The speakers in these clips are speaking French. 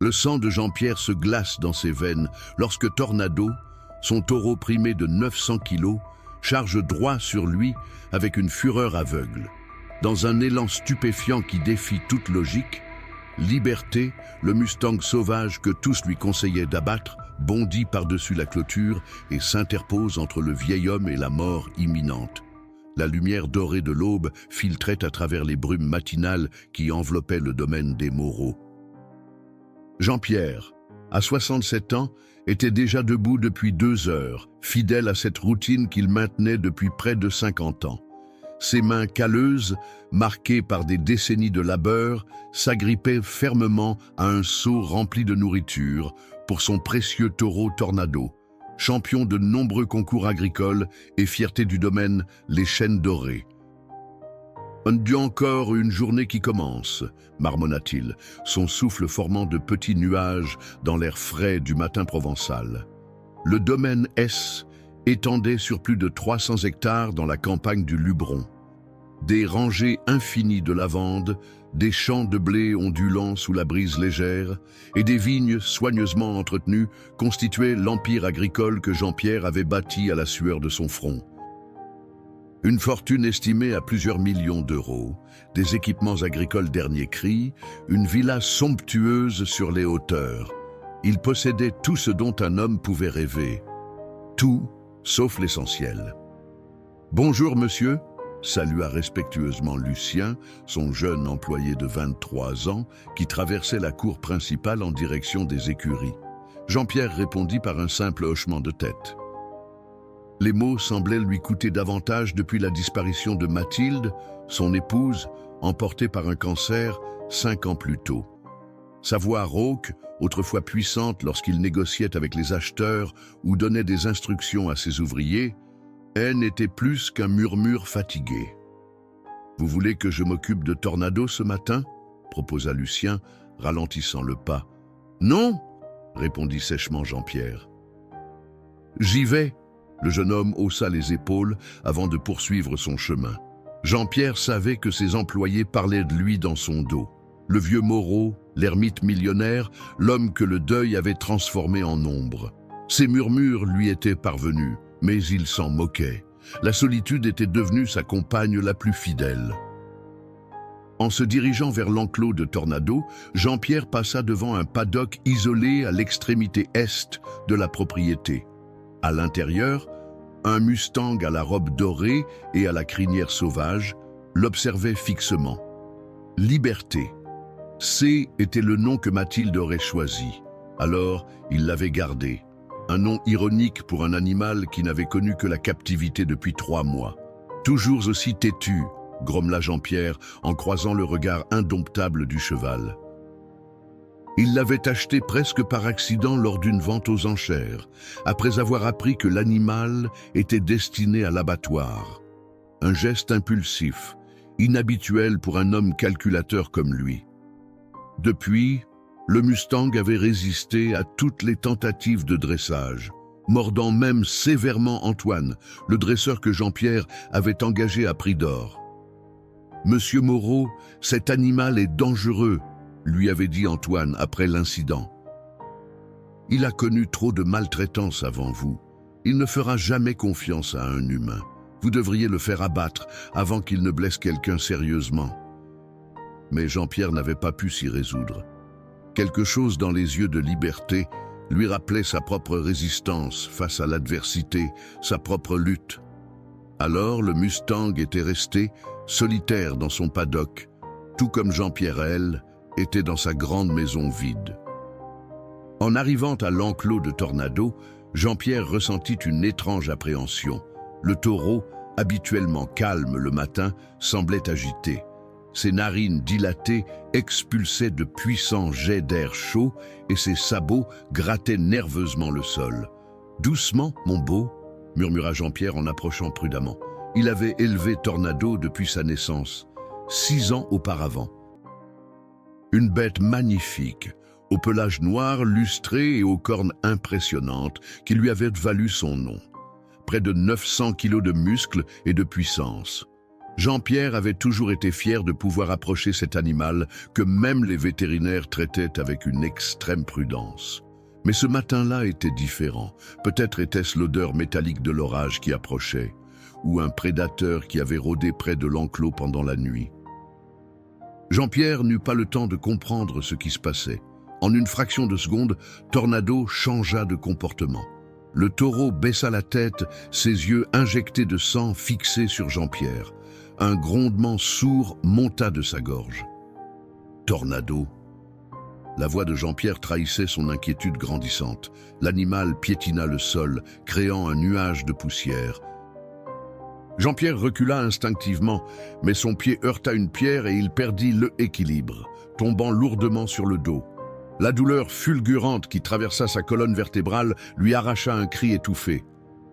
Le sang de Jean-Pierre se glace dans ses veines lorsque Tornado, son taureau primé de 900 kilos, charge droit sur lui avec une fureur aveugle. Dans un élan stupéfiant qui défie toute logique, Liberté, le Mustang sauvage que tous lui conseillaient d'abattre, bondit par-dessus la clôture et s'interpose entre le vieil homme et la mort imminente. La lumière dorée de l'aube filtrait à travers les brumes matinales qui enveloppaient le domaine des Moreau. Jean-Pierre, à 67 ans, était déjà debout depuis 2 heures, fidèle à cette routine qu'il maintenait depuis près de 50 ans. Ses mains calleuses, marquées par des décennies de labeur, s'agrippaient fermement à un seau rempli de nourriture pour son précieux taureau Tornado, champion de nombreux concours agricoles et fierté du domaine Les Chênes Dorés. « On dit encore une journée qui commence », marmonna-t-il, son souffle formant de petits nuages dans l'air frais du matin provençal. Le domaine S étendait sur plus de 300 hectares dans la campagne du Luberon. Des rangées infinies de lavandes, des champs de blé ondulants sous la brise légère et des vignes soigneusement entretenues constituaient l'empire agricole que Jean-Pierre avait bâti à la sueur de son front. Une fortune estimée à plusieurs millions d'euros, des équipements agricoles dernier cri, une villa somptueuse sur les hauteurs. Il possédait tout ce dont un homme pouvait rêver. Tout, sauf l'essentiel. « Bonjour, monsieur », salua respectueusement Lucien, son jeune employé de 23 ans, qui traversait la cour principale en direction des écuries. Jean-Pierre répondit par un simple hochement de tête. Les mots semblaient lui coûter davantage depuis la disparition de Mathilde, son épouse, emportée par un cancer 5 ans plus tôt. Sa voix rauque, autrefois puissante lorsqu'il négociait avec les acheteurs ou donnait des instructions à ses ouvriers, elle n'était plus qu'un murmure fatigué. « Vous voulez que je m'occupe de Tornado ce matin ?» proposa Lucien, ralentissant le pas. « Non !» répondit sèchement Jean-Pierre. « J'y vais !» Le jeune homme haussa les épaules avant de poursuivre son chemin. Jean-Pierre savait que ses employés parlaient de lui dans son dos. Le vieux Moreau, l'ermite millionnaire, l'homme que le deuil avait transformé en ombre. Ces murmures lui étaient parvenus, mais il s'en moquait. La solitude était devenue sa compagne la plus fidèle. En se dirigeant vers l'enclos de Tornado, Jean-Pierre passa devant un paddock isolé à l'extrémité est de la propriété. À l'intérieur, un Mustang à la robe dorée et à la crinière sauvage l'observait fixement. Liberté. C était le nom que Mathilde aurait choisi. Alors, il l'avait gardé. Un nom ironique pour un animal qui n'avait connu que la captivité depuis 3 mois. Toujours aussi têtu, grommela Jean-Pierre en croisant le regard indomptable du cheval. Il l'avait acheté presque par accident lors d'une vente aux enchères, après avoir appris que l'animal était destiné à l'abattoir. Un geste impulsif, inhabituel pour un homme calculateur comme lui. Depuis, le Mustang avait résisté à toutes les tentatives de dressage, mordant même sévèrement Antoine, le dresseur que Jean-Pierre avait engagé à prix d'or. « Monsieur Moreau, cet animal est dangereux », lui avait dit Antoine après l'incident. « Il a connu trop de maltraitance avant vous. Il ne fera jamais confiance à un humain. Vous devriez le faire abattre avant qu'il ne blesse quelqu'un sérieusement. » Mais Jean-Pierre n'avait pas pu s'y résoudre. Quelque chose dans les yeux de Liberté lui rappelait sa propre résistance face à l'adversité, sa propre lutte. Alors le Mustang était resté solitaire dans son paddock, tout comme Jean-Pierre, elle, était dans sa grande maison vide. En arrivant à l'enclos de Tornado, Jean-Pierre ressentit une étrange appréhension. Le taureau, habituellement calme le matin, semblait agité. Ses narines dilatées expulsaient de puissants jets d'air chaud et ses sabots grattaient nerveusement le sol. « Doucement, mon beau », murmura Jean-Pierre en approchant prudemment. Il avait élevé Tornado depuis sa naissance, 6 ans auparavant. Une bête magnifique, au pelage noir lustré et aux cornes impressionnantes, qui lui avait valu son nom. Près de 900 kilos de muscles et de puissance. Jean-Pierre avait toujours été fier de pouvoir approcher cet animal que même les vétérinaires traitaient avec une extrême prudence. Mais ce matin-là était différent. Peut-être était-ce l'odeur métallique de l'orage qui approchait, ou un prédateur qui avait rôdé près de l'enclos pendant la nuit. Jean-Pierre n'eut pas le temps de comprendre ce qui se passait. En une fraction de seconde, Tornado changea de comportement. Le taureau baissa la tête, ses yeux injectés de sang fixés sur Jean-Pierre. Un grondement sourd monta de sa gorge. Tornado. La voix de Jean-Pierre trahissait son inquiétude grandissante. L'animal piétina le sol, créant un nuage de poussière. Jean-Pierre recula instinctivement, mais son pied heurta une pierre et il perdit l'équilibre, tombant lourdement sur le dos. La douleur fulgurante qui traversa sa colonne vertébrale lui arracha un cri étouffé.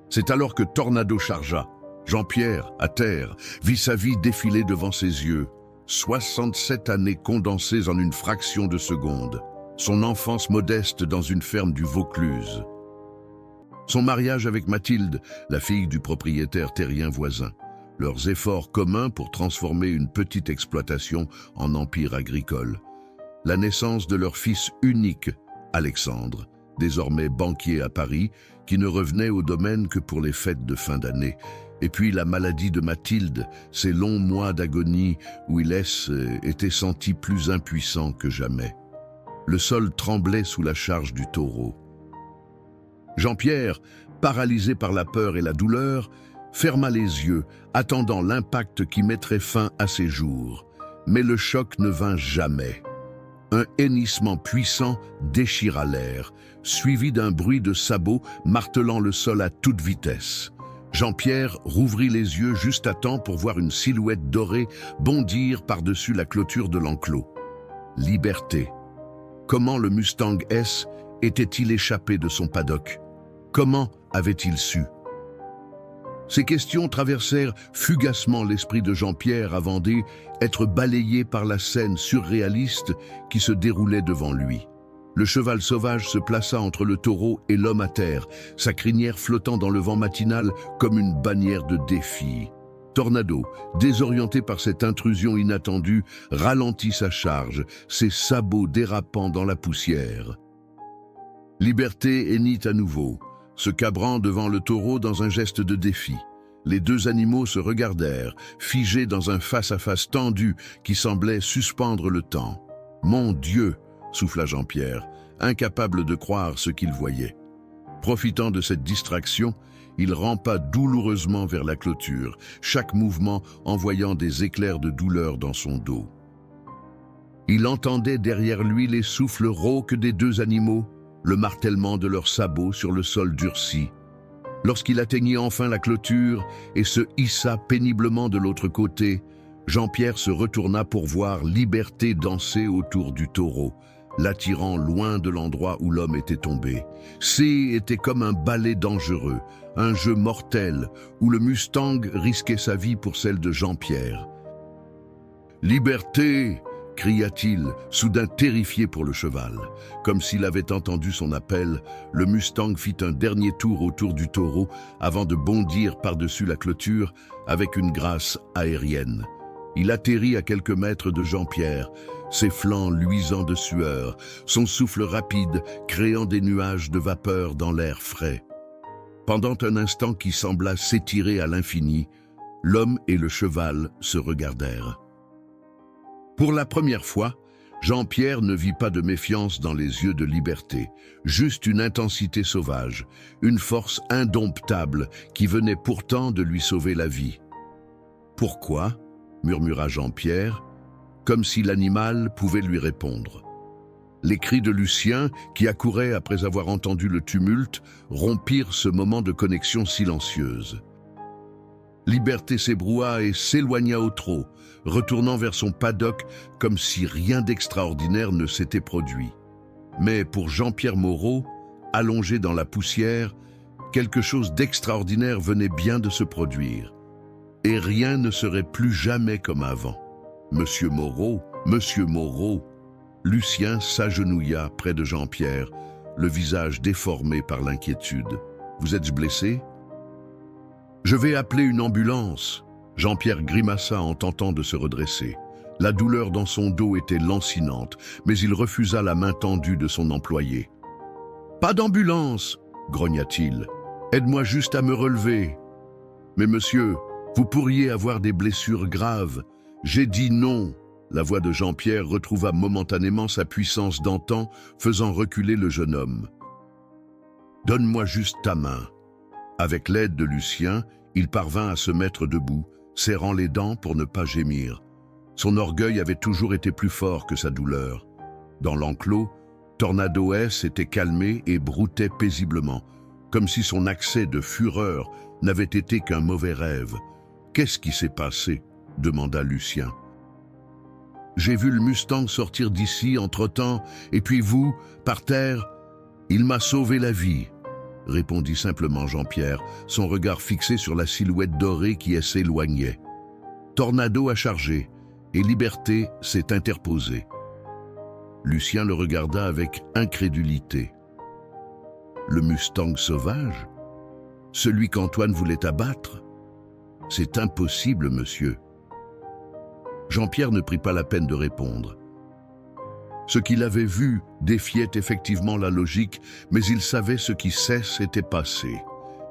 C'est alors que Tornado chargea. Jean-Pierre, à terre, vit sa vie défiler devant ses yeux. 67 années condensées en une fraction de seconde. Son enfance modeste dans une ferme du Vaucluse. Son mariage avec Mathilde, la fille du propriétaire terrien voisin. Leurs efforts communs pour transformer une petite exploitation en empire agricole. La naissance de leur fils unique, Alexandre, désormais banquier à Paris, qui ne revenait au domaine que pour les fêtes de fin d'année. Et puis la maladie de Mathilde, ces longs mois d'agonie où il était senti plus impuissant que jamais. Le sol tremblait sous la charge du taureau. Jean-Pierre, paralysé par la peur et la douleur, ferma les yeux, attendant l'impact qui mettrait fin à ses jours. Mais le choc ne vint jamais. Un hennissement puissant déchira l'air, suivi d'un bruit de sabots martelant le sol à toute vitesse. Jean-Pierre rouvrit les yeux juste à temps pour voir une silhouette dorée bondir par-dessus la clôture de l'enclos. Liberté. Comment le Mustang S était-il échappé de son paddock? Comment avait-il su? Ces questions traversèrent fugacement l'esprit de Jean-Pierre avant d'être balayées par la scène surréaliste qui se déroulait devant lui. Le cheval sauvage se plaça entre le taureau et l'homme à terre, sa crinière flottant dans le vent matinal comme une bannière de défi. Tornado, désorienté par cette intrusion inattendue, ralentit sa charge, ses sabots dérapant dans la poussière. Liberté hennit à nouveau, se cabrant devant le taureau dans un geste de défi. Les deux animaux se regardèrent, figés dans un face-à-face tendu qui semblait suspendre le temps. « Mon Dieu !» souffla Jean-Pierre, incapable de croire ce qu'il voyait. Profitant de cette distraction, il rampa douloureusement vers la clôture, chaque mouvement envoyant des éclairs de douleur dans son dos. Il entendait derrière lui les souffles rauques des deux animaux, le martèlement de leurs sabots sur le sol durci. Lorsqu'il atteignit enfin la clôture et se hissa péniblement de l'autre côté, Jean-Pierre se retourna pour voir Liberté danser autour du taureau, l'attirant loin de l'endroit où l'homme était tombé. C'était comme un ballet dangereux, un jeu mortel où le Mustang risquait sa vie pour celle de Jean-Pierre. « Liberté !» cria-t-il, soudain terrifié pour le cheval. Comme s'il avait entendu son appel, le Mustang fit un dernier tour autour du taureau avant de bondir par-dessus la clôture avec une grâce aérienne. Il atterrit à quelques mètres de Jean-Pierre, ses flancs luisants de sueur, son souffle rapide créant des nuages de vapeur dans l'air frais. Pendant un instant qui sembla s'étirer à l'infini, l'homme et le cheval se regardèrent. Pour la première fois, Jean-Pierre ne vit pas de méfiance dans les yeux de Liberté, juste une intensité sauvage, une force indomptable qui venait pourtant de lui sauver la vie. « Pourquoi ?» murmura Jean-Pierre, comme si l'animal pouvait lui répondre. Les cris de Lucien, qui accourait après avoir entendu le tumulte, rompirent ce moment de connexion silencieuse. Liberté s'ébroua et s'éloigna au trot, retournant vers son paddock comme si rien d'extraordinaire ne s'était produit. Mais pour Jean-Pierre Moreau, allongé dans la poussière, quelque chose d'extraordinaire venait bien de se produire. Et rien ne serait plus jamais comme avant. Monsieur Moreau, Lucien s'agenouilla près de Jean-Pierre, le visage déformé par l'inquiétude. « Vous êtes blessé ?»« Je vais appeler une ambulance. » Jean-Pierre grimaça en tentant de se redresser. La douleur dans son dos était lancinante, mais il refusa la main tendue de son employé. « Pas d'ambulance !» grogna-t-il. « Aide-moi juste à me relever. »« Mais monsieur, vous pourriez avoir des blessures graves. »« J'ai dit non !» La voix de Jean-Pierre retrouva momentanément sa puissance d'antan, faisant reculer le jeune homme. « Donne-moi juste ta main. » Avec l'aide de Lucien, il parvint à se mettre debout, serrant les dents pour ne pas gémir. Son orgueil avait toujours été plus fort que sa douleur. Dans l'enclos, Tornado S s'était calmé et broutait paisiblement, comme si son accès de fureur n'avait été qu'un mauvais rêve. « Qu'est-ce qui s'est passé ?» demanda Lucien. « J'ai vu le Mustang sortir d'ici entre-temps, et puis vous, par terre, il m'a sauvé la vie. » répondit simplement Jean-Pierre, son regard fixé sur la silhouette dorée qui s'éloignait. Tornado a chargé, et Liberté s'est interposée. Lucien le regarda avec incrédulité. Le Mustang sauvage? Celui qu'Antoine voulait abattre? C'est impossible, monsieur. Jean-Pierre ne prit pas la peine de répondre. Ce qu'il avait vu défiait effectivement la logique, mais il savait ce qui s'était passé.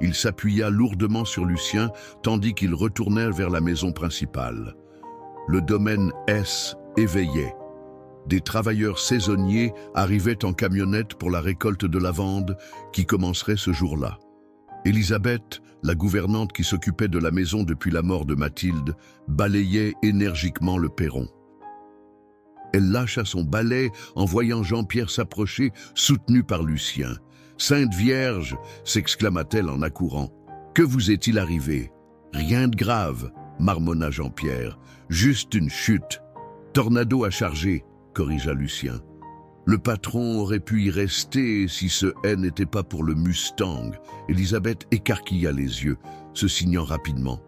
Il s'appuya lourdement sur Lucien, tandis qu'il retournait vers la maison principale. Le domaine S éveillait. Des travailleurs saisonniers arrivaient en camionnette pour la récolte de lavande qui commencerait ce jour-là. Élisabeth, la gouvernante qui s'occupait de la maison depuis la mort de Mathilde, balayait énergiquement le perron. Elle lâcha son balai en voyant Jean-Pierre s'approcher, soutenu par Lucien. « Sainte Vierge !» s'exclama-t-elle en accourant. « Que vous est-il arrivé ?»« Rien de grave !» marmonna Jean-Pierre. « Juste une chute. »« Tornado a chargé !» corrigea Lucien. Le patron aurait pu y rester si ce N n'était pas pour le Mustang. Élisabeth écarquilla les yeux, se signant rapidement.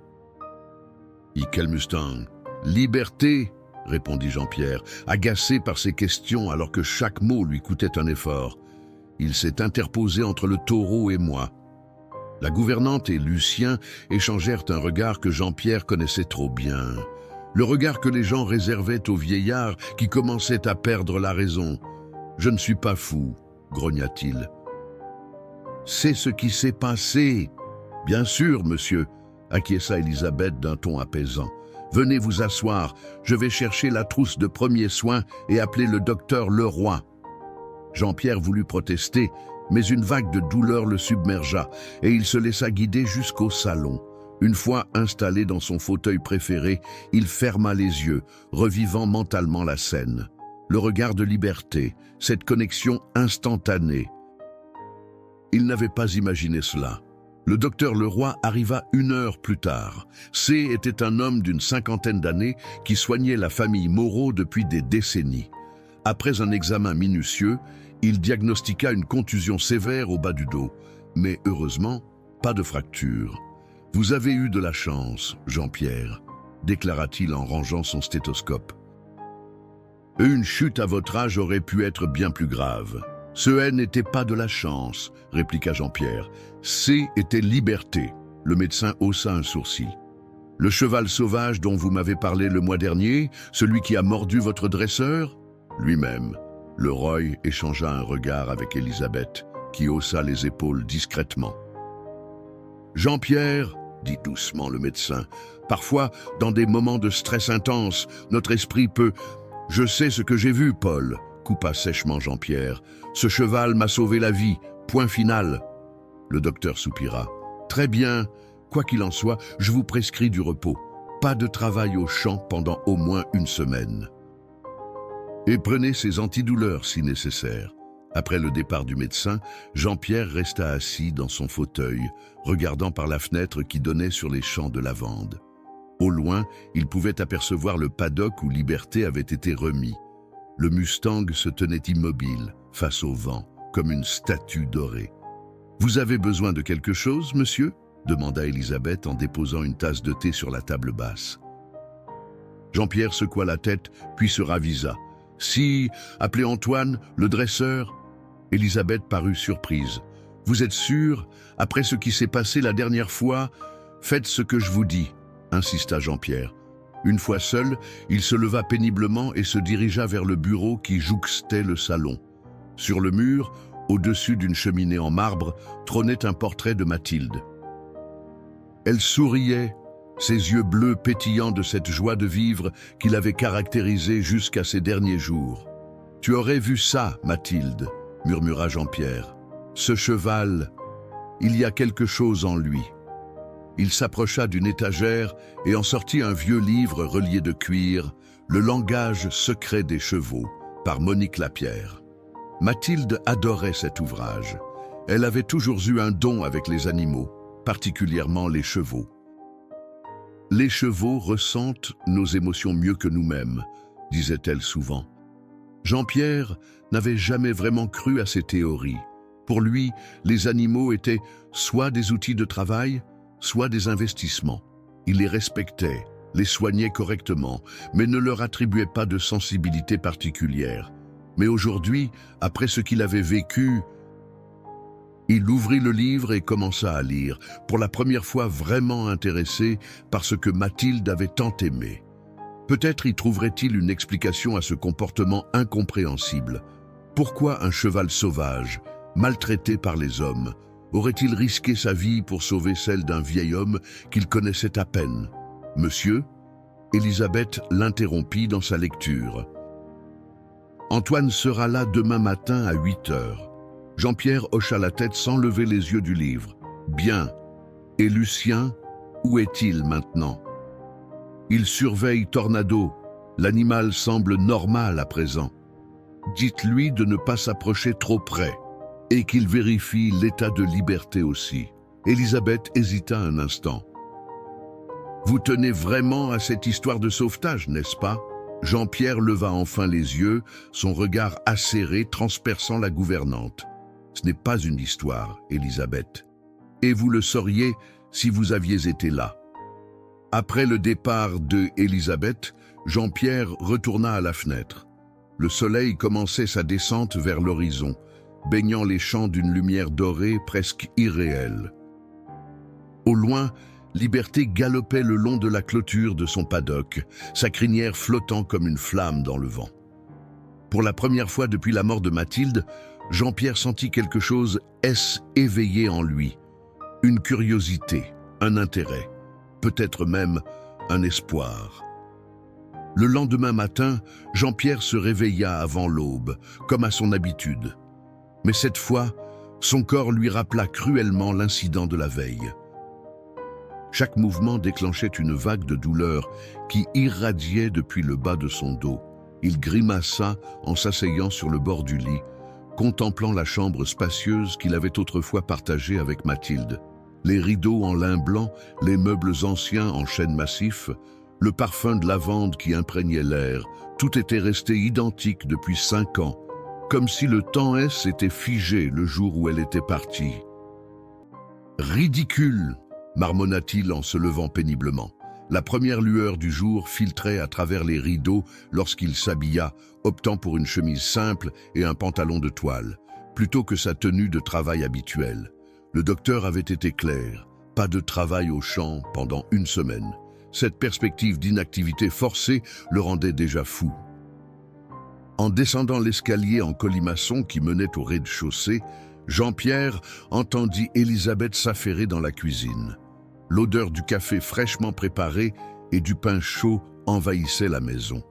« Et quel Mustang ?»« Liberté !» répondit Jean-Pierre, agacé par ces questions alors que chaque mot lui coûtait un effort. Il s'est interposé entre le taureau et moi. La gouvernante et Lucien échangèrent un regard que Jean-Pierre connaissait trop bien. Le regard que les gens réservaient au vieillard qui commençait à perdre la raison. « Je ne suis pas fou », grogna-t-il. « C'est ce qui s'est passé. »« Bien sûr, monsieur », acquiesça Élisabeth d'un ton apaisant. « Venez vous asseoir, je vais chercher la trousse de premiers soins et appeler le docteur Leroy. » Jean-Pierre voulut protester, mais une vague de douleur le submergea et il se laissa guider jusqu'au salon. Une fois installé dans son fauteuil préféré, il ferma les yeux, revivant mentalement la scène. Le regard de Liberté, cette connexion instantanée. Il n'avait pas imaginé cela. Le docteur Leroy arriva 1 heure plus tard. C était un homme d'une 50aine d'années qui soignait la famille Moreau depuis des décennies. Après un examen minutieux, il diagnostiqua une contusion sévère au bas du dos. Mais heureusement, pas de fracture. « Vous avez eu de la chance, Jean-Pierre », déclara-t-il en rangeant son stéthoscope. « Une chute à votre âge aurait pu être bien plus grave. » « Ce n'était pas de la chance, » répliqua Jean-Pierre. « C était Liberté. » Le médecin haussa un sourcil. « Le cheval sauvage dont vous m'avez parlé le mois dernier, celui qui a mordu votre dresseur ?» Lui-même. Leroy échangea un regard avec Élisabeth, qui haussa les épaules discrètement. « Jean-Pierre, » dit doucement le médecin, « parfois, dans des moments de stress intense, notre esprit peut... »« Je sais ce que j'ai vu, Paul, » coupa sèchement Jean-Pierre. « Ce cheval m'a sauvé la vie, point final. » Le docteur soupira. « Très bien, quoi qu'il en soit, je vous prescris du repos. Pas de travail au champ pendant au moins 1 semaine. Et prenez ces antidouleurs si nécessaire. » Après le départ du médecin, Jean-Pierre resta assis dans son fauteuil, regardant par la fenêtre qui donnait sur les champs de lavande. Au loin, il pouvait apercevoir le paddock où Liberté avait été remis. Le Mustang se tenait immobile, face au vent, comme une statue dorée. « Vous avez besoin de quelque chose, monsieur ?» demanda Élisabeth en déposant une tasse de thé sur la table basse. Jean-Pierre secoua la tête, puis se ravisa. « Si, appelez Antoine, le dresseur. » Élisabeth parut surprise. « Vous êtes sûr, après ce qui s'est passé la dernière fois, faites ce que je vous dis. insista Jean-Pierre. Une fois seul, il se leva péniblement et se dirigea vers le bureau qui jouxtait le salon. Sur le mur, au-dessus d'une cheminée en marbre, trônait un portrait de Mathilde. Elle souriait, ses yeux bleus pétillants de cette joie de vivre qui l'avait caractérisée jusqu'à ses derniers jours. « Tu aurais vu ça, Mathilde » murmura Jean-Pierre. « Ce cheval, il y a quelque chose en lui. » Il s'approcha d'une étagère et en sortit un vieux livre relié de cuir, Le langage secret des chevaux, par Monique Lapierre. Mathilde adorait cet ouvrage. Elle avait toujours eu un don avec les animaux, particulièrement les chevaux. Les chevaux ressentent nos émotions mieux que nous-mêmes, disait-elle souvent. Jean-Pierre n'avait jamais vraiment cru à ces théories. Pour lui, les animaux étaient soit des outils de travail, soit des investissements. Il les respectait, les soignait correctement, mais ne leur attribuait pas de sensibilité particulière. Mais aujourd'hui, après ce qu'il avait vécu, il ouvrit le livre et commença à lire, pour la première fois vraiment intéressé par ce que Mathilde avait tant aimé. Peut-être y trouverait-il une explication à ce comportement incompréhensible. Pourquoi un cheval sauvage, maltraité par les hommes, aurait-il risqué sa vie pour sauver celle d'un vieil homme qu'il connaissait à peine? « Monsieur ?» Elisabeth l'interrompit dans sa lecture. « Antoine sera là demain matin à 8 heures. » Jean-Pierre hocha la tête sans lever les yeux du livre. « Bien. Et Lucien, où est-il maintenant ?»« Il surveille Tornado. L'animal semble normal à présent. Dites-lui de ne pas s'approcher trop près. Et qu'il vérifie l'état de liberté aussi. » Elisabeth hésita un instant. « Vous tenez vraiment à cette histoire de sauvetage, n'est-ce pas ?» Jean-Pierre leva enfin les yeux, son regard acéré transperçant la gouvernante. « Ce n'est pas une histoire, Elisabeth. Et vous le sauriez si vous aviez été là. » Après le départ de Elisabeth, Jean-Pierre retourna à la fenêtre. Le soleil commençait sa descente vers l'horizon, baignant les champs d'une lumière dorée presque irréelle. Au loin, Liberté galopait le long de la clôture de son paddock, sa crinière flottant comme une flamme dans le vent. Pour la première fois depuis la mort de Mathilde, Jean-Pierre sentit quelque chose éveillé en lui. Une curiosité, un intérêt, peut-être même un espoir. Le lendemain matin, Jean-Pierre se réveilla avant l'aube, comme à son habitude. Mais cette fois, son corps lui rappela cruellement l'incident de la veille. Chaque mouvement déclenchait une vague de douleur qui irradiait depuis le bas de son dos. Il grimaça en s'asseyant sur le bord du lit, contemplant la chambre spacieuse qu'il avait autrefois partagée avec Mathilde. Les rideaux en lin blanc, les meubles anciens en chêne massif, le parfum de lavande qui imprégnait l'air, tout était resté identique depuis 5 ans, comme si le temps s'était figé le jour où elle était partie. « Ridicule !» marmonna-t-il en se levant péniblement. La première lueur du jour filtrait à travers les rideaux lorsqu'il s'habilla, optant pour une chemise simple et un pantalon de toile, plutôt que sa tenue de travail habituelle. Le docteur avait été clair, pas de travail au champ pendant 1 semaine. Cette perspective d'inactivité forcée le rendait déjà fou. En descendant l'escalier en colimaçon qui menait au rez-de-chaussée, Jean-Pierre entendit Elisabeth s'affairer dans la cuisine. L'odeur du café fraîchement préparé et du pain chaud envahissait la maison.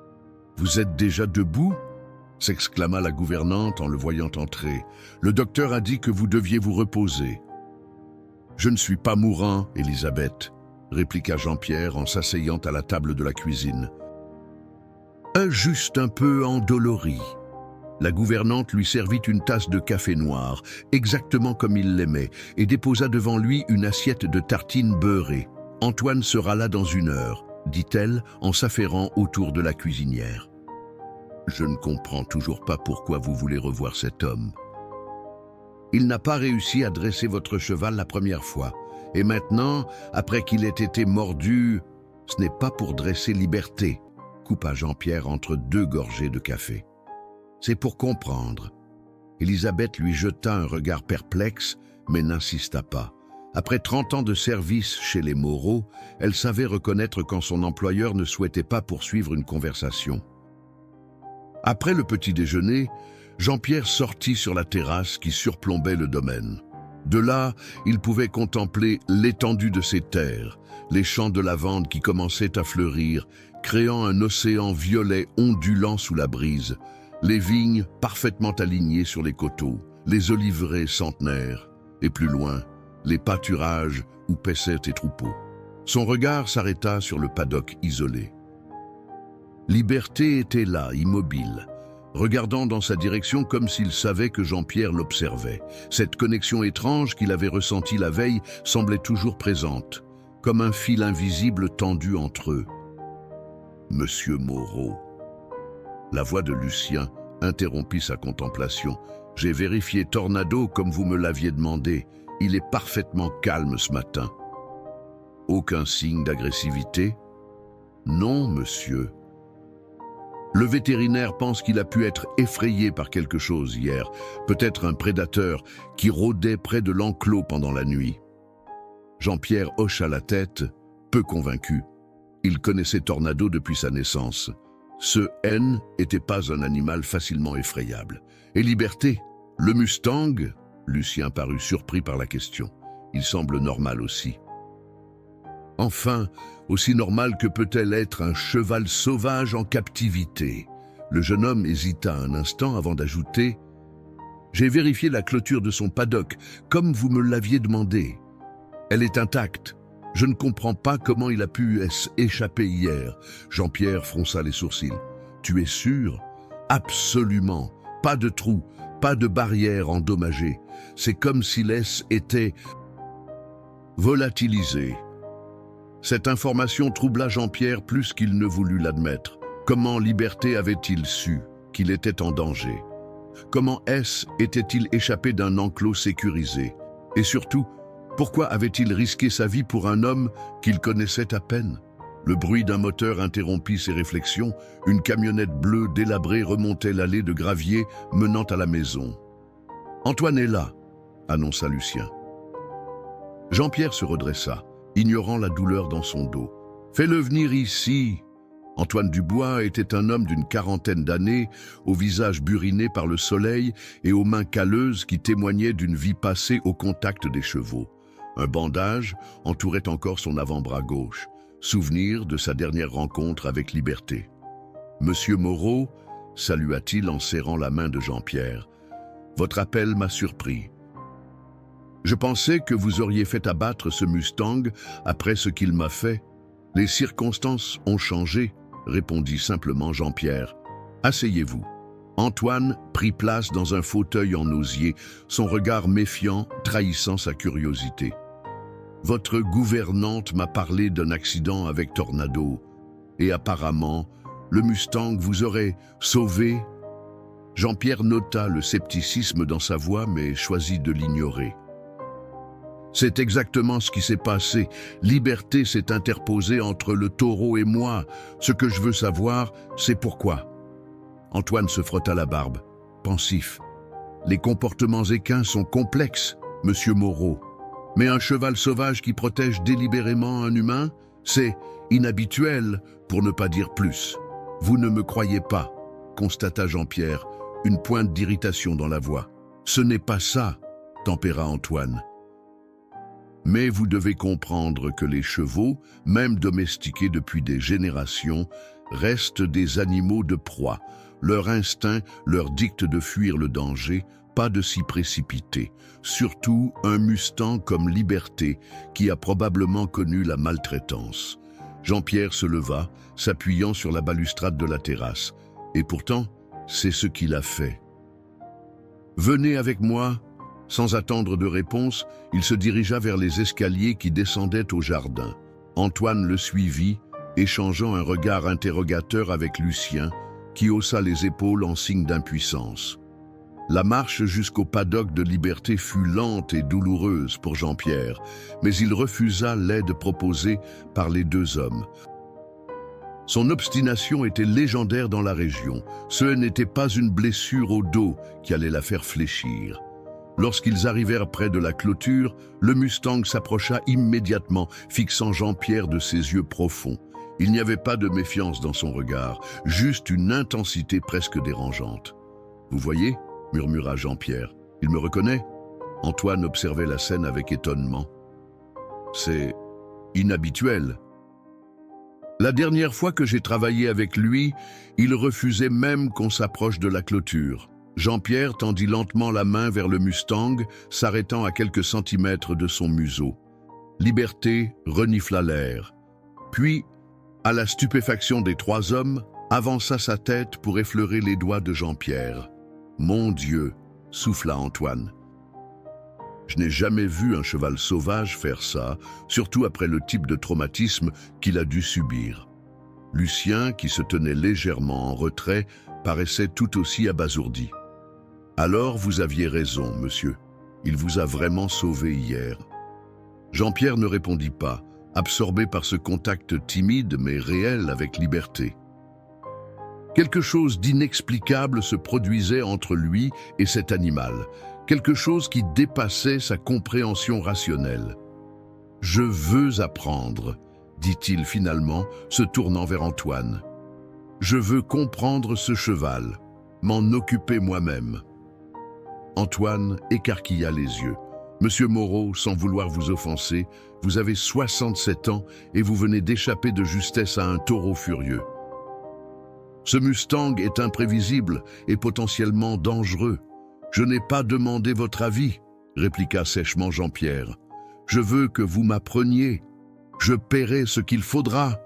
« Vous êtes déjà debout ?» s'exclama la gouvernante en le voyant entrer. « Le docteur a dit que vous deviez vous reposer. »« Je ne suis pas mourant, Elisabeth, » répliqua Jean-Pierre en s'asseyant à la table de la cuisine. « Juste un peu endolori. » La gouvernante lui servit une tasse de café noir, exactement comme il l'aimait, et déposa devant lui une assiette de tartines beurrées. « Antoine sera là dans 1 heure, » dit-elle en s'affairant autour de la cuisinière. « Je ne comprends toujours pas pourquoi vous voulez revoir cet homme. Il n'a pas réussi à dresser votre cheval la première fois, et maintenant, après qu'il ait été mordu, ce n'est pas pour dresser Liberté, » coupa Jean-Pierre entre 2 gorgées de café. C'est pour comprendre. Elisabeth lui jeta un regard perplexe, mais n'insista pas. Après 30 ans de service chez les Moreau, elle savait reconnaître quand son employeur ne souhaitait pas poursuivre une conversation. Après le petit déjeuner, Jean-Pierre sortit sur la terrasse qui surplombait le domaine. De là, il pouvait contempler l'étendue de ses terres, les champs de lavande qui commençaient à fleurir, créant un océan violet ondulant sous la brise, les vignes parfaitement alignées sur les coteaux, les oliveraies centenaires, et plus loin, les pâturages où paissaient les troupeaux. Son regard s'arrêta sur le paddock isolé. Liberté était là, immobile, regardant dans sa direction comme s'il savait que Jean-Pierre l'observait. Cette connexion étrange qu'il avait ressentie la veille semblait toujours présente, comme un fil invisible tendu entre eux. « Monsieur Moreau ». La voix de Lucien interrompit sa contemplation. « J'ai vérifié Tornado comme vous me l'aviez demandé. Il est parfaitement calme ce matin. » « Aucun signe d'agressivité ? » ?»« Non, monsieur. » Le vétérinaire pense qu'il a pu être effrayé par quelque chose hier, peut-être un prédateur qui rôdait près de l'enclos pendant la nuit. Jean-Pierre hocha la tête, peu convaincu. Il connaissait Tornado depuis sa naissance. Ce N n'était pas un animal facilement effrayable. Et Liberté, le Mustang? Lucien parut surpris par la question. Il semble normal aussi. Enfin, aussi normal que peut-elle être un cheval sauvage en captivité. Le jeune homme hésita un instant avant d'ajouter « J'ai vérifié la clôture de son paddock, comme vous me l'aviez demandé. Elle est intacte. Je ne comprends pas comment il a pu échapper hier. » Jean-Pierre fronça les sourcils. « Tu es sûr ? » ?»« Absolument. Pas de trou, pas de barrière endommagée. C'est comme si l'S était volatilisé. » Cette information troubla Jean-Pierre plus qu'il ne voulut l'admettre. Comment Liberté avait-il su qu'il était en danger? Comment S était-il échappé d'un enclos sécurisé? Et surtout, pourquoi avait-il risqué sa vie pour un homme qu'il connaissait à peine? Le bruit d'un moteur interrompit ses réflexions. Une camionnette bleue délabrée remontait l'allée de gravier menant à la maison. « Antoine est là », annonça Lucien. Jean-Pierre se redressa, ignorant la douleur dans son dos. « Fais-le venir ici !» Antoine Dubois était un homme d'une quarantaine d'années, au visage buriné par le soleil et aux mains calleuses qui témoignaient d'une vie passée au contact des chevaux. Un bandage entourait encore son avant-bras gauche, souvenir de sa dernière rencontre avec Liberté. « Monsieur Moreau » salua-t-il en serrant la main de Jean-Pierre. « Votre appel m'a surpris. Je pensais que vous auriez fait abattre ce Mustang après ce qu'il m'a fait. Les circonstances ont changé, répondit simplement Jean-Pierre. Asseyez-vous. » Antoine prit place dans un fauteuil en osier, son regard méfiant trahissant sa curiosité. « Votre gouvernante m'a parlé d'un accident avec Tornado, et apparemment, le Mustang vous aurait sauvé. » Jean-Pierre nota le scepticisme dans sa voix, mais choisit de l'ignorer. C'est exactement ce qui s'est passé. Liberté s'est interposée entre le taureau et moi. Ce que je veux savoir, c'est pourquoi. Antoine se frotta la barbe, pensif. Les comportements équins sont complexes, monsieur Moreau. Mais un cheval sauvage qui protège délibérément un humain, c'est inhabituel, pour ne pas dire plus. Vous ne me croyez pas, constata Jean-Pierre, une pointe d'irritation dans la voix. Ce n'est pas ça, tempéra Antoine. Mais vous devez comprendre que les chevaux, même domestiqués depuis des générations, restent des animaux de proie. Leur instinct leur dicte de fuir le danger, pas de s'y précipiter. Surtout un Mustang comme Liberté, qui a probablement connu la maltraitance. Jean-Pierre se leva, s'appuyant sur la balustrade de la terrasse. Et pourtant, c'est ce qu'il a fait. « Venez avec moi !» Sans attendre de réponse, il se dirigea vers les escaliers qui descendaient au jardin. Antoine le suivit, échangeant un regard interrogateur avec Lucien, qui haussa les épaules en signe d'impuissance. La marche jusqu'au paddock de Liberté fut lente et douloureuse pour Jean-Pierre, mais il refusa l'aide proposée par les deux hommes. Son obstination était légendaire dans la région. Ce n'était pas une blessure au dos qui allait la faire fléchir. Lorsqu'ils arrivèrent près de la clôture, le Mustang s'approcha immédiatement, fixant Jean-Pierre de ses yeux profonds. Il n'y avait pas de méfiance dans son regard, juste une intensité presque dérangeante. « Vous voyez » murmura Jean-Pierre. « Il me reconnaît ?» Antoine observait la scène avec étonnement. « C'est inhabituel. » La dernière fois que j'ai travaillé avec lui, il refusait même qu'on s'approche de la clôture. Jean-Pierre tendit lentement la main vers le Mustang, s'arrêtant à quelques centimètres de son museau. Liberté renifla l'air. Puis, à la stupéfaction des trois hommes, avança sa tête pour effleurer les doigts de Jean-Pierre. « Mon Dieu !» souffla Antoine. Je n'ai jamais vu un cheval sauvage faire ça, surtout après le type de traumatisme qu'il a dû subir. Lucien, qui se tenait légèrement en retrait, paraissait tout aussi abasourdi. « Alors vous aviez raison, monsieur. Il vous a vraiment sauvé hier. » Jean-Pierre ne répondit pas, absorbé par ce contact timide mais réel avec Liberté. Quelque chose d'inexplicable se produisait entre lui et cet animal, quelque chose qui dépassait sa compréhension rationnelle. « Je veux apprendre », dit-il finalement, se tournant vers Antoine. « Je veux comprendre ce cheval, m'en occuper moi-même. » Antoine écarquilla les yeux. « Monsieur Moreau, sans vouloir vous offenser, vous avez 67 ans et vous venez d'échapper de justesse à un taureau furieux. Ce Mustang est imprévisible et potentiellement dangereux. Je n'ai pas demandé votre avis, » répliqua sèchement Jean-Pierre. « Je veux que vous m'appreniez. Je paierai ce qu'il faudra. »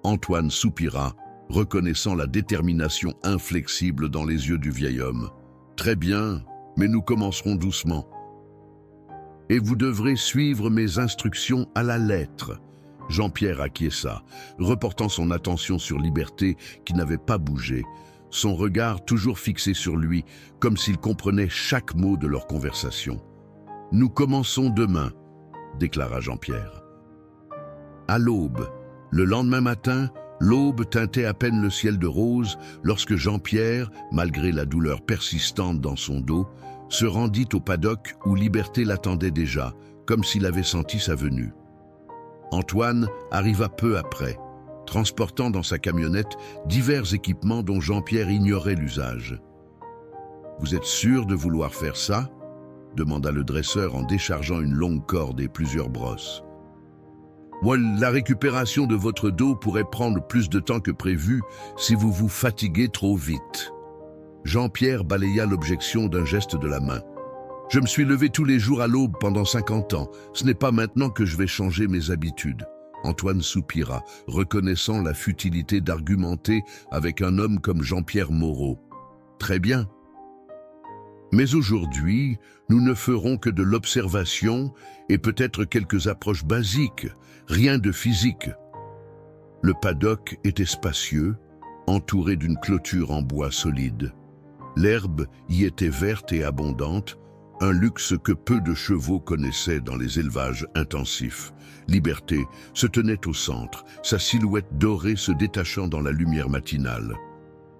Antoine soupira, reconnaissant la détermination inflexible dans les yeux du vieil homme. « Très bien, mais nous commencerons doucement. Et vous devrez suivre mes instructions à la lettre. » Jean-Pierre acquiesça, reportant son attention sur Liberté qui n'avait pas bougé, son regard toujours fixé sur lui, comme s'il comprenait chaque mot de leur conversation. « Nous commençons demain, » déclara Jean-Pierre. À l'aube, le lendemain matin, l'aube teintait à peine le ciel de rose lorsque Jean-Pierre, malgré la douleur persistante dans son dos, se rendit au paddock où Liberté l'attendait déjà, comme s'il avait senti sa venue. Antoine arriva peu après, transportant dans sa camionnette divers équipements dont Jean-Pierre ignorait l'usage. « Vous êtes sûr de vouloir faire ça ?» demanda le dresseur en déchargeant une longue corde et plusieurs brosses. « La récupération de votre dos pourrait prendre plus de temps que prévu si vous vous fatiguez trop vite. » Jean-Pierre balaya l'objection d'un geste de la main. « Je me suis levé tous les jours à l'aube pendant 50 ans. Ce n'est pas maintenant que je vais changer mes habitudes. » Antoine soupira, reconnaissant la futilité d'argumenter avec un homme comme Jean-Pierre Moreau. « Très bien. Mais aujourd'hui, nous ne ferons que de l'observation et peut-être quelques approches basiques, rien de physique. » Le paddock était spacieux, entouré d'une clôture en bois solide. L'herbe y était verte et abondante, un luxe que peu de chevaux connaissaient dans les élevages intensifs. Liberté se tenait au centre, sa silhouette dorée se détachant dans la lumière matinale.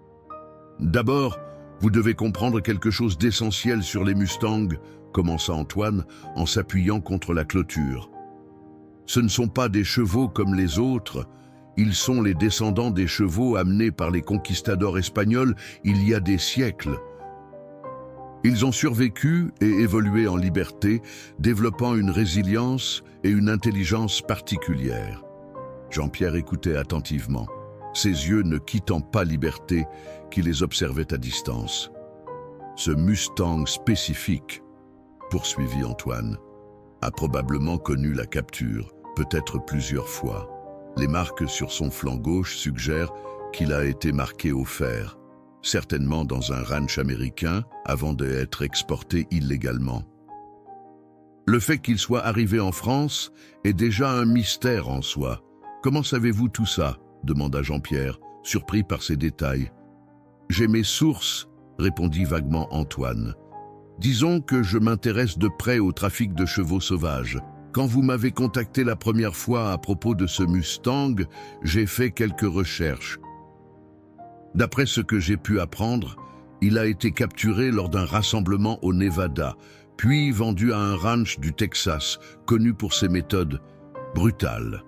« D'abord, vous devez comprendre quelque chose d'essentiel sur les Mustangs, » commença Antoine en s'appuyant contre la clôture. « Ce ne sont pas des chevaux comme les autres, ils sont les descendants des chevaux amenés par les conquistadors espagnols il y a des siècles. Ils ont survécu et évolué en liberté, développant une résilience et une intelligence particulières. » Jean-Pierre écoutait attentivement, ses yeux ne quittant pas Liberté, qui les observait à distance. « Ce Mustang spécifique, » poursuivit Antoine, « a probablement connu la capture, peut-être plusieurs fois. Les marques sur son flanc gauche suggèrent qu'il a été marqué au fer, certainement dans un ranch américain avant d'être exporté illégalement. Le fait qu'il soit arrivé en France est déjà un mystère en soi. Comment savez-vous tout ça ? Demanda Jean-Pierre, surpris par ces détails. J'ai mes sources, répondit vaguement Antoine. Disons que je m'intéresse de près au trafic de chevaux sauvages. Quand vous m'avez contacté la première fois à propos de ce Mustang, j'ai fait quelques recherches. D'après ce que j'ai pu apprendre, Il a été capturé lors d'un rassemblement au Nevada, puis vendu à un ranch du Texas, connu pour ses méthodes brutales.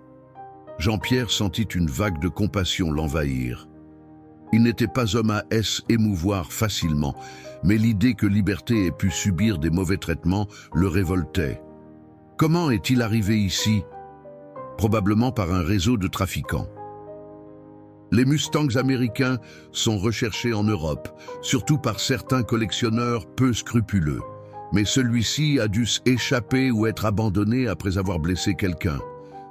Jean-Pierre sentit une vague de compassion l'envahir. Il n'était pas homme à émouvoir facilement, mais l'idée que Liberté ait pu subir des mauvais traitements le révoltait. Comment est-il arrivé ici? Probablement par un réseau de trafiquants. Les Mustangs américains sont recherchés en Europe, surtout par certains collectionneurs peu scrupuleux. Mais celui-ci a dû s'échapper ou être abandonné après avoir blessé quelqu'un.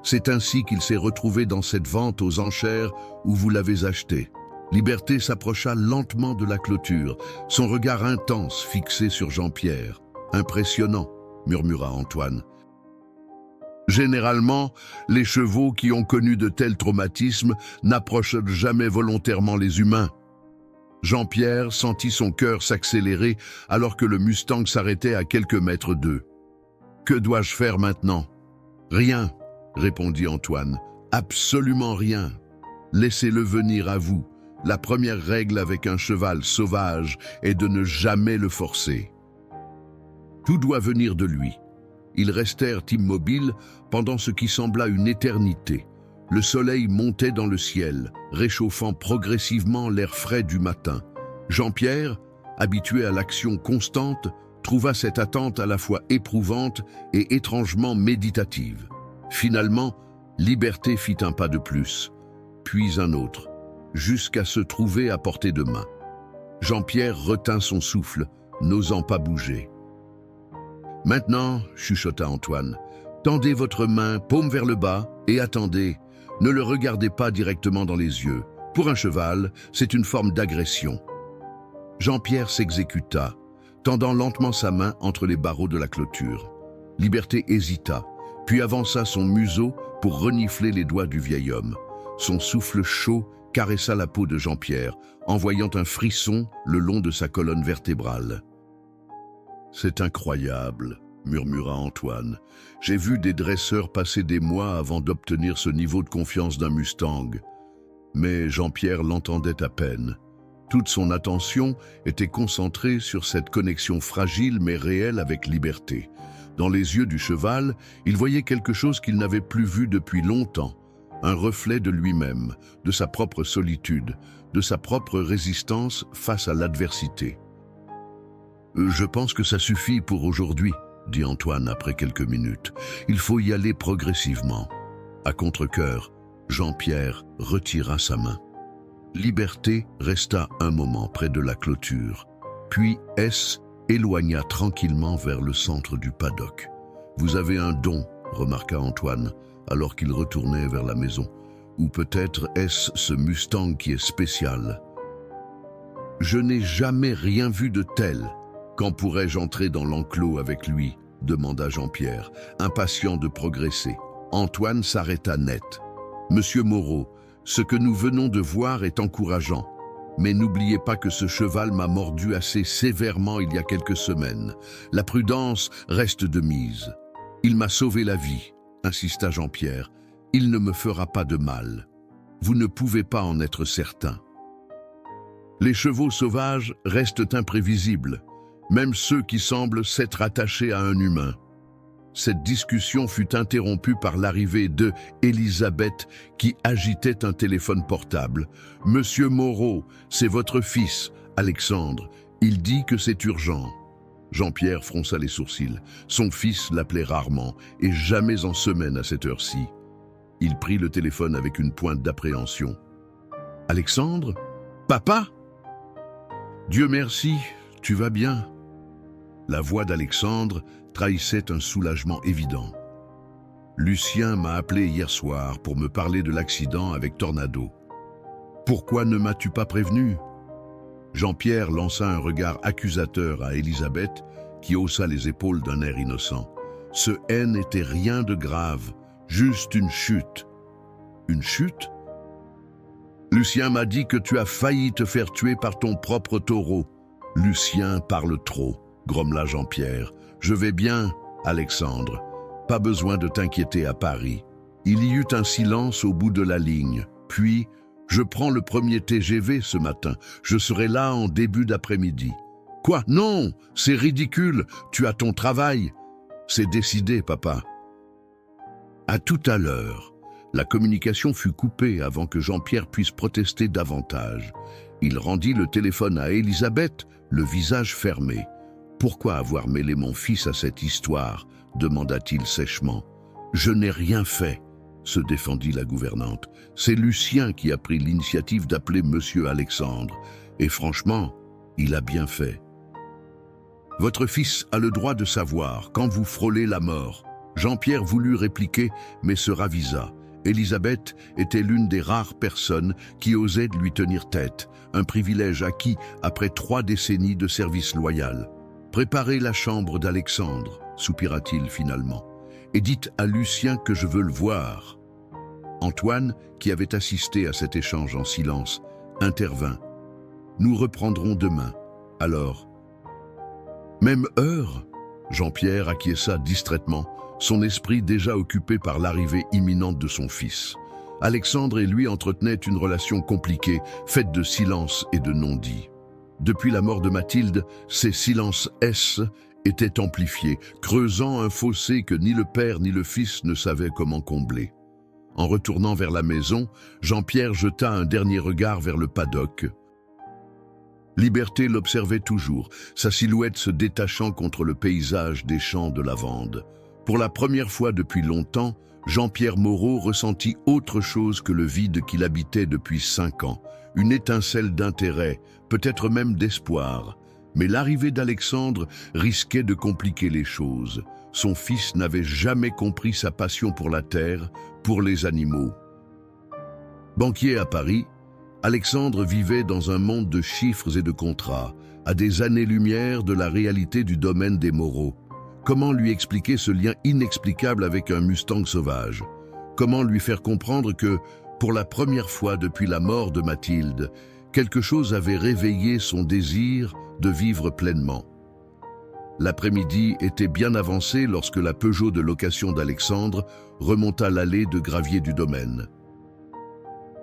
C'est ainsi qu'il s'est retrouvé dans cette vente aux enchères où vous l'avez acheté. Liberté s'approcha lentement de la clôture, son regard intense fixé sur Jean-Pierre. « Impressionnant », murmura Antoine. Généralement, les chevaux qui ont connu de tels traumatismes n'approchent jamais volontairement les humains. Jean-Pierre sentit son cœur s'accélérer alors que le Mustang s'arrêtait à quelques mètres d'eux. « Que dois-je faire maintenant ?»« Rien », répondit Antoine. « Absolument rien. Laissez-le venir à vous. La première règle avec un cheval sauvage est de ne jamais le forcer. Tout doit venir de lui. » Ils restèrent immobiles pendant ce qui sembla une éternité. Le soleil montait dans le ciel, réchauffant progressivement l'air frais du matin. Jean-Pierre, habitué à l'action constante, trouva cette attente à la fois éprouvante et étrangement méditative. Finalement, Liberté fit un pas de plus, puis un autre, jusqu'à se trouver à portée de main. Jean-Pierre retint son souffle, n'osant pas bouger. « Maintenant, chuchota Antoine, tendez votre main, paume vers le bas, et attendez. Ne le regardez pas directement dans les yeux. Pour un cheval, c'est une forme d'agression. » Jean-Pierre s'exécuta, tendant lentement sa main entre les barreaux de la clôture. Liberté hésita, puis avança son museau pour renifler les doigts du vieil homme. Son souffle chaud caressa la peau de Jean-Pierre, envoyant un frisson le long de sa colonne vertébrale. « C'est incroyable », murmura Antoine. « J'ai vu des dresseurs passer des mois avant d'obtenir ce niveau de confiance d'un Mustang. » Mais Jean-Pierre l'entendait à peine. Toute son attention était concentrée sur cette connexion fragile mais réelle avec Liberté. Dans les yeux du cheval, il voyait quelque chose qu'il n'avait plus vu depuis longtemps. Un reflet de lui-même, de sa propre solitude, de sa propre résistance face à l'adversité. « Je pense que ça suffit pour aujourd'hui, » dit Antoine après quelques minutes. « Il faut y aller progressivement. » À contre-cœur, Jean-Pierre retira sa main. Liberté resta un moment près de la clôture, puis S éloigna tranquillement vers le centre du paddock. « Vous avez un don, » remarqua Antoine, alors qu'il retournait vers la maison. « Ou peut-être est-ce ce Mustang qui est spécial. »« Je n'ai jamais rien vu de tel. Quand pourrais-je entrer dans l'enclos avec lui ?» demanda Jean-Pierre, impatient de progresser. Antoine s'arrêta net. « Monsieur Moreau, ce que nous venons de voir est encourageant. Mais n'oubliez pas que ce cheval m'a mordu assez sévèrement il y a quelques semaines. La prudence reste de mise. Il m'a sauvé la vie, insista Jean-Pierre. Il ne me fera pas de mal. Vous ne pouvez pas en être certain. Les chevaux sauvages restent imprévisibles, même ceux qui semblent s'être attachés à un humain. » Cette discussion fut interrompue par l'arrivée de Elisabeth qui agitait un téléphone portable. « Monsieur Moreau, c'est votre fils, Alexandre. Il dit que c'est urgent. » Jean-Pierre fronça les sourcils. Son fils l'appelait rarement et jamais en semaine à cette heure-ci. Il prit le téléphone avec une pointe d'appréhension. « Alexandre? Papa? Dieu merci, tu vas bien ?» La voix d'Alexandre trahissait un soulagement évident. « Lucien m'a appelé hier soir pour me parler de l'accident avec Tornado. Pourquoi ne m'as-tu pas prévenu ?» Jean-Pierre lança un regard accusateur à Elisabeth, qui haussa les épaules d'un air innocent. Ce haine n'était rien de grave, juste une chute. « Une chute ? Lucien m'a dit que tu as failli te faire tuer par ton propre taureau. » Lucien parle trop, grommela Jean-Pierre. « Je vais bien, Alexandre. Pas besoin de t'inquiéter à Paris. » Il y eut un silence au bout de la ligne, puis Je prends le premier TGV ce matin. Je serai là en début d'après-midi. Quoi? Non, c'est ridicule. Tu as ton travail. C'est décidé, papa. À tout à l'heure. La communication fut coupée avant que Jean-Pierre puisse protester davantage. Il rendit le téléphone à Elisabeth, le visage fermé. « Pourquoi avoir mêlé mon fils à cette histoire ?» demanda-t-il sèchement. « Je n'ai rien fait », se défendit la gouvernante. « C'est Lucien qui a pris l'initiative d'appeler Monsieur Alexandre. Et franchement, il a bien fait. Votre fils a le droit de savoir quand vous frôlez la mort. » Jean-Pierre voulut répliquer, mais se ravisa. Elisabeth était l'une des rares personnes qui osaient lui tenir tête, un privilège acquis après 3 décennies de service loyal. « Préparez la chambre d'Alexandre, soupira-t-il finalement, et dites à Lucien que je veux le voir. » Antoine, qui avait assisté à cet échange en silence, intervint. « Nous reprendrons demain. Alors. » « Même heure ?» Jean-Pierre acquiesça distraitement, son esprit déjà occupé par l'arrivée imminente de son fils. Alexandre et lui entretenaient une relation compliquée, faite de silence et de non-dits. Depuis la mort de Mathilde, ces silences étaient amplifiés, creusant un fossé que ni le père ni le fils ne savaient comment combler. En retournant vers la maison, Jean-Pierre jeta un dernier regard vers le paddock. Liberté l'observait toujours, sa silhouette se détachant contre le paysage des champs de lavande. Pour la première fois depuis longtemps, Jean-Pierre Moreau ressentit autre chose que le vide qu'il habitait depuis 5 ans, une étincelle d'intérêt, peut-être même d'espoir. Mais l'arrivée d'Alexandre risquait de compliquer les choses. Son fils n'avait jamais compris sa passion pour la terre, pour les animaux. Banquier à Paris, Alexandre vivait dans un monde de chiffres et de contrats, à des années-lumière de la réalité du domaine des Moreau. Comment lui expliquer ce lien inexplicable avec un Mustang sauvage? Comment lui faire comprendre que, pour la première fois depuis la mort de Mathilde, quelque chose avait réveillé son désir de vivre pleinement? L'après-midi était bien avancé lorsque la Peugeot de location d'Alexandre remonta l'allée de gravier du domaine.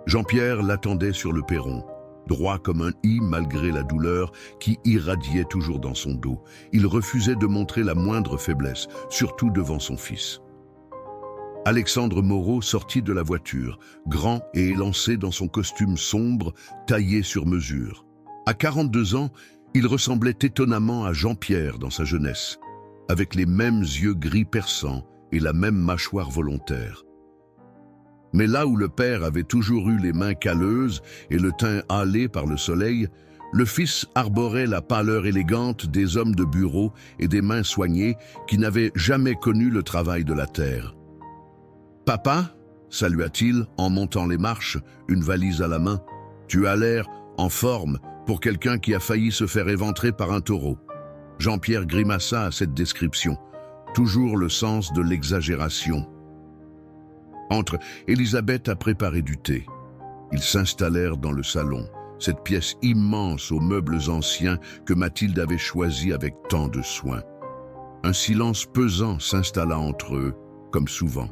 Jean-Pierre l'attendait sur le perron, droit comme un i malgré la douleur qui irradiait toujours dans son dos. Il refusait de montrer la moindre faiblesse, surtout devant son fils. Alexandre Moreau sortit de la voiture, grand et élancé dans son costume sombre, taillé sur mesure. À 42 ans, il ressemblait étonnamment à Jean-Pierre dans sa jeunesse, avec les mêmes yeux gris perçants et la même mâchoire volontaire. Mais là où le père avait toujours eu les mains calleuses et le teint hâlé par le soleil, le fils arborait la pâleur élégante des hommes de bureau et des mains soignées qui n'avaient jamais connu le travail de la terre. « Papa » salua-t-il en montant les marches, une valise à la main. « Tu as l'air en forme pour quelqu'un qui a failli se faire éventrer par un taureau. » Jean-Pierre grimaça à cette description, toujours le sens de l'exagération. Entre, Elisabeth a préparé du thé. Ils s'installèrent dans le salon, cette pièce immense aux meubles anciens que Mathilde avait choisi avec tant de soin. Un silence pesant s'installa entre eux, comme souvent.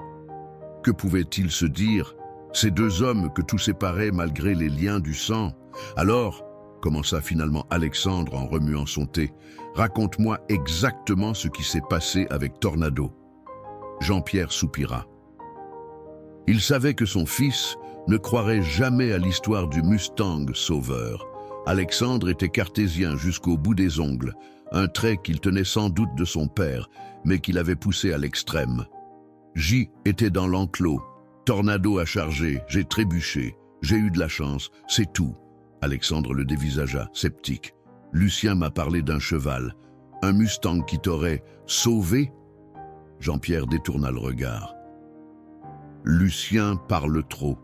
Que pouvaient-ils se dire, ces 2 hommes que tout séparait malgré les liens du sang? Alors, commença finalement Alexandre en remuant son thé, raconte-moi exactement ce qui s'est passé avec Tornado. Jean-Pierre soupira. Il savait que son fils ne croirait jamais à l'histoire du Mustang sauveur. Alexandre était cartésien jusqu'au bout des ongles, un trait qu'il tenait sans doute de son père, mais qu'il avait poussé à l'extrême. J était dans l'enclos. Tornado a chargé, j'ai trébuché, j'ai eu de la chance, c'est tout. Alexandre le dévisagea, sceptique. Lucien m'a parlé d'un cheval, un Mustang qui t'aurait sauvé? Jean-Pierre détourna le regard. Lucien parle trop.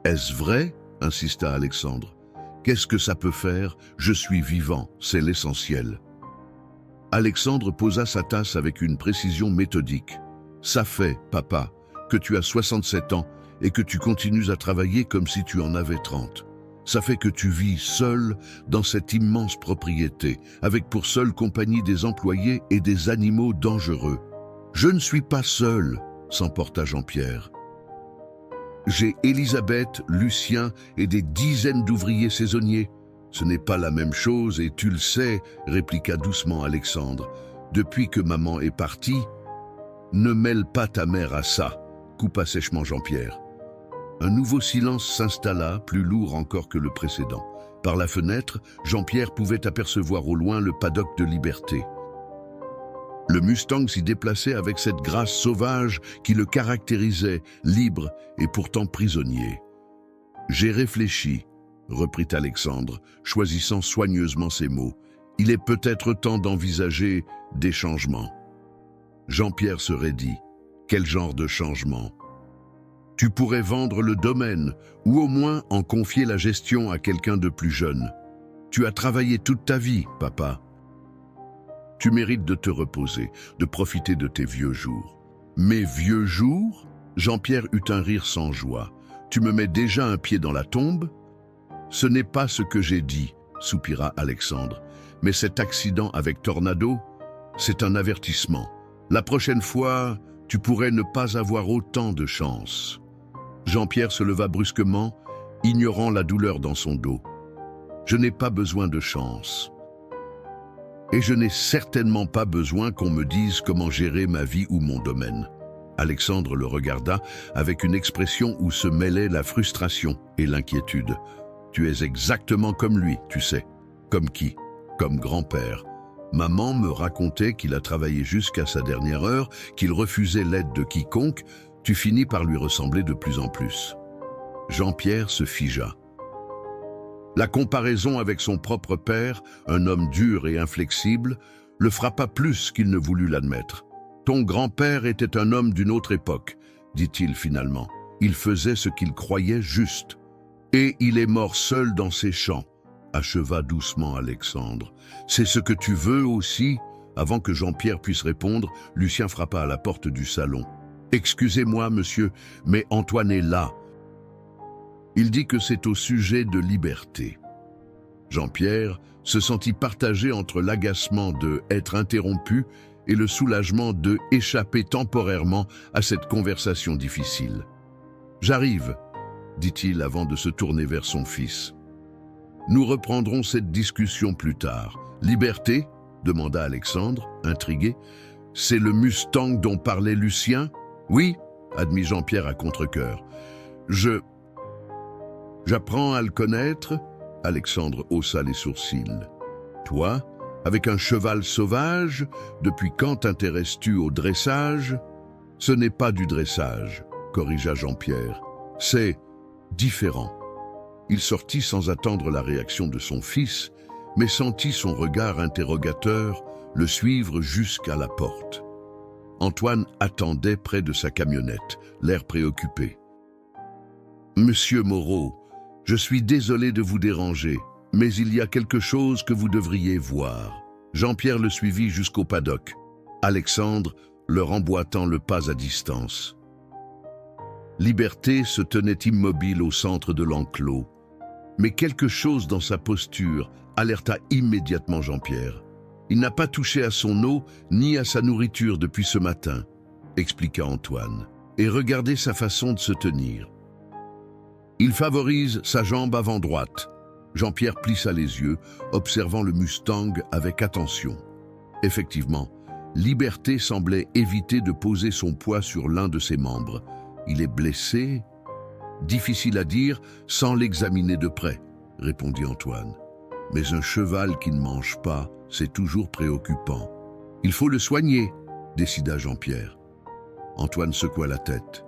Est-ce vrai? Insista Alexandre. Qu'est-ce que ça peut faire? Je suis vivant, c'est l'essentiel. Alexandre posa sa tasse avec une précision méthodique. Ça fait, papa, que tu as 67 ans et que tu continues à travailler comme si tu en avais 30. Ça fait que tu vis seul dans cette immense propriété, avec pour seule compagnie des employés et des animaux dangereux. Je ne suis pas seul, s'emporta Jean-Pierre. J'ai Élisabeth, Lucien et des dizaines d'ouvriers saisonniers. Ce n'est pas la même chose et tu le sais, répliqua doucement Alexandre. Depuis que maman est partie, ne mêle pas ta mère à ça, coupa sèchement Jean-Pierre. Un nouveau silence s'installa, plus lourd encore que le précédent. Par la fenêtre, Jean-Pierre pouvait apercevoir au loin le paddock de Liberté. Le Mustang s'y déplaçait avec cette grâce sauvage qui le caractérisait, libre et pourtant prisonnier. « J'ai réfléchi », reprit Alexandre, choisissant soigneusement ses mots. « Il est peut-être temps d'envisager des changements. » Jean-Pierre se raidit. « Quel genre de changement ? Tu pourrais vendre le domaine, ou au moins en confier la gestion à quelqu'un de plus jeune. Tu as travaillé toute ta vie, papa. Tu mérites de te reposer, de profiter de tes vieux jours. » « Mes vieux jours ?» Jean-Pierre eut un rire sans joie. « Tu me mets déjà un pied dans la tombe ?»« Ce n'est pas ce que j'ai dit, » soupira Alexandre. « Mais cet accident avec Tornado, c'est un avertissement. La prochaine fois, tu pourrais ne pas avoir autant de chance. » Jean-Pierre se leva brusquement, ignorant la douleur dans son dos. « Je n'ai pas besoin de chance. Et je n'ai certainement pas besoin qu'on me dise comment gérer ma vie ou mon domaine. » Alexandre le regarda avec une expression où se mêlaient la frustration et l'inquiétude. « Tu es exactement comme lui, tu sais. Comme qui? Comme grand-père. Maman me racontait qu'il a travaillé jusqu'à sa dernière heure, qu'il refusait l'aide de quiconque. Tu finis par lui ressembler de plus en plus. » Jean-Pierre se figea. La comparaison avec son propre père, un homme dur et inflexible, le frappa plus qu'il ne voulut l'admettre. « Ton grand-père était un homme d'une autre époque, » dit-il finalement. « Il faisait ce qu'il croyait juste. Et il est mort seul dans ses champs, » acheva doucement Alexandre. « C'est ce que tu veux aussi ?» Avant que Jean-Pierre puisse répondre, Lucien frappa à la porte du salon. « Excusez-moi, monsieur, mais Antoine est là. » Il dit que c'est au sujet de Liberté. Jean-Pierre se sentit partagé entre l'agacement de être interrompu et le soulagement de échapper temporairement à cette conversation difficile. « J'arrive, » dit-il avant de se tourner vers son fils. « Nous reprendrons cette discussion plus tard. »« Liberté ?» demanda Alexandre, intrigué. « C'est le Mustang dont parlait Lucien ?»« Oui, » admit Jean-Pierre à contre-cœur. « J'apprends à le connaître ?» Alexandre haussa les sourcils. « Toi, avec un cheval sauvage, depuis quand t'intéresses-tu au dressage ?»« Ce n'est pas du dressage, » corrigea Jean-Pierre. « C'est différent. » Il sortit sans attendre la réaction de son fils, mais sentit son regard interrogateur le suivre jusqu'à la porte. Antoine attendait près de sa camionnette, l'air préoccupé. « Monsieur Moreau, je suis désolé de vous déranger, mais il y a quelque chose que vous devriez voir. » Jean-Pierre le suivit jusqu'au paddock. Alexandre leur emboîtant le pas à distance. Liberté se tenait immobile au centre de l'enclos. Mais quelque chose dans sa posture alerta immédiatement Jean-Pierre. « Il n'a pas touché à son eau ni à sa nourriture depuis ce matin, » expliqua Antoine. « Et regardez sa façon de se tenir. Il favorise sa jambe avant droite. » Jean-Pierre plissa les yeux, observant le Mustang avec attention. Effectivement, Liberté semblait éviter de poser son poids sur l'un de ses membres. Il est blessé? Difficile à dire sans l'examiner de près, répondit Antoine. Mais un cheval qui ne mange pas, c'est toujours préoccupant. Il faut le soigner, décida Jean-Pierre. Antoine secoua la tête.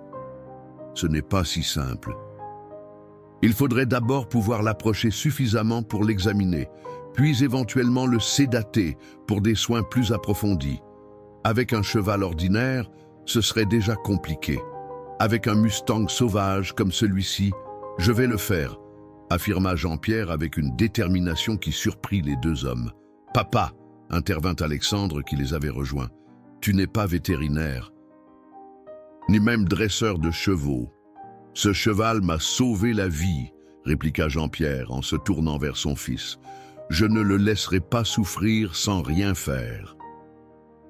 Ce n'est pas si simple. Il faudrait d'abord pouvoir l'approcher suffisamment pour l'examiner, puis éventuellement le sédater pour des soins plus approfondis. Avec un cheval ordinaire, ce serait déjà compliqué. Avec un Mustang sauvage comme celui-ci, je vais le faire, affirma Jean-Pierre avec une détermination qui surprit les deux hommes. « Papa !» intervint Alexandre qui les avait rejoints. « Tu n'es pas vétérinaire, ni même dresseur de chevaux. Ce cheval m'a sauvé la vie, » répliqua Jean-Pierre en se tournant vers son fils. « Je ne le laisserai pas souffrir sans rien faire. »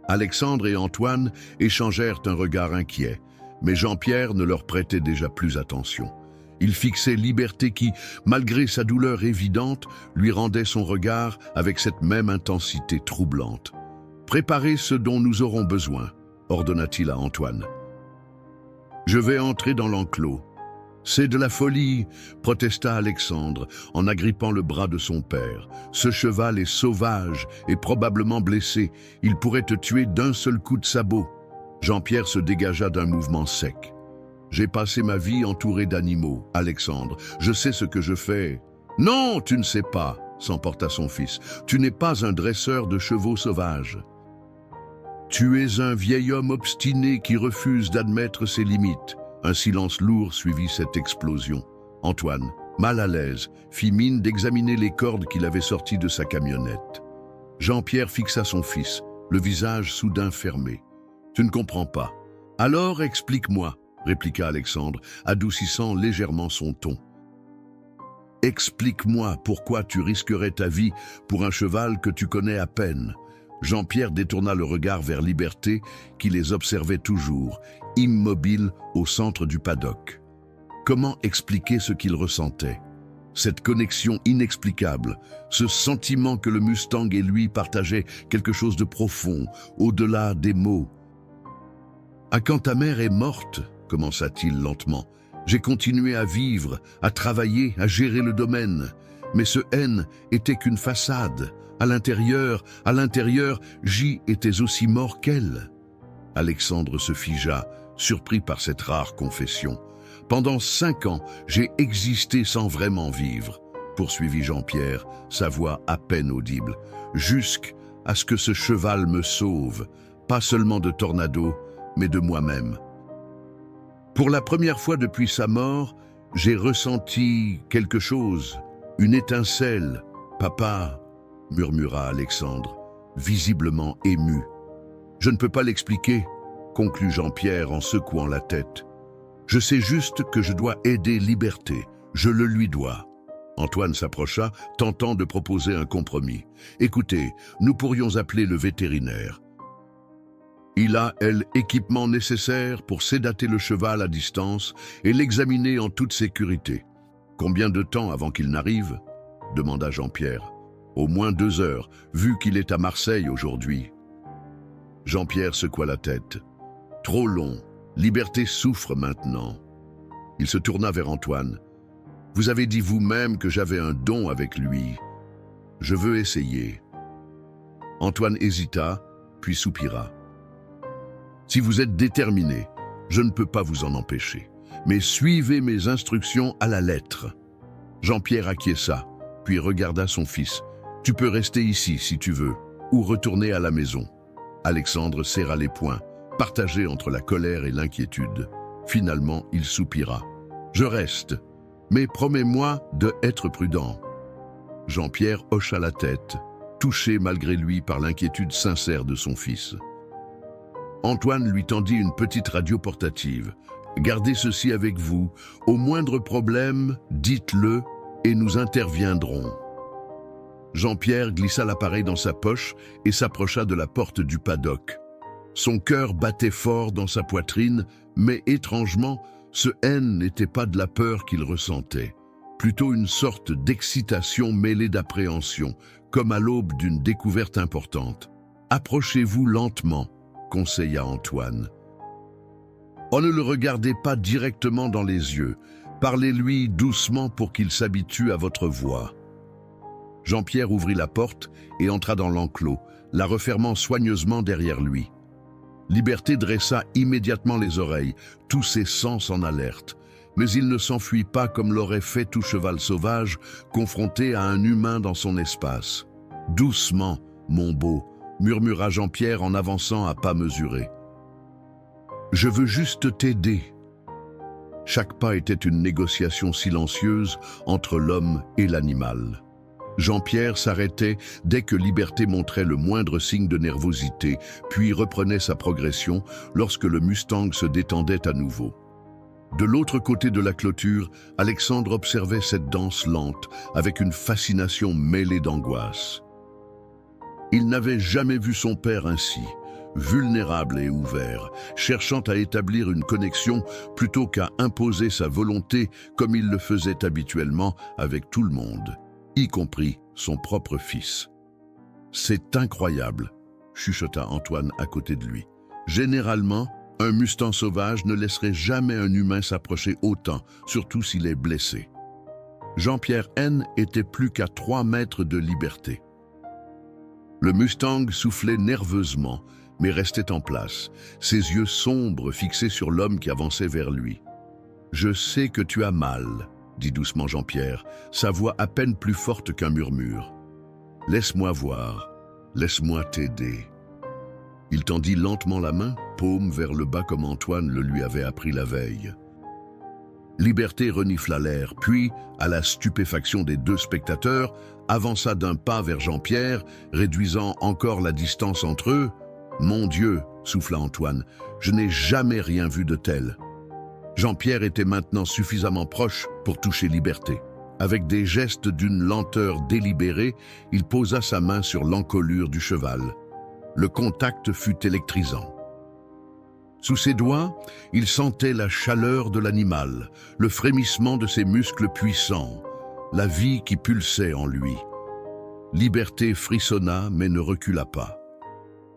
Alexandre et Antoine échangèrent un regard inquiet, Mais Jean-Pierre ne leur prêtait déjà plus attention. Il fixait Liberté qui, malgré sa douleur évidente, lui rendait son regard avec cette même intensité troublante. « Préparez ce dont nous aurons besoin », ordonna-t-il à Antoine. « Je vais entrer dans l'enclos. »« C'est de la folie », protesta Alexandre en agrippant le bras de son père. « Ce cheval est sauvage et probablement blessé. Il pourrait te tuer d'un seul coup de sabot. » Jean-Pierre se dégagea d'un mouvement sec. « J'ai passé ma vie entouré d'animaux, Alexandre. Je sais ce que je fais. »« Non, tu ne sais pas », s'emporta son fils. « Tu n'es pas un dresseur de chevaux sauvages. Tu es un vieil homme obstiné qui refuse d'admettre ses limites. » Un silence lourd suivit cette explosion. Antoine, mal à l'aise, fit mine d'examiner les cordes qu'il avait sorties de sa camionnette. Jean-Pierre fixa son fils, le visage soudain fermé. « Tu ne comprends pas. »« Alors explique-moi, » répliqua Alexandre, adoucissant légèrement son ton. « Explique-moi pourquoi tu risquerais ta vie pour un cheval que tu connais à peine. » Jean-Pierre détourna le regard vers Liberté, qui les observait toujours, immobile au centre du paddock. Comment expliquer ce qu'il ressentait? Cette connexion inexplicable, ce sentiment que le Mustang et lui partageaient quelque chose de profond, au-delà des mots. « Ah, quand ta mère est morte, » commença-t-il lentement, « j'ai continué à vivre, à travailler, à gérer le domaine. Mais ce haine était qu'une façade. À l'intérieur, j'y étais aussi mort qu'elle. » Alexandre se figea, surpris par cette rare confession. « Pendant 5 ans, j'ai existé sans vraiment vivre, » poursuivit Jean-Pierre, sa voix à peine audible, « jusqu'à ce que ce cheval me sauve, pas seulement de Tornado, mais de moi-même. Pour la première fois depuis sa mort, j'ai ressenti quelque chose, une étincelle. Papa, » murmura Alexandre, visiblement ému. « Je ne peux pas l'expliquer, » conclut Jean-Pierre en secouant la tête. « Je sais juste que je dois aider Liberté, je le lui dois. » Antoine s'approcha, tentant de proposer un compromis. « Écoutez, nous pourrions appeler le vétérinaire. Il a, l'équipement nécessaire pour sédater le cheval à distance et l'examiner en toute sécurité. »« Combien de temps avant qu'il n'arrive » demanda Jean-Pierre. « Au moins 2 heures, vu qu'il est à Marseille aujourd'hui. » Jean-Pierre secoua la tête. « Trop long. Liberté souffre maintenant. » Il se tourna vers Antoine. « Vous avez dit vous-même que j'avais un don avec lui. Je veux essayer. » Antoine hésita, puis soupira. « Si vous êtes déterminé, je ne peux pas vous en empêcher. Mais suivez mes instructions à la lettre. » Jean-Pierre acquiesça, puis regarda son fils. « Tu peux rester ici si tu veux, ou retourner à la maison. » Alexandre serra les poings, partagé entre la colère et l'inquiétude. Finalement, il soupira. « Je reste, mais promets-moi d'être prudent. » Jean-Pierre hocha la tête, touché malgré lui par l'inquiétude sincère de son fils. Antoine lui tendit une petite radio portative. « Gardez ceci avec vous. Au moindre problème, dites-le et nous interviendrons. » Jean-Pierre glissa l'appareil dans sa poche et s'approcha de la porte du paddock. Son cœur battait fort dans sa poitrine, mais étrangement, ce haine n'était pas de la peur qu'il ressentait, plutôt une sorte d'excitation mêlée d'appréhension, comme à l'aube d'une découverte importante. « Approchez-vous lentement », conseilla Antoine. « Oh, ne le regardez pas directement dans les yeux. Parlez-lui doucement pour qu'il s'habitue à votre voix. » Jean-Pierre ouvrit la porte et entra dans l'enclos, la refermant soigneusement derrière lui. Liberté dressa immédiatement les oreilles, tous ses sens en alerte. Mais il ne s'enfuit pas comme l'aurait fait tout cheval sauvage, confronté à un humain dans son espace. « Doucement, mon beau », murmura Jean-Pierre en avançant à pas mesurés. « Je veux juste t'aider. » Chaque pas était une négociation silencieuse entre l'homme et l'animal. Jean-Pierre s'arrêtait dès que Liberté montrait le moindre signe de nervosité, puis reprenait sa progression lorsque le Mustang se détendait à nouveau. De l'autre côté de la clôture, Alexandre observait cette danse lente avec une fascination mêlée d'angoisse. Il n'avait jamais vu son père ainsi, vulnérable et ouvert, cherchant à établir une connexion plutôt qu'à imposer sa volonté comme il le faisait habituellement avec tout le monde, y compris son propre fils. « C'est incroyable », chuchota Antoine à côté de lui. « Généralement, un Mustang sauvage ne laisserait jamais un humain s'approcher autant, surtout s'il est blessé. » Jean-Pierre N était plus qu'à 3 mètres de Liberté. Le Mustang soufflait nerveusement, mais restait en place, ses yeux sombres fixés sur l'homme qui avançait vers lui. « Je sais que tu as mal », dit doucement Jean-Pierre, sa voix à peine plus forte qu'un murmure. « Laisse-moi voir, laisse-moi t'aider. » Il tendit lentement la main, paume vers le bas comme Antoine le lui avait appris la veille. Liberté renifla l'air, puis, à la stupéfaction des 2 spectateurs, avança d'un pas vers Jean-Pierre, réduisant encore la distance entre eux. « Mon Dieu !» souffla Antoine, « je n'ai jamais rien vu de tel. » Jean-Pierre était maintenant suffisamment proche pour toucher Liberté. Avec des gestes d'une lenteur délibérée, il posa sa main sur l'encolure du cheval. Le contact fut électrisant. Sous ses doigts, il sentait la chaleur de l'animal, le frémissement de ses muscles puissants, la vie qui pulsait en lui. Liberté frissonna mais ne recula pas.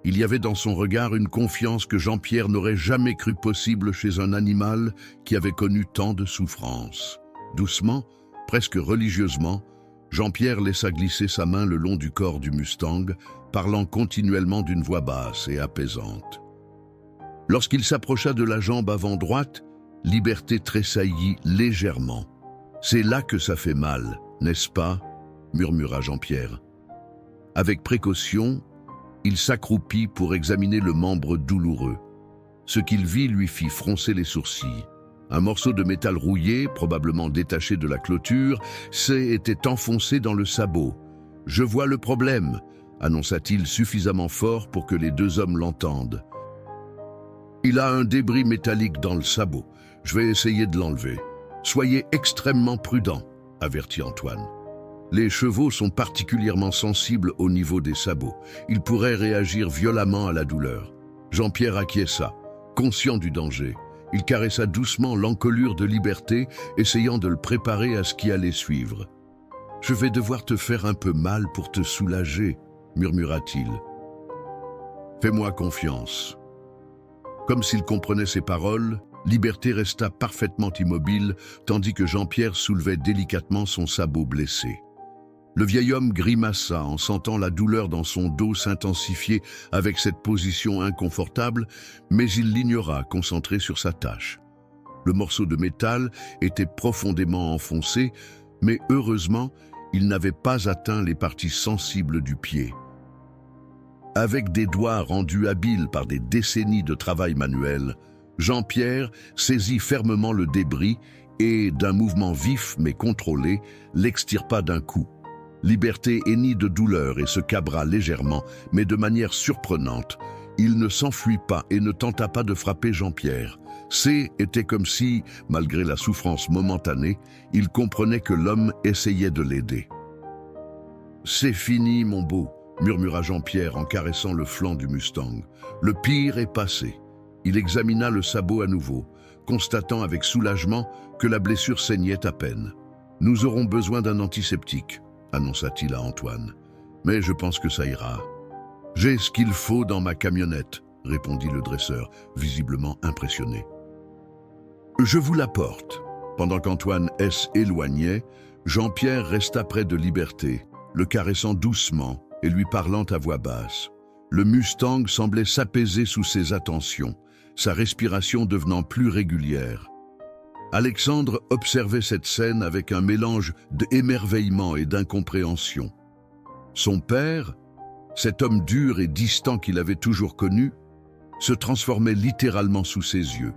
Il y avait dans son regard une confiance que Jean-Pierre n'aurait jamais cru possible chez un animal qui avait connu tant de souffrances. Doucement, presque religieusement, Jean-Pierre laissa glisser sa main le long du corps du Mustang, parlant continuellement d'une voix basse et apaisante. Lorsqu'il s'approcha de la jambe avant droite, Liberté tressaillit légèrement. « C'est là que ça fait mal, n'est-ce pas ?» murmura Jean-Pierre. Avec précaution, il s'accroupit pour examiner le membre douloureux. Ce qu'il vit lui fit froncer les sourcils. Un morceau de métal rouillé, probablement détaché de la clôture, était enfoncé dans le sabot. « Je vois le problème », annonça-t-il suffisamment fort pour que les 2 hommes l'entendent. « Il a un débris métallique dans le sabot. Je vais essayer de l'enlever. Soyez extrêmement prudent, » avertit Antoine. Les chevaux sont particulièrement sensibles au niveau des sabots. Ils pourraient réagir violemment à la douleur. Jean-Pierre acquiesça, conscient du danger. Il caressa doucement l'encolure de Liberté, essayant de le préparer à ce qui allait suivre. « Je vais devoir te faire un peu mal pour te soulager, » murmura-t-il. « Fais-moi confiance. » Comme s'il comprenait ses paroles, Liberté resta parfaitement immobile, tandis que Jean-Pierre soulevait délicatement son sabot blessé. Le vieil homme grimaça en sentant la douleur dans son dos s'intensifier avec cette position inconfortable, mais il l'ignora, concentré sur sa tâche. Le morceau de métal était profondément enfoncé, mais heureusement, il n'avait pas atteint les parties sensibles du pied. Avec des doigts rendus habiles par des décennies de travail manuel, Jean-Pierre saisit fermement le débris et, d'un mouvement vif mais contrôlé, l'extirpa d'un coup. Liberté hennit de douleur et se cabra légèrement, mais de manière surprenante. Il ne s'enfuit pas et ne tenta pas de frapper Jean-Pierre. Était comme si, malgré la souffrance momentanée, il comprenait que l'homme essayait de l'aider. « C'est fini, mon beau », murmura Jean-Pierre en caressant le flanc du Mustang. « Le pire est passé. » Il examina le sabot à nouveau, constatant avec soulagement que la blessure saignait à peine. « Nous aurons besoin d'un antiseptique, » annonça-t-il à Antoine. « Mais je pense que ça ira. »« J'ai ce qu'il faut dans ma camionnette, » répondit le dresseur, visiblement impressionné. « Je vous l'apporte. » Pendant qu'Antoine s'éloignait, Jean-Pierre resta près de Liberté, le caressant doucement et lui parlant à voix basse. Le Mustang semblait s'apaiser sous ses attentions, sa respiration devenant plus régulière. Alexandre observait cette scène avec un mélange d'émerveillement et d'incompréhension. Son père, cet homme dur et distant qu'il avait toujours connu, se transformait littéralement sous ses yeux.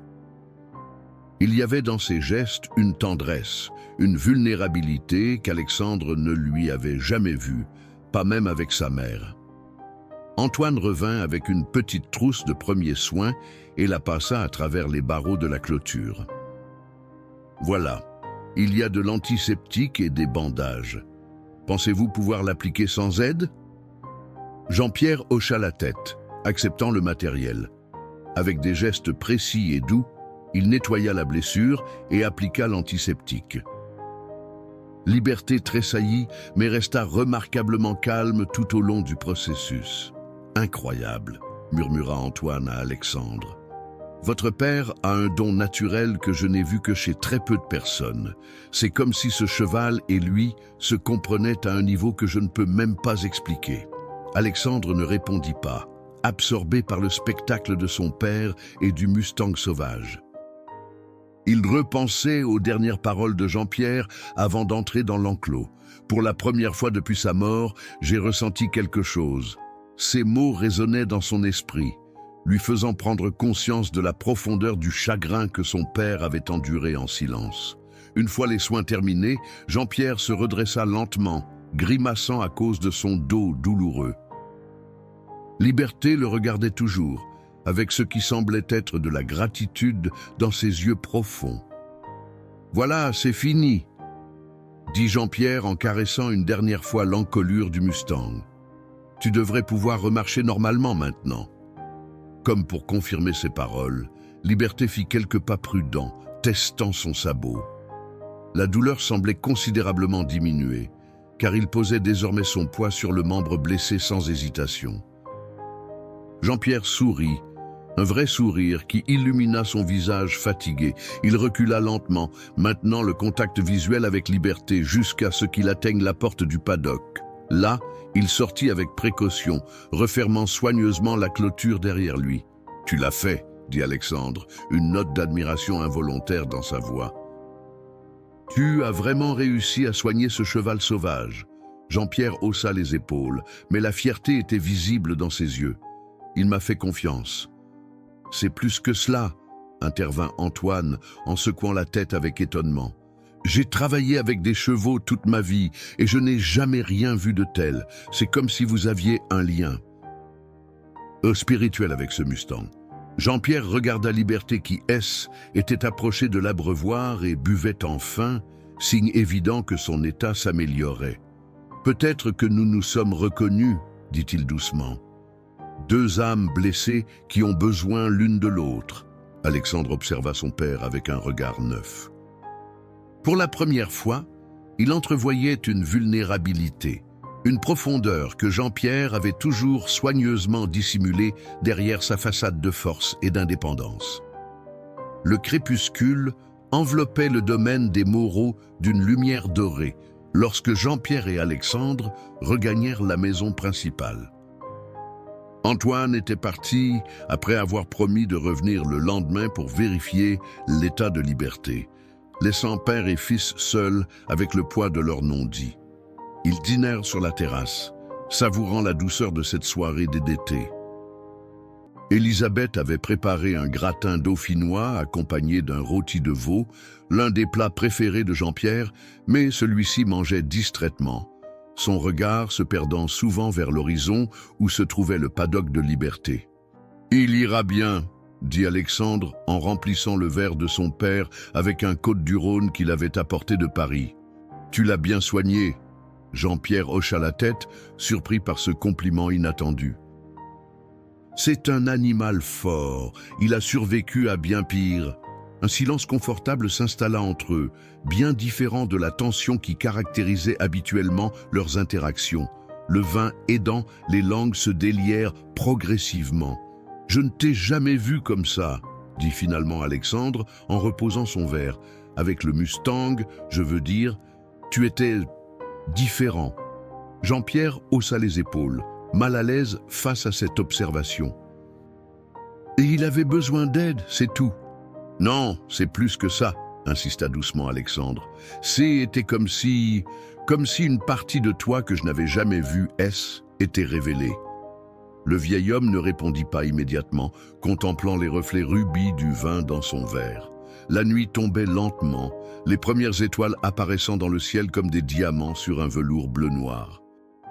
Il y avait dans ses gestes une tendresse, une vulnérabilité qu'Alexandre ne lui avait jamais vue, pas même avec sa mère. Antoine revint avec une petite trousse de premiers soins et la passa à travers les barreaux de la clôture. Voilà, il y a de l'antiseptique et des bandages. Pensez-vous pouvoir l'appliquer sans aide ? Jean-Pierre hocha la tête, acceptant le matériel. Avec des gestes précis et doux, il nettoya la blessure et appliqua l'antiseptique. Liberté tressaillit, mais resta remarquablement calme tout au long du processus. « Incroyable », murmura Antoine à Alexandre. « Votre père a un don naturel que je n'ai vu que chez très peu de personnes. C'est comme si ce cheval et lui se comprenaient à un niveau que je ne peux même pas expliquer. » Alexandre ne répondit pas, absorbé par le spectacle de son père et du Mustang sauvage. Il repensait aux dernières paroles de Jean-Pierre avant d'entrer dans l'enclos. Pour la première fois depuis sa mort, j'ai ressenti quelque chose. Ces mots résonnaient dans son esprit, lui faisant prendre conscience de la profondeur du chagrin que son père avait enduré en silence. Une fois les soins terminés, Jean-Pierre se redressa lentement, grimaçant à cause de son dos douloureux. Liberté le regardait toujours, avec ce qui semblait être de la gratitude dans ses yeux profonds. « Voilà, c'est fini », dit Jean-Pierre en caressant une dernière fois l'encolure du Mustang. « Tu devrais pouvoir remarcher normalement maintenant. » Comme pour confirmer ses paroles, Liberté fit quelques pas prudents, testant son sabot. La douleur semblait considérablement diminuer, car il posait désormais son poids sur le membre blessé sans hésitation. Jean-Pierre sourit, un vrai sourire qui illumina son visage fatigué. Il recula lentement, maintenant le contact visuel avec Liberté jusqu'à ce qu'il atteigne la porte du paddock. Là, il sortit avec précaution, refermant soigneusement la clôture derrière lui. « Tu l'as fait », dit Alexandre, une note d'admiration involontaire dans sa voix. « Tu as vraiment réussi à soigner ce cheval sauvage. » Jean-Pierre haussa les épaules, mais la fierté était visible dans ses yeux. « Il m'a fait confiance. » « C'est plus que cela, » intervint Antoine en secouant la tête avec étonnement. « J'ai travaillé avec des chevaux toute ma vie et je n'ai jamais rien vu de tel. C'est comme si vous aviez un lien. » Spirituel avec ce Mustang. Jean-Pierre regarda Liberté qui, était approché de l'abreuvoir et buvait enfin, signe évident que son état s'améliorait. « Peut-être que nous nous sommes reconnus, » dit-il doucement. Deux âmes blessées qui ont besoin l'une de l'autre. Alexandre observa son père avec un regard neuf. Pour la première fois, il entrevoyait une vulnérabilité, une profondeur que Jean-Pierre avait toujours soigneusement dissimulée derrière sa façade de force et d'indépendance. Le crépuscule enveloppait le domaine des Moreau d'une lumière dorée lorsque Jean-Pierre et Alexandre regagnèrent la maison principale. Antoine était parti après avoir promis de revenir le lendemain pour vérifier l'état de Liberté, laissant père et fils seuls avec le poids de leur non-dit. Ils dînèrent sur la terrasse, savourant la douceur de cette soirée d'été. Élisabeth avait préparé un gratin dauphinois accompagné d'un rôti de veau, l'un des plats préférés de Jean-Pierre, mais celui-ci mangeait distraitement, son regard se perdant souvent vers l'horizon où se trouvait le paddock de Liberté. « Il ira bien », dit Alexandre en remplissant le verre de son père avec un Côtes-du-Rhône qu'il avait apporté de Paris. « Tu l'as bien soigné ?» Jean-Pierre hocha la tête, surpris par ce compliment inattendu. « C'est un animal fort, il a survécu à bien pire. » Un silence confortable s'installa entre eux, bien différent de la tension qui caractérisait habituellement leurs interactions. Le vin aidant, les langues se délièrent progressivement. « Je ne t'ai jamais vu comme ça », dit finalement Alexandre en reposant son verre. « Avec le Mustang, je veux dire, tu étais différent. » Jean-Pierre haussa les épaules, mal à l'aise face à cette observation. « Et il avait besoin d'aide, c'est tout. » « Non, c'est plus que ça, » insista doucement Alexandre. « C'était comme si une partie de toi que je n'avais jamais vue, était révélée. » Le vieil homme ne répondit pas immédiatement, contemplant les reflets rubis du vin dans son verre. La nuit tombait lentement, les premières étoiles apparaissant dans le ciel comme des diamants sur un velours bleu-noir.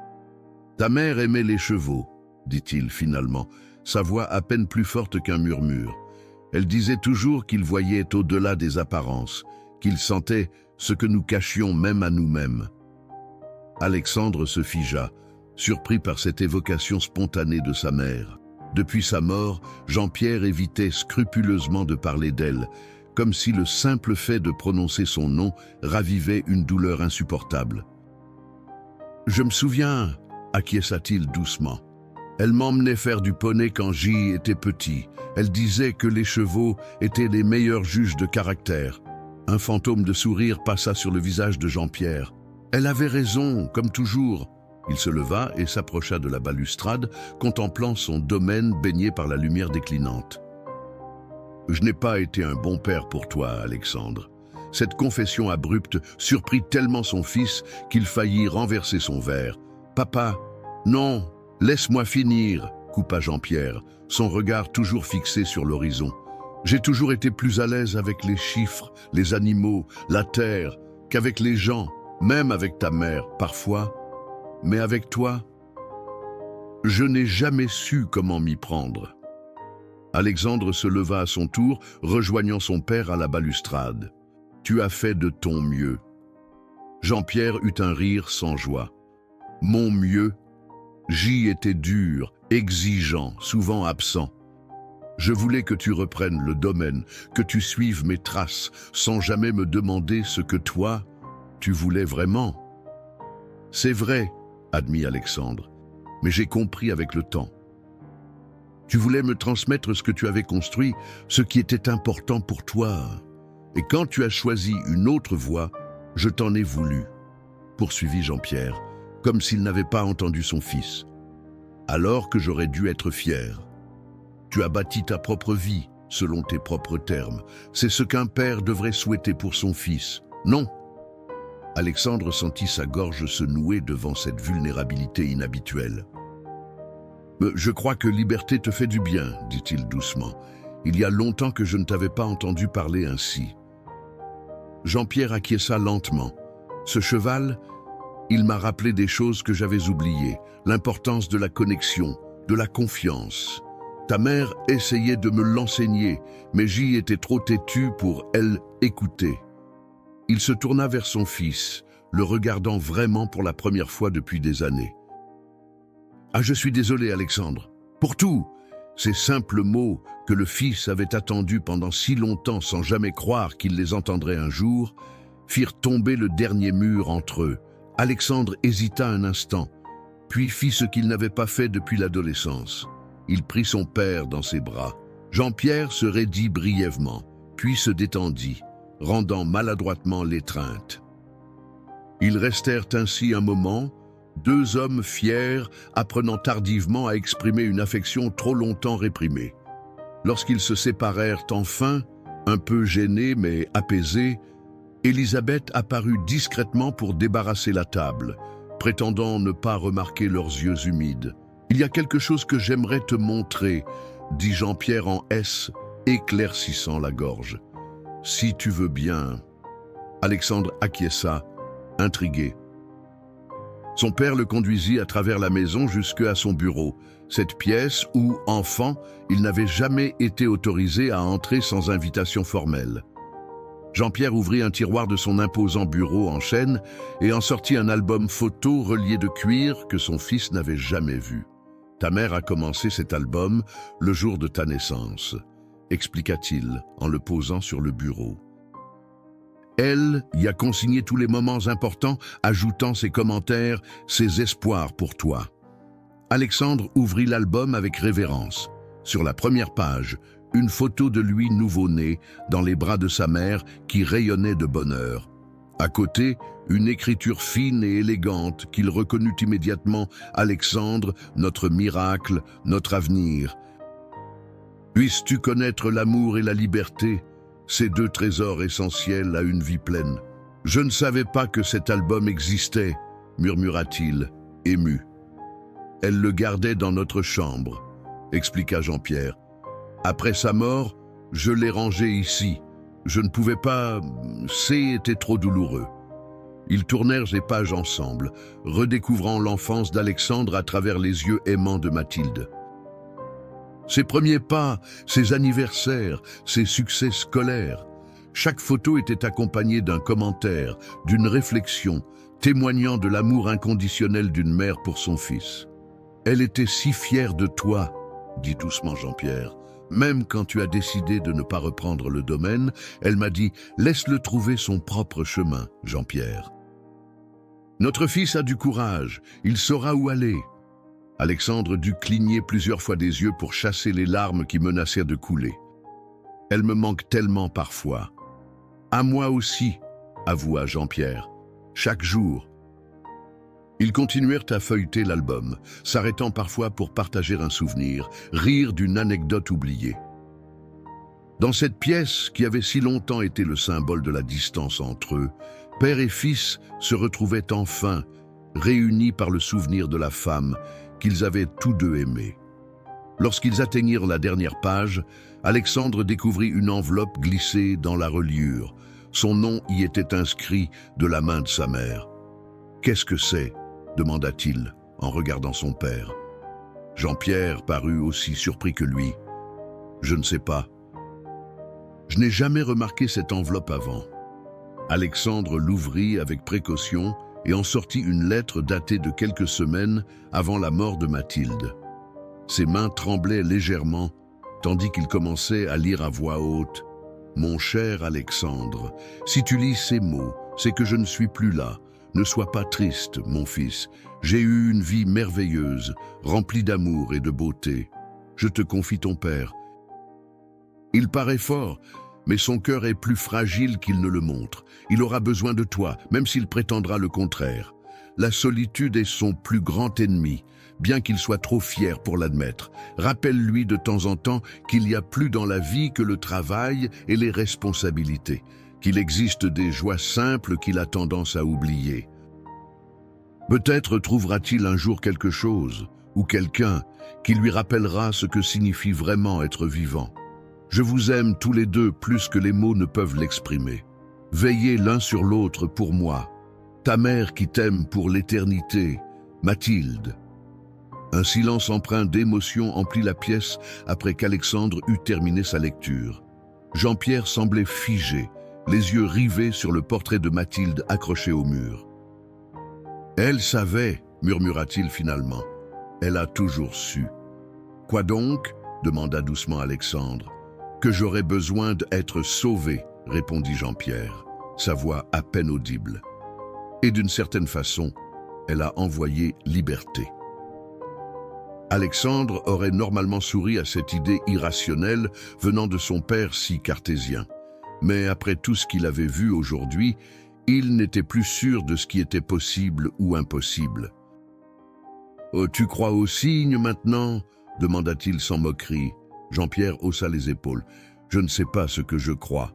« Ta mère aimait les chevaux, » dit-il finalement, sa voix à peine plus forte qu'un murmure. Elle disait toujours qu'il voyait au-delà des apparences, qu'il sentait ce que nous cachions même à nous-mêmes. Alexandre se figea, surpris par cette évocation spontanée de sa mère. Depuis sa mort, Jean-Pierre évitait scrupuleusement de parler d'elle, comme si le simple fait de prononcer son nom ravivait une douleur insupportable. « Je me souviens, acquiesça-t-il doucement. Elle m'emmenait faire du poney quand J était petit. Elle disait que les chevaux étaient les meilleurs juges de caractère. » Un fantôme de sourire passa sur le visage de Jean-Pierre. Elle avait raison, comme toujours. Il se leva et s'approcha de la balustrade, contemplant son domaine baigné par la lumière déclinante. « Je n'ai pas été un bon père pour toi, Alexandre. » Cette confession abrupte surprit tellement son fils qu'il faillit renverser son verre. « Papa, non, laisse-moi finir !» coupa Jean-Pierre, son regard toujours fixé sur l'horizon. « J'ai toujours été plus à l'aise avec les chiffres, les animaux, la terre, qu'avec les gens, même avec ta mère, parfois. Mais avec toi, je n'ai jamais su comment m'y prendre. » Alexandre se leva à son tour, rejoignant son père à la balustrade. « Tu as fait de ton mieux. » Jean-Pierre eut un rire sans joie. « Mon mieux ?» J était dur, exigeant, souvent absent. Je voulais que tu reprennes le domaine, que tu suives mes traces, sans jamais me demander ce que toi, tu voulais vraiment. C'est vrai, admit Alexandre, mais j'ai compris avec le temps. Tu voulais me transmettre ce que tu avais construit, ce qui était important pour toi. Et quand tu as choisi une autre voie, je t'en ai voulu, poursuivit Jean-Pierre, comme s'il n'avait pas entendu son fils. Alors que j'aurais dû être fier. Tu as bâti ta propre vie, selon tes propres termes. C'est ce qu'un père devrait souhaiter pour son fils. Non. Alexandre sentit sa gorge se nouer devant cette vulnérabilité inhabituelle. « Je crois que liberté te fait du bien, dit-il doucement. Il y a longtemps que je ne t'avais pas entendu parler ainsi. » Jean-Pierre acquiesça lentement. Ce cheval, il m'a rappelé des choses que j'avais oubliées, l'importance de la connexion, de la confiance. Ta mère essayait de me l'enseigner, mais j'y étais trop têtu pour elle écouter. Il se tourna vers son fils, le regardant vraiment pour la première fois depuis des années. « Ah, je suis désolé, Alexandre. Pour tout !» Ces simples mots que le fils avait attendus pendant si longtemps sans jamais croire qu'il les entendrait un jour, firent tomber le dernier mur entre eux. Alexandre hésita un instant, puis fit ce qu'il n'avait pas fait depuis l'adolescence. Il prit son père dans ses bras. Jean-Pierre se raidit brièvement, puis se détendit, rendant maladroitement l'étreinte. Ils restèrent ainsi un moment, deux hommes fiers, apprenant tardivement à exprimer une affection trop longtemps réprimée. Lorsqu'ils se séparèrent enfin, un peu gênés mais apaisés, Élisabeth apparut discrètement pour débarrasser la table, prétendant ne pas remarquer leurs yeux humides. « Il y a quelque chose que j'aimerais te montrer », dit Jean-Pierre en S, éclaircissant la gorge. « Si tu veux bien. » Alexandre acquiesça, intrigué. Son père le conduisit à travers la maison jusqu'à son bureau, cette pièce où, enfant, il n'avait jamais été autorisé à entrer sans invitation formelle. Jean-Pierre ouvrit un tiroir de son imposant bureau en chêne et en sortit un album photo relié de cuir que son fils n'avait jamais vu. « Ta mère a commencé cet album le jour de ta naissance », expliqua-t-il en le posant sur le bureau. Elle y a consigné tous les moments importants, ajoutant ses commentaires, ses espoirs pour toi. Alexandre ouvrit l'album avec révérence. Sur la première page, une photo de lui nouveau-né, dans les bras de sa mère, qui rayonnait de bonheur. À côté, une écriture fine et élégante qu'il reconnut immédiatement, Alexandre, notre miracle, notre avenir. Puisses-tu connaître l'amour et la liberté, ces deux trésors essentiels à une vie pleine. Je ne savais pas que cet album existait, murmura-t-il, ému. Elle le gardait dans notre chambre, expliqua Jean-Pierre. Après sa mort, je l'ai rangé ici. Je ne pouvais pas... C'était trop douloureux. Ils tournèrent les pages ensemble, redécouvrant l'enfance d'Alexandre à travers les yeux aimants de Mathilde. Ses premiers pas, ses anniversaires, ses succès scolaires. Chaque photo était accompagnée d'un commentaire, d'une réflexion, témoignant de l'amour inconditionnel d'une mère pour son fils. « Elle était si fière de toi », dit doucement Jean-Pierre. Même quand tu as décidé de ne pas reprendre le domaine, elle m'a dit « Laisse-le trouver son propre chemin, Jean-Pierre. » Notre fils a du courage, il saura où aller. Alexandre dut cligner plusieurs fois des yeux pour chasser les larmes qui menaçaient de couler. Elle me manque tellement parfois. À moi aussi, avoua Jean-Pierre, chaque jour. Ils continuèrent à feuilleter l'album, s'arrêtant parfois pour partager un souvenir, rire d'une anecdote oubliée. Dans cette pièce qui avait si longtemps été le symbole de la distance entre eux, père et fils se retrouvaient enfin, réunis par le souvenir de la femme qu'ils avaient tous deux aimée. Lorsqu'ils atteignirent la dernière page, Alexandre découvrit une enveloppe glissée dans la reliure. Son nom y était inscrit de la main de sa mère. « Qu'est-ce que c'est » demanda-t-il en regardant son père. Jean-Pierre parut aussi surpris que lui. « Je ne sais pas. Je n'ai jamais remarqué cette enveloppe avant. » Alexandre l'ouvrit avec précaution et en sortit une lettre datée de quelques semaines avant la mort de Mathilde. Ses mains tremblaient légèrement, tandis qu'il commençait à lire à voix haute. « Mon cher Alexandre, si tu lis ces mots, c'est que je ne suis plus là. Ne sois pas triste, mon fils. J'ai eu une vie merveilleuse, remplie d'amour et de beauté. Je te confie ton père. Il paraît fort, mais son cœur est plus fragile qu'il ne le montre. Il aura besoin de toi, même s'il prétendra le contraire. La solitude est son plus grand ennemi, bien qu'il soit trop fier pour l'admettre. Rappelle-lui de temps en temps qu'il n'y a plus dans la vie que le travail et les responsabilités, qu'il existe des joies simples qu'il a tendance à oublier. Peut-être trouvera-t-il un jour quelque chose, ou quelqu'un, qui lui rappellera ce que signifie vraiment être vivant. Je vous aime tous les deux plus que les mots ne peuvent l'exprimer. Veillez l'un sur l'autre pour moi. Ta mère qui t'aime pour l'éternité, Mathilde. » Un silence empreint d'émotion emplit la pièce après qu'Alexandre eut terminé sa lecture. Jean-Pierre semblait figé, les yeux rivés sur le portrait de Mathilde accroché au mur. « Elle savait, murmura-t-il finalement. Elle a toujours su. »« Quoi donc ?» demanda doucement Alexandre. « Que j'aurais besoin d'être sauvé, » répondit Jean-Pierre, sa voix à peine audible. Et d'une certaine façon, elle a envoyé liberté. Alexandre aurait normalement souri à cette idée irrationnelle venant de son père si cartésien. Mais après tout ce qu'il avait vu aujourd'hui, il n'était plus sûr de ce qui était possible ou impossible. « Oh, tu crois aux signes maintenant ?» demanda-t-il sans moquerie. Jean-Pierre haussa les épaules. « Je ne sais pas ce que je crois.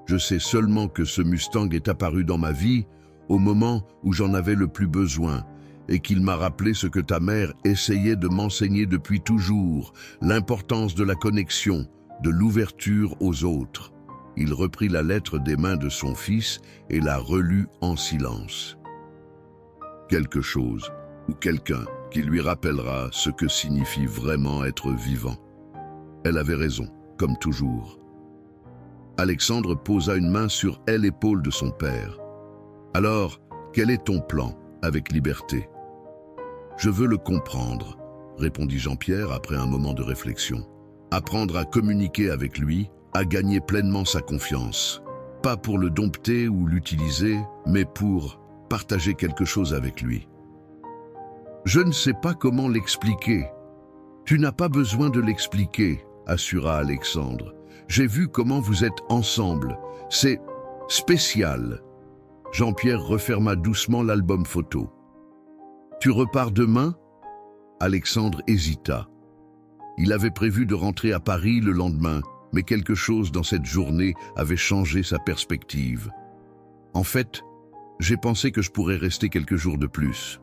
Je sais seulement que ce Mustang est apparu dans ma vie au moment où j'en avais le plus besoin et qu'il m'a rappelé ce que ta mère essayait de m'enseigner depuis toujours, l'importance de la connexion, de l'ouverture aux autres. » Il reprit la lettre des mains de son fils et la relut en silence. Quelque chose ou quelqu'un qui lui rappellera ce que signifie vraiment être vivant. Elle avait raison, comme toujours. Alexandre posa une main sur l'épaule de son père. « Alors, quel est ton plan avec Liberté ?»« Je veux le comprendre, » répondit Jean-Pierre après un moment de réflexion. « Apprendre à communiquer avec lui, à gagner pleinement sa confiance. Pas pour le dompter ou l'utiliser, mais pour partager quelque chose avec lui. » « Je ne sais pas comment l'expliquer. »« Tu n'as pas besoin de l'expliquer, » assura Alexandre. « J'ai vu comment vous êtes ensemble. C'est spécial. » Jean-Pierre referma doucement l'album photo. « Tu repars demain ?» Alexandre hésita. Il avait prévu de rentrer à Paris le lendemain, mais quelque chose dans cette journée avait changé sa perspective. « En fait, j'ai pensé que je pourrais rester quelques jours de plus. »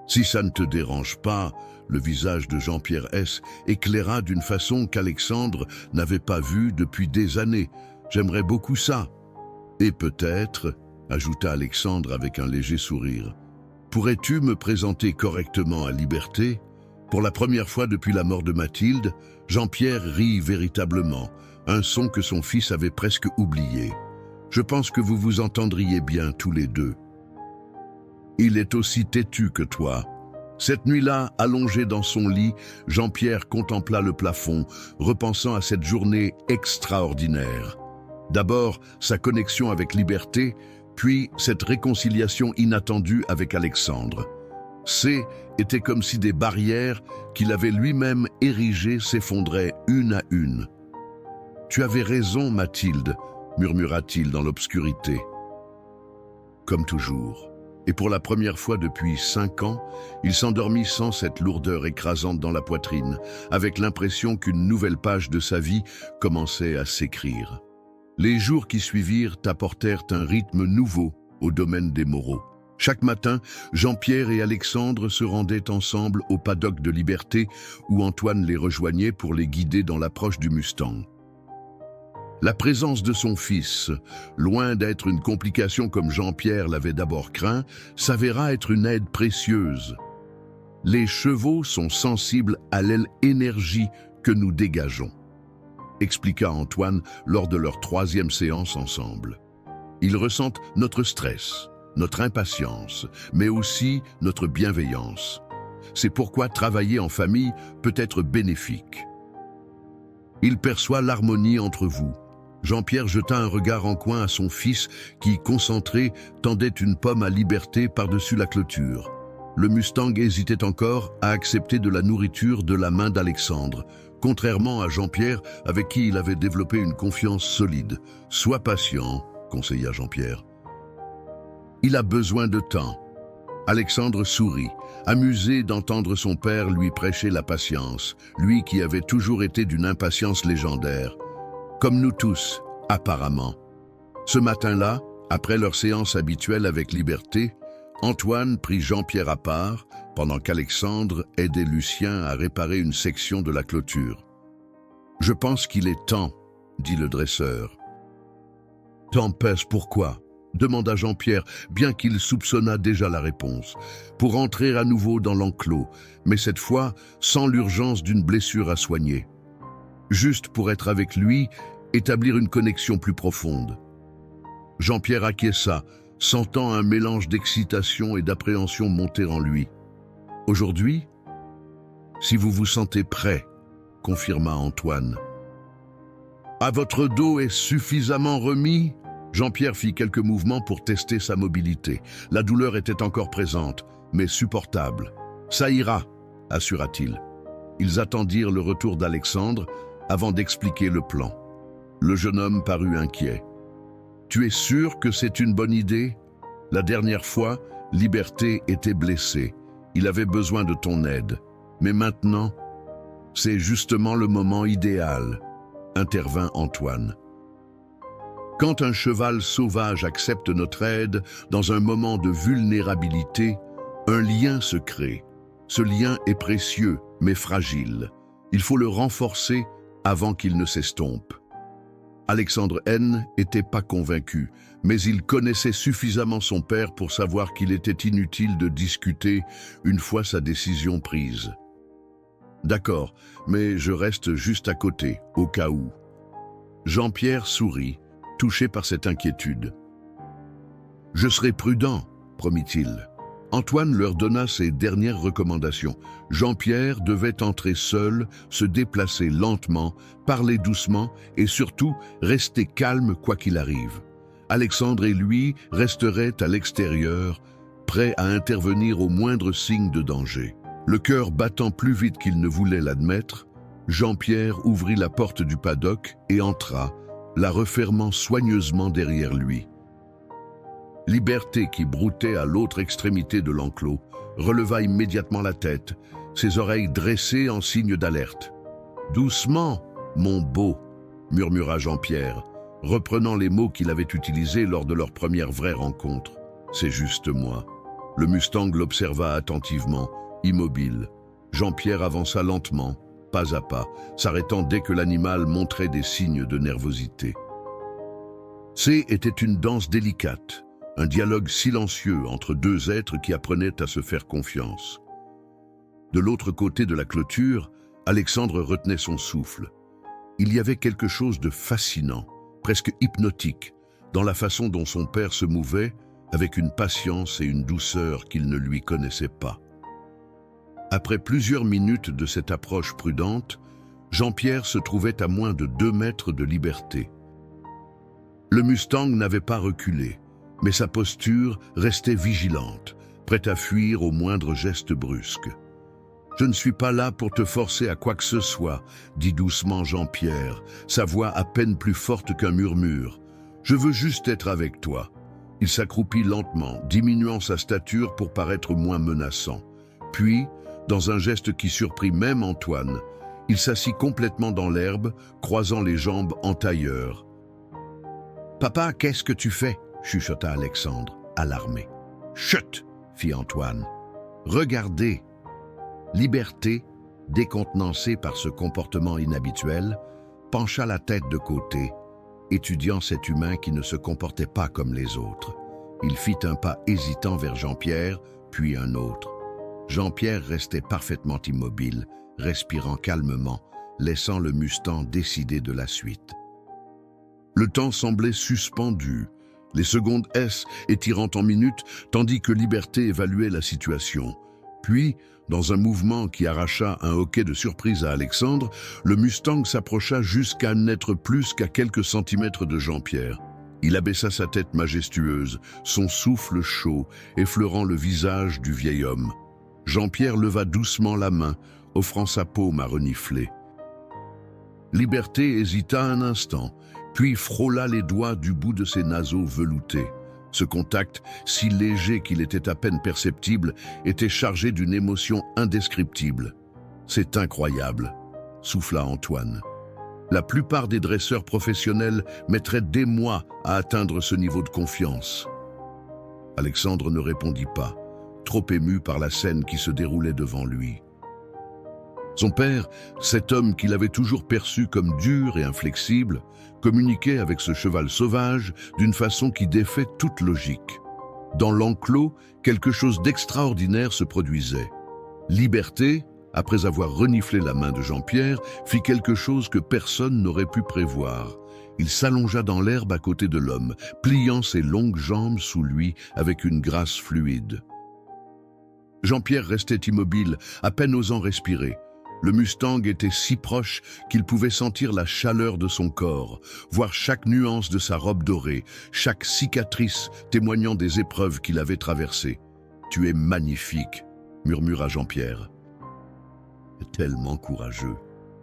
« Si ça ne te dérange pas, » le visage de Jean-Pierre S. éclaira d'une façon qu'Alexandre n'avait pas vue depuis des années. « J'aimerais beaucoup ça. » « Et peut-être, » ajouta Alexandre avec un léger sourire, « pourrais-tu me présenter correctement à Liberté ?» Pour la première fois depuis la mort de Mathilde, Jean-Pierre rit véritablement, un son que son fils avait presque oublié. « Je pense que vous vous entendriez bien tous les deux. » « Il est aussi têtu que toi. » Cette nuit-là, allongé dans son lit, Jean-Pierre contempla le plafond, repensant à cette journée extraordinaire. D'abord, sa connexion avec Liberté, puis cette réconciliation inattendue avec Alexandre. C était comme si des barrières qu'il avait lui-même érigées s'effondraient une à une. « Tu avais raison, Mathilde », murmura-t-il dans l'obscurité. Comme toujours. Et pour la première fois depuis 5 ans, il s'endormit sans cette lourdeur écrasante dans la poitrine, avec l'impression qu'une nouvelle page de sa vie commençait à s'écrire. Les jours qui suivirent apportèrent un rythme nouveau au domaine des Moreau. Chaque matin, Jean-Pierre et Alexandre se rendaient ensemble au paddock de Liberté, où Antoine les rejoignait pour les guider dans l'approche du Mustang. La présence de son fils, loin d'être une complication comme Jean-Pierre l'avait d'abord craint, s'avéra être une aide précieuse. Les chevaux sont sensibles à l'énergie que nous dégageons, expliqua Antoine lors de leur 3e séance ensemble. Ils ressentent notre stress, notre impatience, mais aussi notre bienveillance. C'est pourquoi travailler en famille peut être bénéfique. Il perçoit l'harmonie entre vous. Jean-Pierre jeta un regard en coin à son fils qui, concentré, tendait une pomme à Liberté par-dessus la clôture. Le Mustang hésitait encore à accepter de la nourriture de la main d'Alexandre, contrairement à Jean-Pierre avec qui il avait développé une confiance solide. « Sois patient », conseilla Jean-Pierre. « Il a besoin de temps. » Alexandre sourit, amusé d'entendre son père lui prêcher la patience, lui qui avait toujours été d'une impatience légendaire. Comme nous tous, apparemment. Ce matin-là, après leur séance habituelle avec Liberté, Antoine prit Jean-Pierre à part, pendant qu'Alexandre aidait Lucien à réparer une section de la clôture. « Je pense qu'il est temps, » dit le dresseur. « Tempête, pourquoi ?» demanda Jean-Pierre, bien qu'il soupçonnât déjà la réponse. « Pour entrer à nouveau dans l'enclos, mais cette fois sans l'urgence d'une blessure à soigner. Juste pour être avec lui, établir une connexion plus profonde. » Jean-Pierre acquiesça, sentant un mélange d'excitation et d'appréhension monter en lui. « Aujourd'hui, si vous vous sentez prêt, » confirma Antoine. « À votre dos est suffisamment remis ?» Jean-Pierre fit quelques mouvements pour tester sa mobilité. La douleur était encore présente, mais supportable. « Ça ira », assura-t-il. Ils attendirent le retour d'Alexandre avant d'expliquer le plan. Le jeune homme parut inquiet. « Tu es sûr que c'est une bonne idée ? La dernière fois, Liberté était blessé. Il avait besoin de ton aide. Mais maintenant, c'est justement le moment idéal, » intervint Antoine. Quand un cheval sauvage accepte notre aide dans un moment de vulnérabilité, un lien se crée. Ce lien est précieux, mais fragile. Il faut le renforcer avant qu'il ne s'estompe. Alexandre N n'était pas convaincu, mais il connaissait suffisamment son père pour savoir qu'il était inutile de discuter une fois sa décision prise. « D'accord, mais je reste juste à côté, au cas où. » Jean-Pierre sourit, touché par cette inquiétude. « Je serai prudent, » promit-il. Antoine leur donna ses dernières recommandations. Jean-Pierre devait entrer seul, se déplacer lentement, parler doucement et surtout rester calme quoi qu'il arrive. Alexandre et lui resteraient à l'extérieur, prêts à intervenir au moindre signe de danger. Le cœur battant plus vite qu'il ne voulait l'admettre, Jean-Pierre ouvrit la porte du paddock et entra, la refermant soigneusement derrière lui. Liberté, qui broutait à l'autre extrémité de l'enclos, releva immédiatement la tête, ses oreilles dressées en signe d'alerte. « Doucement, mon beau !» murmura Jean-Pierre, reprenant les mots qu'il avait utilisés lors de leur première vraie rencontre. « C'est juste moi. » Le Mustang l'observa attentivement, immobile. Jean-Pierre avança lentement, pas à pas, s'arrêtant dès que l'animal montrait des signes de nervosité. C était une danse délicate, un dialogue silencieux entre deux êtres qui apprenaient à se faire confiance. De l'autre côté de la clôture, Alexandre retenait son souffle. Il y avait quelque chose de fascinant, presque hypnotique, dans la façon dont son père se mouvait, avec une patience et une douceur qu'il ne lui connaissait pas. Après plusieurs minutes de cette approche prudente, Jean-Pierre se trouvait à moins de 2 mètres de Liberté. Le Mustang n'avait pas reculé, mais sa posture restait vigilante, prête à fuir au moindre geste brusque. « Je ne suis pas là pour te forcer à quoi que ce soit », dit doucement Jean-Pierre, sa voix à peine plus forte qu'un murmure. « Je veux juste être avec toi. » Il s'accroupit lentement, diminuant sa stature pour paraître moins menaçant. Puis, dans un geste qui surprit même Antoine, il s'assit complètement dans l'herbe, croisant les jambes en tailleur. « Papa, qu'est-ce que tu fais ?» chuchota Alexandre, alarmé. « Chut !» fit Antoine. « Regardez !» Liberté, décontenancée par ce comportement inhabituel, pencha la tête de côté, étudiant cet humain qui ne se comportait pas comme les autres. Il fit un pas hésitant vers Jean-Pierre, puis un autre. Jean-Pierre restait parfaitement immobile, respirant calmement, laissant le Mustang décider de la suite. Le temps semblait suspendu, les secondes étirant en minutes, tandis que Liberté évaluait la situation. Puis, dans un mouvement qui arracha un hoquet de surprise à Alexandre, le Mustang s'approcha jusqu'à n'être plus qu'à quelques centimètres de Jean-Pierre. Il abaissa sa tête majestueuse, son souffle chaud, effleurant le visage du vieil homme. Jean-Pierre leva doucement la main, offrant sa paume à renifler. Liberté hésita un instant, puis frôla les doigts du bout de ses naseaux veloutés. Ce contact, si léger qu'il était à peine perceptible, était chargé d'une émotion indescriptible. « C'est incroyable », souffla Antoine. La plupart des dresseurs professionnels mettraient des mois à atteindre ce niveau de confiance. Alexandre ne répondit pas, trop ému par la scène qui se déroulait devant lui. Son père, cet homme qu'il avait toujours perçu comme dur et inflexible, communiquait avec ce cheval sauvage d'une façon qui défait toute logique. Dans l'enclos, quelque chose d'extraordinaire se produisait. Liberté, après avoir reniflé la main de Jean-Pierre, fit quelque chose que personne n'aurait pu prévoir. Il s'allongea dans l'herbe à côté de l'homme, pliant ses longues jambes sous lui avec une grâce fluide. Jean-Pierre restait immobile, à peine osant respirer. Le Mustang était si proche qu'il pouvait sentir la chaleur de son corps, voir chaque nuance de sa robe dorée, chaque cicatrice témoignant des épreuves qu'il avait traversées. « Tu es magnifique », murmura Jean-Pierre. « Tellement courageux ».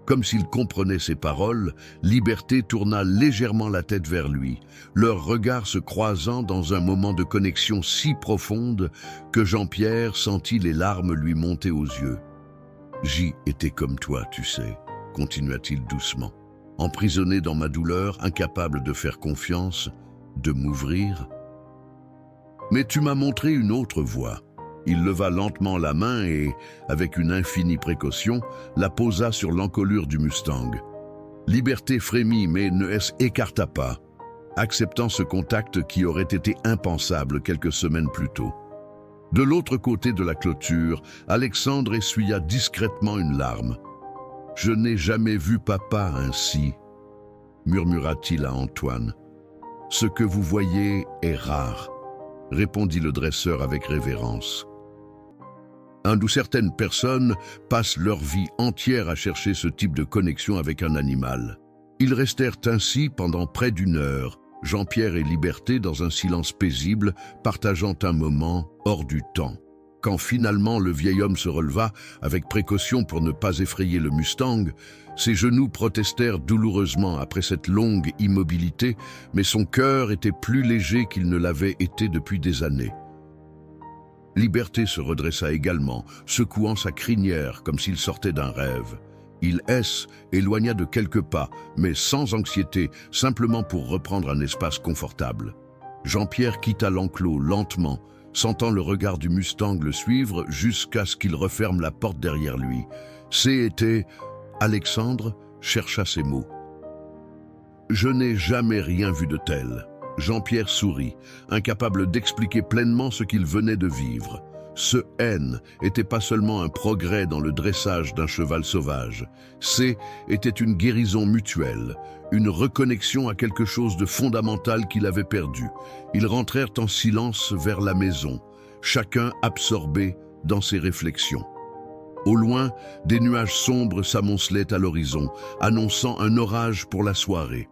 Comme s'il comprenait ses paroles, Liberté tourna légèrement la tête vers lui, leurs regards se croisant dans un moment de connexion si profonde que Jean-Pierre sentit les larmes lui monter aux yeux. « J'y étais comme toi, tu sais », continua-t-il doucement, « emprisonné dans ma douleur, incapable de faire confiance, de m'ouvrir. Mais tu m'as montré une autre voie. » Il leva lentement la main et, avec une infinie précaution, la posa sur l'encolure du Mustang. Liberté frémit mais ne s'écarta pas, acceptant ce contact qui aurait été impensable quelques semaines plus tôt. De l'autre côté de la clôture, Alexandre essuya discrètement une larme. « Je n'ai jamais vu papa ainsi », murmura-t-il à Antoine. « Ce que vous voyez est rare », répondit le dresseur avec révérence. D'où certaines personnes passent leur vie entière à chercher ce type de connexion avec un animal. Ils restèrent ainsi pendant près d'1 heure, Jean-Pierre et Liberté dans un silence paisible, partageant un moment hors du temps. Quand finalement le vieil homme se releva, avec précaution pour ne pas effrayer le Mustang, ses genoux protestèrent douloureusement après cette longue immobilité, mais son cœur était plus léger qu'il ne l'avait été depuis des années. Liberté se redressa également, secouant sa crinière comme s'il sortait d'un rêve. Il éloigna de quelques pas, mais sans anxiété, simplement pour reprendre un espace confortable. Jean-Pierre quitta l'enclos lentement, sentant le regard du Mustang le suivre jusqu'à ce qu'il referme la porte derrière lui. C'était... Alexandre chercha ses mots. « Je n'ai jamais rien vu de tel. » Jean-Pierre sourit, incapable d'expliquer pleinement ce qu'il venait de vivre. Ce N n'était pas seulement un progrès dans le dressage d'un cheval sauvage. C était une guérison mutuelle, une reconnexion à quelque chose de fondamental qu'il avait perdu. Ils rentrèrent en silence vers la maison, chacun absorbé dans ses réflexions. Au loin, des nuages sombres s'amoncelaient à l'horizon, annonçant un orage pour la soirée.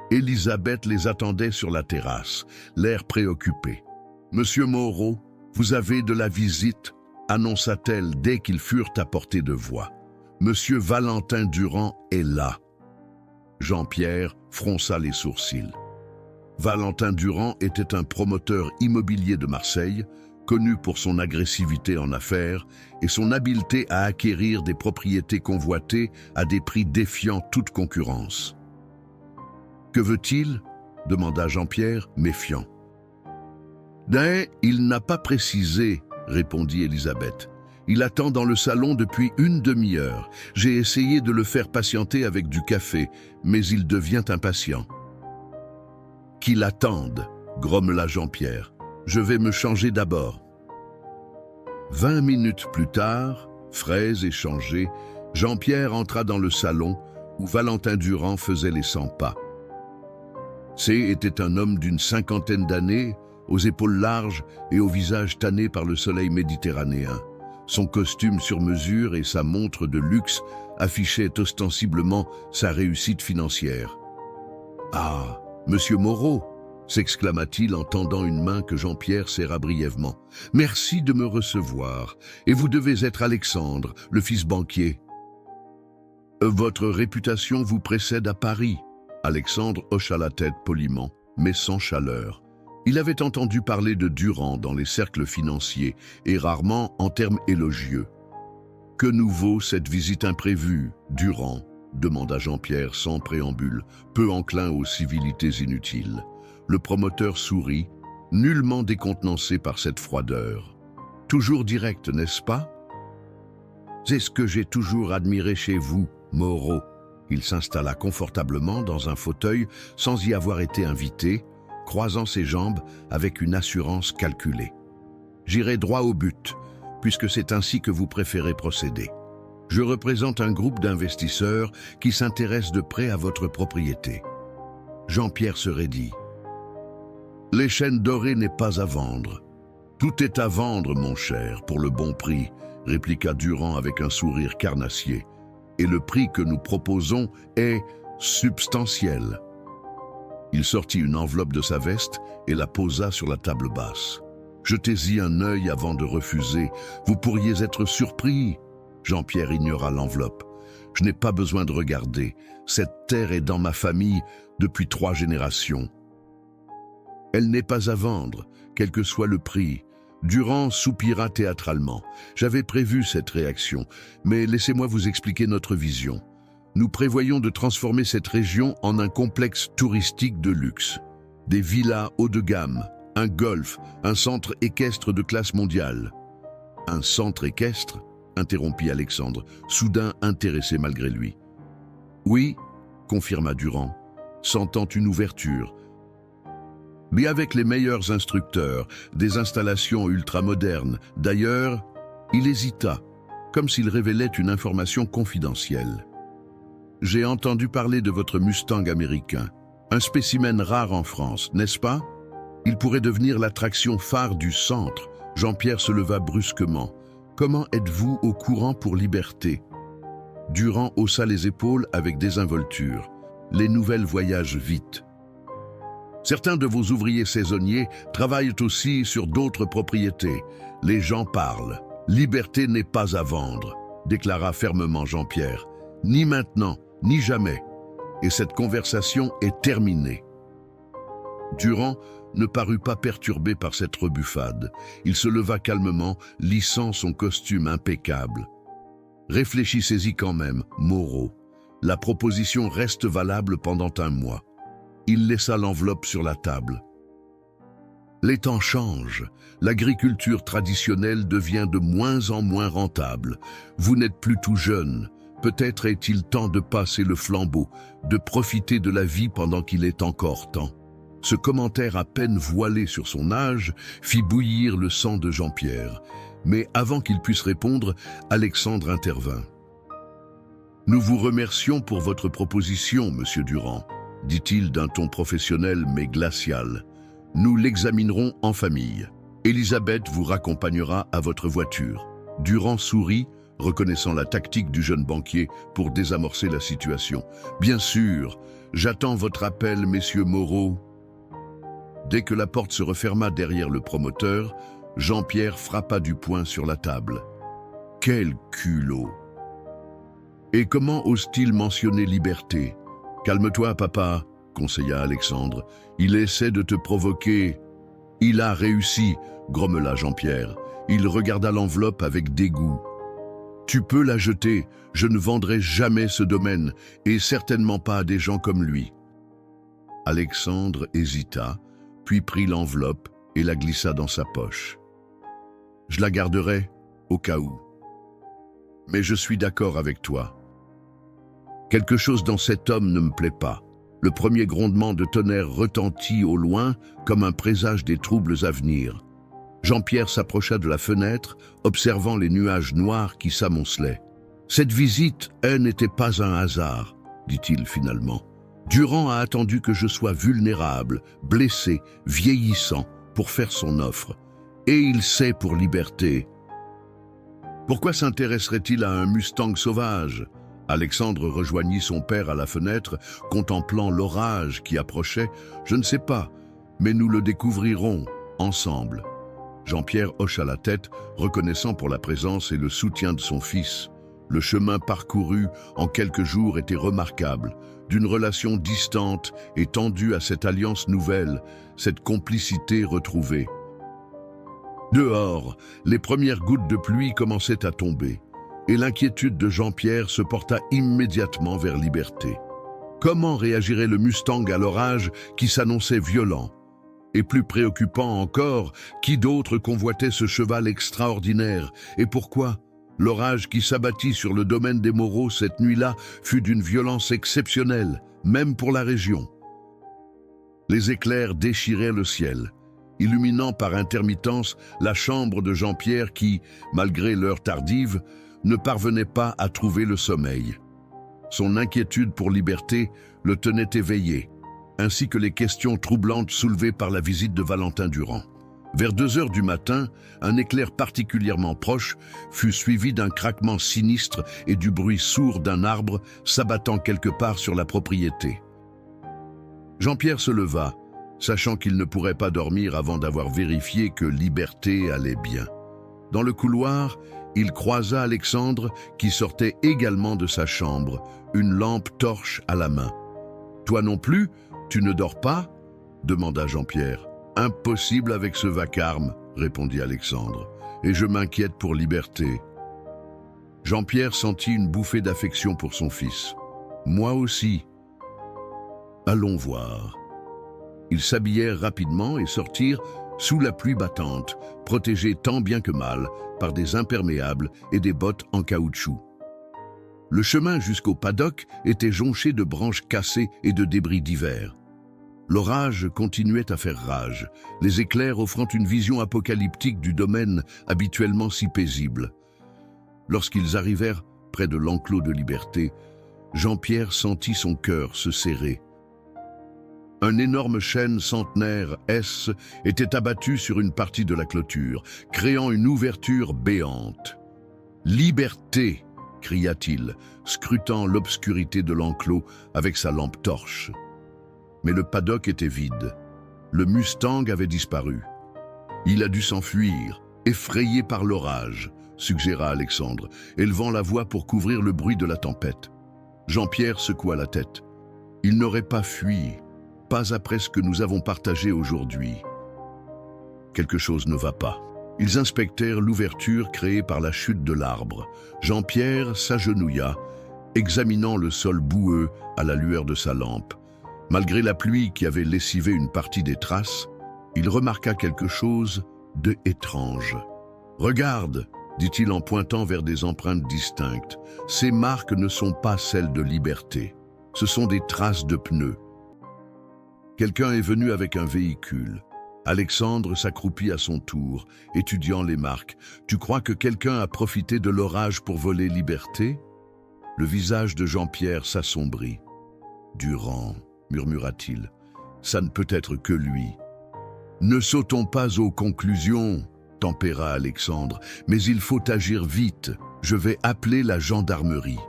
Elisabeth les attendait sur la terrasse, l'air préoccupé. « Monsieur Moreau, vous avez de la visite ?» annonça-t-elle dès qu'ils furent à portée de voix. « Monsieur Valentin Durand est là. » Jean-Pierre fronça les sourcils. Valentin Durand était un promoteur immobilier de Marseille, connu pour son agressivité en affaires et son habileté à acquérir des propriétés convoitées à des prix défiant toute concurrence. « Que veut-il » demanda Jean-Pierre, méfiant. « Il n'a pas précisé, » répondit Elisabeth. « Il attend dans le salon depuis une demi-heure. J'ai essayé de le faire patienter avec du café, mais il devient impatient. »« Qu'il attende, » grommela Jean-Pierre. « Je vais me changer d'abord. » 20 minutes plus tard, frais et changé, Jean-Pierre entra dans le salon où Valentin Durand faisait les 100 pas. C était un homme d'une cinquantaine d'années, aux épaules larges et au visage tanné par le soleil méditerranéen. Son costume sur mesure et sa montre de luxe affichaient ostensiblement sa réussite financière. « Ah, monsieur Moreau !» s'exclama-t-il en tendant une main que Jean-Pierre serra brièvement. « Merci de me recevoir, et vous devez être Alexandre, le fils banquier. »« Votre réputation vous précède à Paris. » Alexandre hocha la tête poliment, mais sans chaleur. Il avait entendu parler de Durand dans les cercles financiers, et rarement en termes élogieux. « Que nous vaut cette visite imprévue, Durand ?» demanda Jean-Pierre sans préambule, peu enclin aux civilités inutiles. Le promoteur sourit, nullement décontenancé par cette froideur. « Toujours direct, n'est-ce pas ? » « C'est ce que j'ai toujours admiré chez vous, Moreau. » Il s'installa confortablement dans un fauteuil sans y avoir été invité, croisant ses jambes avec une assurance calculée. « J'irai droit au but, puisque c'est ainsi que vous préférez procéder. Je représente un groupe d'investisseurs qui s'intéressent de près à votre propriété. » Jean-Pierre se raidit. « Les chaînes dorées n'est pas à vendre. »« Tout est à vendre, mon cher, pour le bon prix, » répliqua Durand avec un sourire carnassier. « Et le prix que nous proposons est substantiel. » Il sortit une enveloppe de sa veste et la posa sur la table basse. « Jetez-y un œil avant de refuser. Vous pourriez être surpris. » Jean-Pierre ignora l'enveloppe. « Je n'ai pas besoin de regarder. Cette terre est dans ma famille depuis 3 générations. » « Elle n'est pas à vendre, quel que soit le prix. » Durand soupira théâtralement. « J'avais prévu cette réaction, mais laissez-moi vous expliquer notre vision. Nous prévoyons de transformer cette région en un complexe touristique de luxe. Des villas haut de gamme, un golf, un centre équestre de classe mondiale. »« Un centre équestre ?» interrompit Alexandre, soudain intéressé malgré lui. « Oui, » confirma Durand, sentant une ouverture. « Mais avec les meilleurs instructeurs, des installations ultramodernes. D'ailleurs, il hésita, comme s'il révélait une information confidentielle. « J'ai entendu parler de votre Mustang américain, un spécimen rare en France, n'est-ce pas? Il pourrait devenir l'attraction phare du centre. » Jean-Pierre se leva brusquement. « Comment êtes-vous au courant pour Liberté ?» Durand haussa les épaules avec désinvolture. « Les nouvelles voyagent vite. » Certains de vos ouvriers saisonniers travaillent aussi sur d'autres propriétés. Les gens parlent. Liberté n'est pas à vendre, déclara fermement Jean-Pierre. Ni maintenant, ni jamais. Et cette conversation est terminée. Durand ne parut pas perturbé par cette rebuffade. Il se leva calmement, lissant son costume impeccable. Réfléchissez-y quand même, Moreau. La proposition reste valable pendant 1 mois. Il laissa l'enveloppe sur la table. Les temps changent. L'agriculture traditionnelle devient de moins en moins rentable. Vous n'êtes plus tout jeune. Peut-être est-il temps de passer le flambeau, de profiter de la vie pendant qu'il est encore temps. Ce commentaire à peine voilé sur son âge fit bouillir le sang de Jean-Pierre. Mais avant qu'il puisse répondre, Alexandre intervint. « Nous vous remercions pour votre proposition, monsieur Durand, » dit-il d'un ton professionnel mais glacial. « Nous l'examinerons en famille. Elisabeth vous raccompagnera à votre voiture. Durand sourit, reconnaissant la tactique du jeune banquier pour désamorcer la situation. « Bien sûr, j'attends votre appel, messieurs Moreau. » Dès que la porte se referma derrière le promoteur, Jean-Pierre frappa du poing sur la table. Quel culot! Et comment ose-t-il mentionner liberté? Calme-toi, papa, conseilla Alexandre. Il essaie de te provoquer. Il a réussi, grommela Jean-Pierre. Il regarda l'enveloppe avec dégoût. Tu peux la jeter, je ne vendrai jamais ce domaine, et certainement pas à des gens comme lui. Alexandre hésita, puis prit l'enveloppe et la glissa dans sa poche. Je la garderai, au cas où. Mais je suis d'accord avec toi. Quelque chose dans cet homme ne me plaît pas. Le premier grondement de tonnerre retentit au loin comme un présage des troubles à venir. Jean-Pierre s'approcha de la fenêtre, observant les nuages noirs qui s'amoncelaient. « Cette visite, elle, n'était pas un hasard, dit-il finalement. Durand a attendu que je sois vulnérable, blessé, vieillissant, pour faire son offre. Et il sait pour liberté. Pourquoi s'intéresserait-il à un Mustang sauvage ? Alexandre rejoignit son père à la fenêtre, contemplant l'orage qui approchait. Je ne sais pas, mais nous le découvrirons ensemble. Jean-Pierre hocha la tête, reconnaissant pour la présence et le soutien de son fils. Le chemin parcouru en quelques jours était remarquable. D'une relation distante et tendue à cette alliance nouvelle, cette complicité retrouvée. Dehors, les premières gouttes de pluie commençaient à tomber, et l'inquiétude de Jean-Pierre se porta immédiatement vers Liberté. Comment réagirait le Mustang à l'orage qui s'annonçait violent? Et plus préoccupant encore, qui d'autre convoitait ce cheval extraordinaire? Et pourquoi? L'orage qui s'abattit sur le domaine des Moreau cette nuit-là fut d'une violence exceptionnelle, même pour la région. Les éclairs déchiraient le ciel, illuminant par intermittence la chambre de Jean-Pierre qui, malgré l'heure tardive, ne parvenait pas à trouver le sommeil. Son inquiétude pour Liberté le tenait éveillé, ainsi que les questions troublantes soulevées par la visite de Valentin Durand. Vers 2 heures du matin, un éclair particulièrement proche fut suivi d'un craquement sinistre et du bruit sourd d'un arbre s'abattant quelque part sur la propriété. Jean-Pierre se leva, sachant qu'il ne pourrait pas dormir avant d'avoir vérifié que Liberté allait bien. Dans le couloir, il croisa Alexandre qui sortait également de sa chambre, une lampe torche à la main. « Toi non plus, tu ne dors pas ?» demanda Jean-Pierre. « Impossible avec ce vacarme, » répondit Alexandre, « et je m'inquiète pour Liberté. » Jean-Pierre sentit une bouffée d'affection pour son fils. « Moi aussi. » « Allons voir. » Ils s'habillèrent rapidement et sortirent sous la pluie battante, protégés tant bien que mal par des imperméables et des bottes en caoutchouc. Le chemin jusqu'au paddock était jonché de branches cassées et de débris divers. L'orage continuait à faire rage, les éclairs offrant une vision apocalyptique du domaine habituellement si paisible. Lorsqu'ils arrivèrent près de l'enclos de Liberté, Jean-Pierre sentit son cœur se serrer. Un énorme chêne centenaire S était abattu sur une partie de la clôture, créant une ouverture béante. « Liberté !» cria-t-il, scrutant l'obscurité de l'enclos avec sa lampe torche. Mais le paddock était vide. Le Mustang avait disparu. « Il a dû s'enfuir, effrayé par l'orage », suggéra Alexandre, élevant la voix pour couvrir le bruit de la tempête. Jean-Pierre secoua la tête. « Il n'aurait pas fui. Pas après ce que nous avons partagé aujourd'hui. » Quelque chose ne va pas. Ils inspectèrent l'ouverture créée par la chute de l'arbre. Jean-Pierre s'agenouilla, examinant le sol boueux à la lueur de sa lampe. Malgré la pluie qui avait lessivé une partie des traces, il remarqua quelque chose de étrange. « Regarde !» dit-il en pointant vers des empreintes distinctes. « Ces marques ne sont pas celles de Liberté. Ce sont des traces de pneus. » Quelqu'un est venu avec un véhicule. Alexandre s'accroupit à son tour, étudiant les marques. « Tu crois que quelqu'un a profité de l'orage pour voler Liberté ?» Le visage de Jean-Pierre s'assombrit. « Durand, » murmura-t-il, « ça ne peut être que lui. » « Ne sautons pas aux conclusions, » tempéra Alexandre, mais il faut agir vite. Je vais appeler la gendarmerie.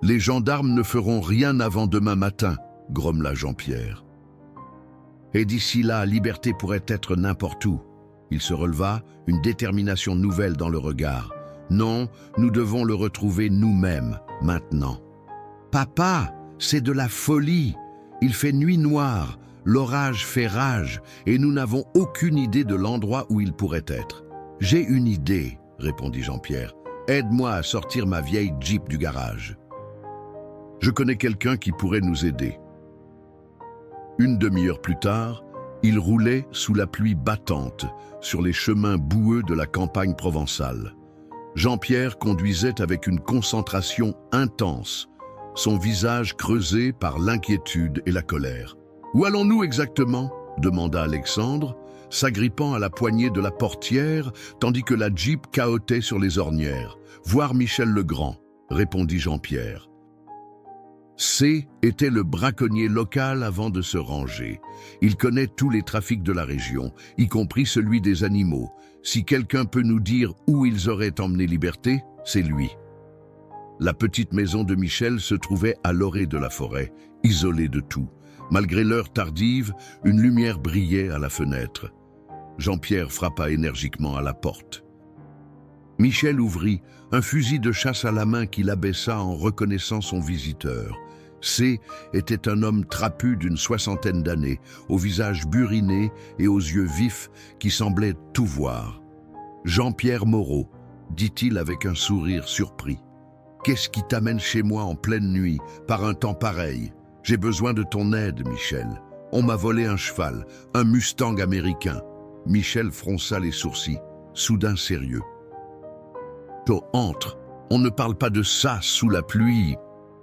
Les gendarmes ne feront rien avant demain matin, grommela Jean-Pierre. Et d'ici là, Liberté pourrait être n'importe où. Il se releva, une détermination nouvelle dans le regard. Non, nous devons le retrouver nous-mêmes, maintenant. Papa, c'est de la folie. Il fait nuit noire, l'orage fait rage, et nous n'avons aucune idée de l'endroit où il pourrait être. J'ai une idée, répondit Jean-Pierre. Aide-moi à sortir ma vieille Jeep du garage. Je connais quelqu'un qui pourrait nous aider. Une demi-heure plus tard, il roulait sous la pluie battante, sur les chemins boueux de la campagne provençale. Jean-Pierre conduisait avec une concentration intense, son visage creusé par l'inquiétude et la colère. « Où allons-nous exactement » demanda Alexandre, s'agrippant à la poignée de la portière, tandis que la Jeep cahotait sur les ornières. « Voir Michel Legrand » répondit Jean-Pierre. C était le braconnier local avant de se ranger. Il connaît tous les trafics de la région, y compris celui des animaux. Si quelqu'un peut nous dire où ils auraient emmené Liberté, c'est lui. La petite maison de Michel se trouvait à l'orée de la forêt, isolée de tout. Malgré l'heure tardive, une lumière brillait à la fenêtre. Jean-Pierre frappa énergiquement à la porte. Michel ouvrit, un fusil de chasse à la main qu'il abaissa en reconnaissant son visiteur. C était un homme trapu d'une soixantaine d'années, au visage buriné et aux yeux vifs qui semblaient tout voir. « Jean-Pierre Moreau », dit-il avec un sourire surpris. « Qu'est-ce qui t'amène chez moi en pleine nuit, par un temps pareil ? J'ai besoin de ton aide, Michel. On m'a volé un cheval, un Mustang américain. » Michel fronça les sourcils, soudain sérieux. « Entre, on ne parle pas de ça sous la pluie. »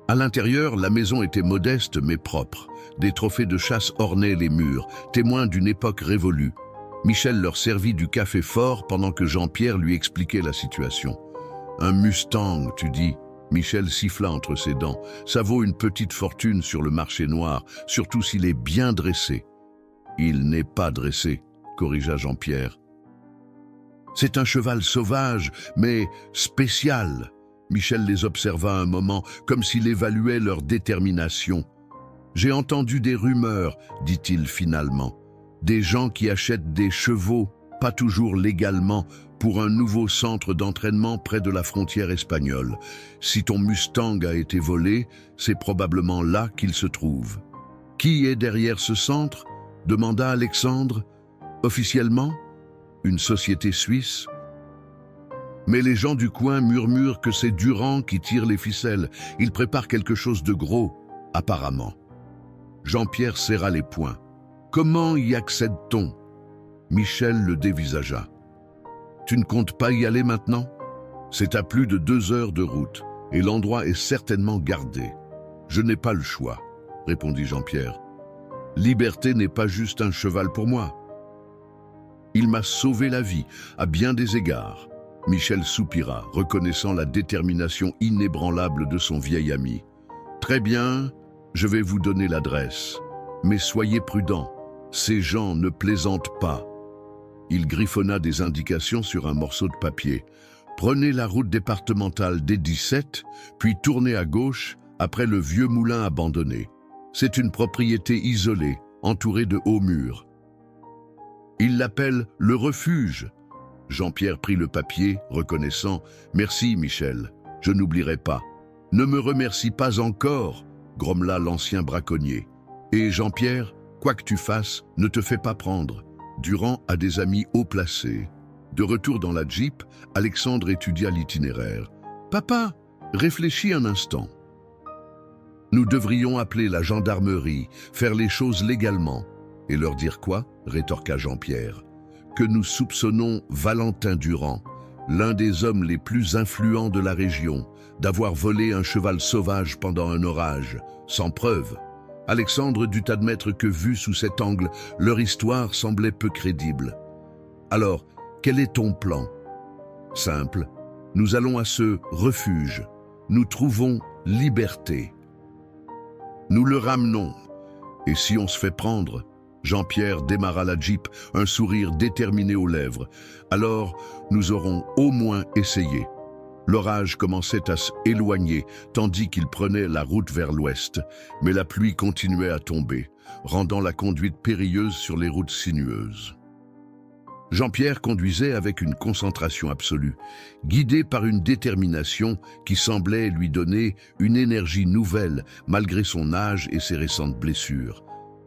À l'intérieur, la maison était modeste mais propre. Des trophées de chasse ornaient les murs, témoins d'une époque révolue. Michel leur servit du café fort pendant que Jean-Pierre lui expliquait la situation. « Un Mustang, tu dis ?» Michel siffla entre ses dents. « Ça vaut une petite fortune sur le marché noir, surtout s'il est bien dressé. »« Il n'est pas dressé, » corrigea Jean-Pierre. « C'est un cheval sauvage, mais spécial. » Michel les observa un moment, comme s'il évaluait leur détermination. « J'ai entendu des rumeurs, dit-il finalement. Des gens qui achètent des chevaux, pas toujours légalement, pour un nouveau centre d'entraînement près de la frontière espagnole. Si ton Mustang a été volé, c'est probablement là qu'il se trouve. »« Qui est derrière ce centre ?» demanda Alexandre. « Officiellement, une société suisse ? Mais les gens du coin murmurent que c'est Durand qui tire les ficelles. Il prépare quelque chose de gros, apparemment. » Jean-Pierre serra les poings. « Comment y accède-t-on » Michel le dévisagea. « Tu ne comptes pas y aller maintenant ? C'est à plus de 2 heures de route, et l'endroit est certainement gardé. »« Je n'ai pas le choix, » répondit Jean-Pierre. « Liberté n'est pas juste un cheval pour moi. Il m'a sauvé la vie, à bien des égards. » Michel soupira, reconnaissant la détermination inébranlable de son vieil ami. « Très bien, je vais vous donner l'adresse. Mais soyez prudents, ces gens ne plaisantent pas. » Il griffonna des indications sur un morceau de papier. « Prenez la route départementale D17, puis tournez à gauche après le vieux moulin abandonné. C'est une propriété isolée, entourée de hauts murs. Il l'appelle le refuge. » Jean-Pierre prit le papier, reconnaissant « Merci, Michel, je n'oublierai pas. »« Ne me remercie pas encore, » grommela l'ancien braconnier. « Et Jean-Pierre, quoi que tu fasses, ne te fais pas prendre. Durand a des amis haut placés. » De retour dans la Jeep, Alexandre étudia l'itinéraire. « Papa, réfléchis un instant. Nous devrions appeler la gendarmerie, faire les choses légalement. » « Et leur dire quoi ?» rétorqua Jean-Pierre. « Que nous soupçonnons Valentin Durand, l'un des hommes les plus influents de la région, d'avoir volé un cheval sauvage pendant un orage, sans preuve. » Alexandre dut admettre que, vu sous cet angle, leur histoire semblait peu crédible. « Alors, quel est ton plan ?»« Simple. Nous allons à ce refuge. Nous trouvons Liberté. Nous le ramenons. Et si on se fait prendre, Jean-Pierre démarra la Jeep, un sourire déterminé aux lèvres. Alors, nous aurons au moins essayé. L'orage commençait à s'éloigner, tandis qu'il prenait la route vers l'ouest, mais la pluie continuait à tomber, rendant la conduite périlleuse sur les routes sinueuses. Jean-Pierre conduisait avec une concentration absolue, guidé par une détermination qui semblait lui donner une énergie nouvelle malgré son âge et ses récentes blessures.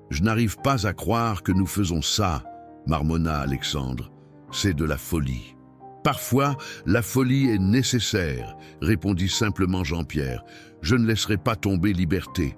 « Je n'arrive pas à croire que nous faisons ça », marmonna Alexandre. « C'est de la folie. » « Parfois, la folie est nécessaire, » répondit simplement Jean-Pierre. « Je ne laisserai pas tomber Liberté. »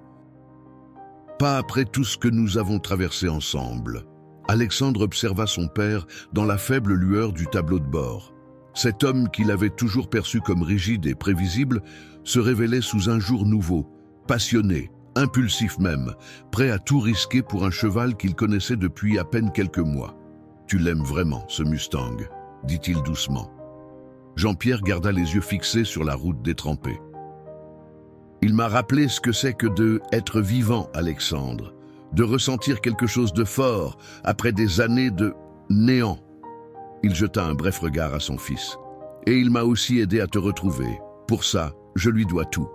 Pas après tout ce que nous avons traversé ensemble. Alexandre observa son père dans la faible lueur du tableau de bord. Cet homme qu'il avait toujours perçu comme rigide et prévisible se révélait sous un jour nouveau, passionné, impulsif même, prêt à tout risquer pour un cheval qu'il connaissait depuis à peine quelques mois. « Tu l'aimes vraiment, ce Mustang ?» dit-il doucement. Jean-Pierre garda les yeux fixés sur la route détrempée. « Il m'a rappelé ce que c'est que de être vivant, Alexandre, de ressentir quelque chose de fort après des années de néant. » Il jeta un bref regard à son fils. « Et il m'a aussi aidé à te retrouver. Pour ça, je lui dois tout. »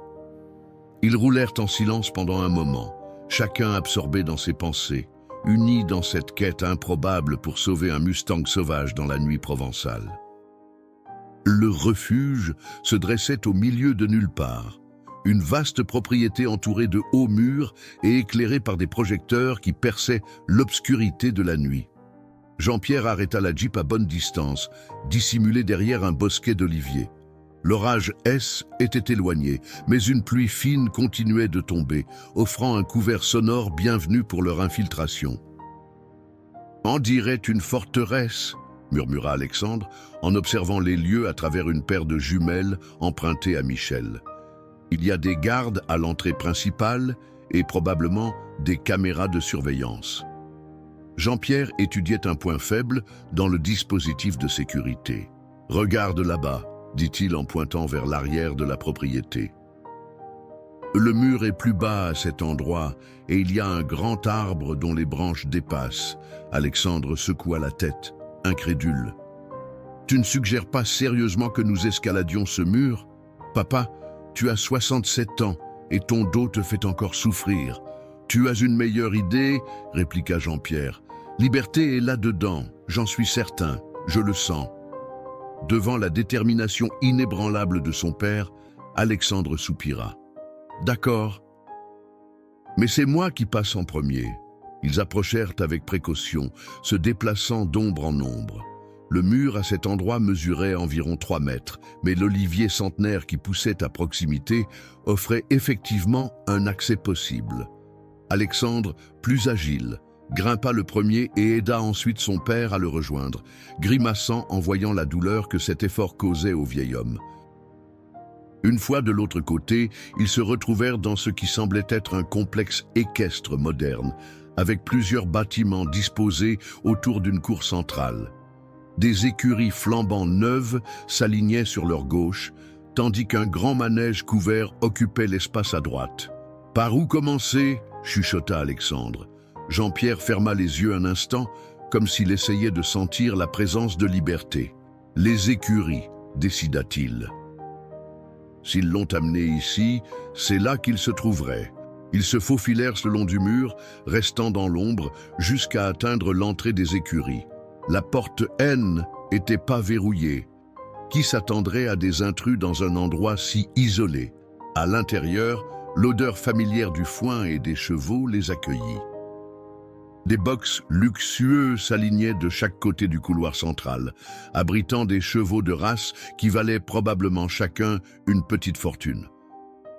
Ils roulèrent en silence pendant un moment, chacun absorbé dans ses pensées, unis dans cette quête improbable pour sauver un Mustang sauvage dans la nuit provençale. Le refuge se dressait au milieu de nulle part. Une vaste propriété entourée de hauts murs et éclairée par des projecteurs qui perçaient l'obscurité de la nuit. Jean-Pierre arrêta la Jeep à bonne distance, dissimulé derrière un bosquet d'oliviers. L'orage était éloigné, mais une pluie fine continuait de tomber, offrant un couvert sonore bienvenu pour leur infiltration. « On dirait une forteresse », murmura Alexandre, en observant les lieux à travers une paire de jumelles empruntées à Michel. « Il y a des gardes à l'entrée principale et probablement des caméras de surveillance. » Jean-Pierre étudiait un point faible dans le dispositif de sécurité. « Regarde là-bas », dit-il en pointant vers l'arrière de la propriété. Le mur est plus bas à cet endroit et il y a un grand arbre dont les branches dépassent. Alexandre secoua la tête, incrédule. « Tu ne suggères pas sérieusement que nous escaladions ce mur? Papa, tu as 67 ans et ton dos te fait encore souffrir. Tu as une meilleure idée, répliqua Jean-Pierre. Liberté est là-dedans, j'en suis certain, je le sens. Devant la détermination inébranlable de son père, Alexandre soupira. « D'accord. Mais c'est moi qui passe en premier. » Ils approchèrent avec précaution, se déplaçant d'ombre en ombre. Le mur à cet endroit mesurait environ 3 mètres, mais l'olivier centenaire qui poussait à proximité offrait effectivement un accès possible. Alexandre, plus agile, grimpa le premier et aida ensuite son père à le rejoindre, grimaçant en voyant la douleur que cet effort causait au vieil homme. Une fois de l'autre côté, ils se retrouvèrent dans ce qui semblait être un complexe équestre moderne, avec plusieurs bâtiments disposés autour d'une cour centrale. Des écuries flambant neuves s'alignaient sur leur gauche, tandis qu'un grand manège couvert occupait l'espace à droite. « Par où commencer ?» chuchota Alexandre. Jean-Pierre ferma les yeux un instant, comme s'il essayait de sentir la présence de Liberté. « Les écuries », décida-t-il. S'ils l'ont amené ici, c'est là qu'il se trouverait. Ils se faufilèrent le long du mur, restant dans l'ombre, jusqu'à atteindre l'entrée des écuries. La porte N n'était pas verrouillée. Qui s'attendrait à des intrus dans un endroit si isolé? À l'intérieur, l'odeur familière du foin et des chevaux les accueillit. Des boxes luxueux s'alignaient de chaque côté du couloir central, abritant des chevaux de race qui valaient probablement chacun une petite fortune.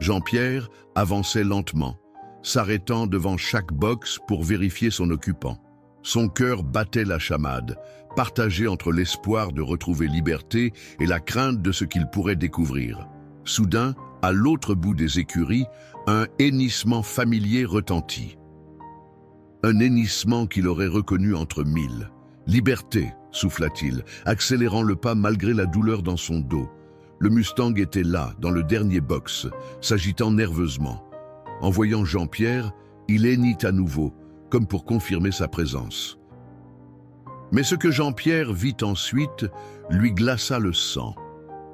Jean-Pierre avançait lentement, s'arrêtant devant chaque box pour vérifier son occupant. Son cœur battait la chamade, partagé entre l'espoir de retrouver Liberté et la crainte de ce qu'il pourrait découvrir. Soudain, à l'autre bout des écuries, un hennissement familier retentit. Un hennissement qu'il aurait reconnu entre mille. « Liberté !» souffla-t-il, accélérant le pas malgré la douleur dans son dos. Le Mustang était là, dans le dernier box, s'agitant nerveusement. En voyant Jean-Pierre, il hennit à nouveau, comme pour confirmer sa présence. Mais ce que Jean-Pierre vit ensuite lui glaça le sang.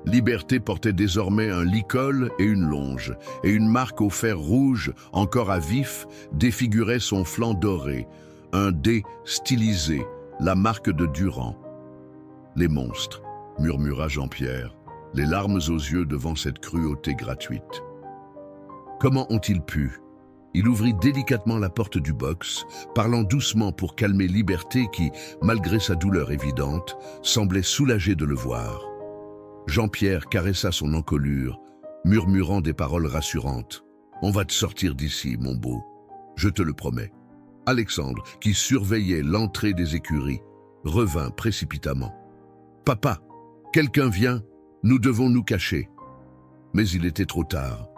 Liberté portait désormais un licol et une longe, et une marque au fer rouge, encore à vif, défigurait son flanc doré, un D stylisé, la marque de Durand. « Les monstres », murmura Jean-Pierre, les larmes aux yeux devant cette cruauté gratuite. Comment ont-ils pu ? Il ouvrit délicatement la porte du box, parlant doucement pour calmer Liberté qui, malgré sa douleur évidente, semblait soulagée de le voir. Jean-Pierre caressa son encolure, murmurant des paroles rassurantes. « On va te sortir d'ici, mon beau, je te le promets. » Alexandre, qui surveillait l'entrée des écuries, revint précipitamment. « Papa, quelqu'un vient, nous devons nous cacher. » Mais il était trop tard.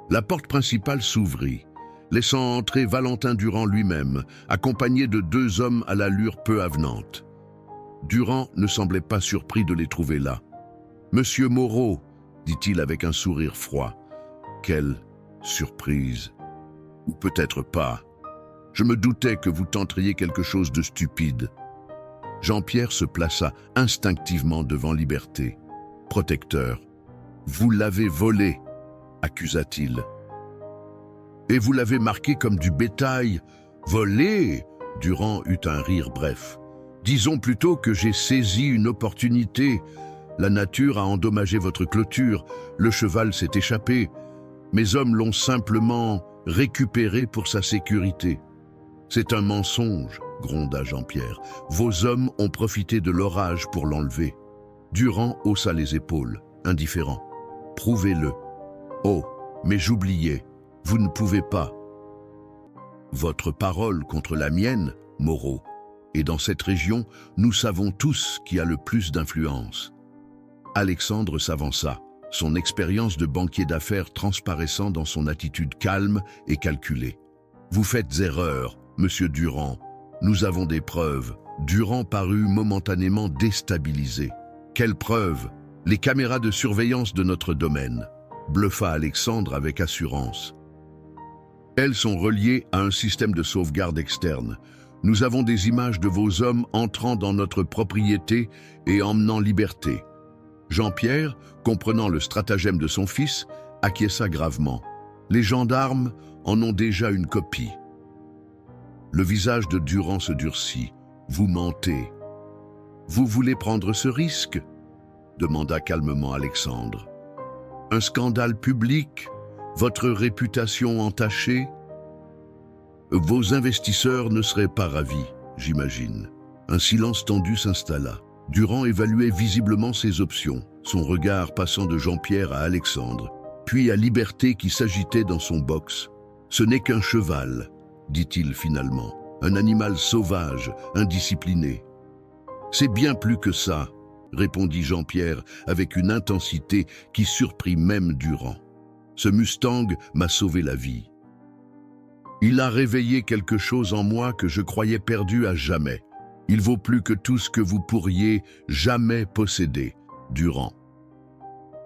La porte principale s'ouvrit, laissant entrer Valentin Durand lui-même, accompagné de 2 hommes à l'allure peu avenante. Durand ne semblait pas surpris de les trouver là. « Monsieur Moreau, » dit-il avec un sourire froid. « Quelle surprise. Ou peut-être pas. Je me doutais que vous tenteriez quelque chose de stupide. » Jean-Pierre se plaça instinctivement devant Liberté. « Protecteur, vous l'avez volé, » accusa-t-il. « Et vous l'avez marqué comme du bétail. Volé ?» Durand eut un rire bref. « Disons plutôt que j'ai saisi une opportunité. La nature a endommagé votre clôture, le cheval s'est échappé. Mes hommes l'ont simplement récupéré pour sa sécurité. » « C'est un mensonge, » gronda Jean-Pierre. « Vos hommes ont profité de l'orage pour l'enlever. » Durand haussa les épaules, indifférent. « Prouvez-le. » « Oh, mais j'oubliais, vous ne pouvez pas. » « Votre parole contre la mienne, Moreau. Et dans cette région, nous savons tous qui a le plus d'influence. » Alexandre s'avança, son expérience de banquier d'affaires transparaissant dans son attitude calme et calculée. « Vous faites erreur, monsieur Durand. Nous avons des preuves. » Durand parut momentanément déstabilisé. « Quelles preuves ? Les caméras de surveillance de notre domaine. » Bluffa Alexandre avec assurance. « Elles sont reliées à un système de sauvegarde externe. Nous avons des images de vos hommes entrant dans notre propriété et emmenant Liberté. » Jean-Pierre, comprenant le stratagème de son fils, acquiesça gravement. Les gendarmes en ont déjà une copie. Le visage de Durand se durcit. « Vous mentez. »« Vous voulez prendre ce risque ?» demanda calmement Alexandre. « Un scandale public, votre réputation entachée. Vos investisseurs ne seraient pas ravis, j'imagine. » Un silence tendu s'installa. Durand évaluait visiblement ses options, son regard passant de Jean-Pierre à Alexandre, puis à Liberté qui s'agitait dans son box. « Ce n'est qu'un cheval, » dit-il finalement, « un animal sauvage, indiscipliné. »« C'est bien plus que ça, » répondit Jean-Pierre avec une intensité qui surprit même Durand. « Ce Mustang m'a sauvé la vie. Il a réveillé quelque chose en moi que je croyais perdu à jamais. Il vaut plus que tout ce que vous pourriez jamais posséder, Durand. »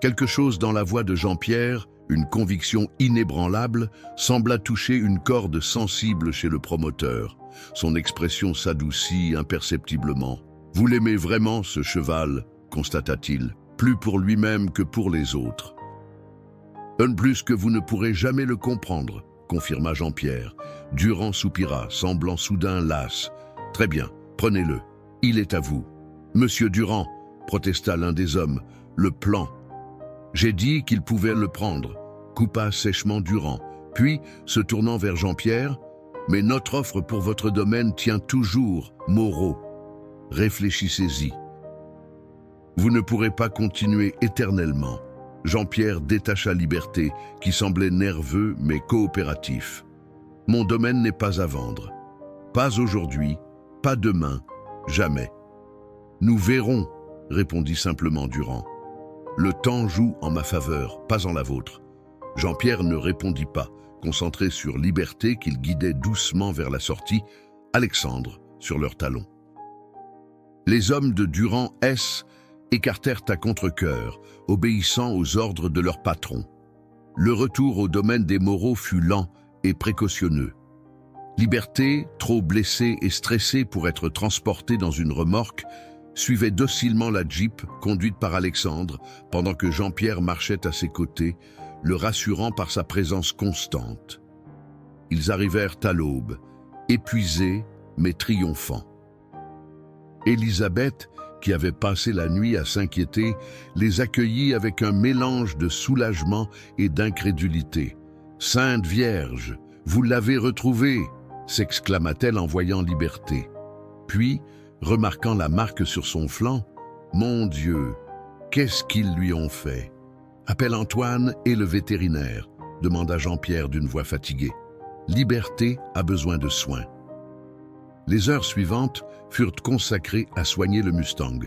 Quelque chose dans la voix de Jean-Pierre, une conviction inébranlable, sembla toucher une corde sensible chez le promoteur. Son expression s'adoucit imperceptiblement. « Vous l'aimez vraiment, ce cheval ?» constata-t-il, plus pour lui-même que pour les autres. « Un plus que vous ne pourrez jamais le comprendre », confirma Jean-Pierre. Durand soupira, semblant soudain las. « Très bien, prenez-le. Il est à vous. »« Monsieur Durand », protesta l'un des hommes, « le plan. » « J'ai dit qu'il pouvait le prendre », coupa sèchement Durand. Puis, se tournant vers Jean-Pierre, « Mais notre offre pour votre domaine tient toujours, Moreau. Réfléchissez-y. Vous ne pourrez pas continuer éternellement. » Jean-Pierre détacha Liberté, qui semblait nerveux mais coopératif. « Mon domaine n'est pas à vendre. Pas aujourd'hui, pas demain, jamais. »« Nous verrons, » répondit simplement Durand. « Le temps joue en ma faveur, pas en la vôtre. » Jean-Pierre ne répondit pas, concentré sur Liberté qu'il guidait doucement vers la sortie, Alexandre sur leurs talons. Les hommes de Durand S écartèrent à contre-cœur, obéissant aux ordres de leur patron. Le retour au domaine des Moreau fut lent et précautionneux. Liberté, trop blessée et stressée pour être transportée dans une remorque, suivait docilement la Jeep conduite par Alexandre pendant que Jean-Pierre marchait à ses côtés, le rassurant par sa présence constante. Ils arrivèrent à l'aube, épuisés mais triomphants. Élisabeth, qui avait passé la nuit à s'inquiéter, les accueillit avec un mélange de soulagement et d'incrédulité. « Sainte Vierge, vous l'avez retrouvée !» s'exclama-t-elle en voyant Liberté. Puis, remarquant la marque sur son flanc, « Mon Dieu, qu'est-ce qu'ils lui ont fait ?»« Appelle Antoine et le vétérinaire », demanda Jean-Pierre d'une voix fatiguée. « Liberté a besoin de soins. » Les heures suivantes furent consacrées à soigner le Mustang.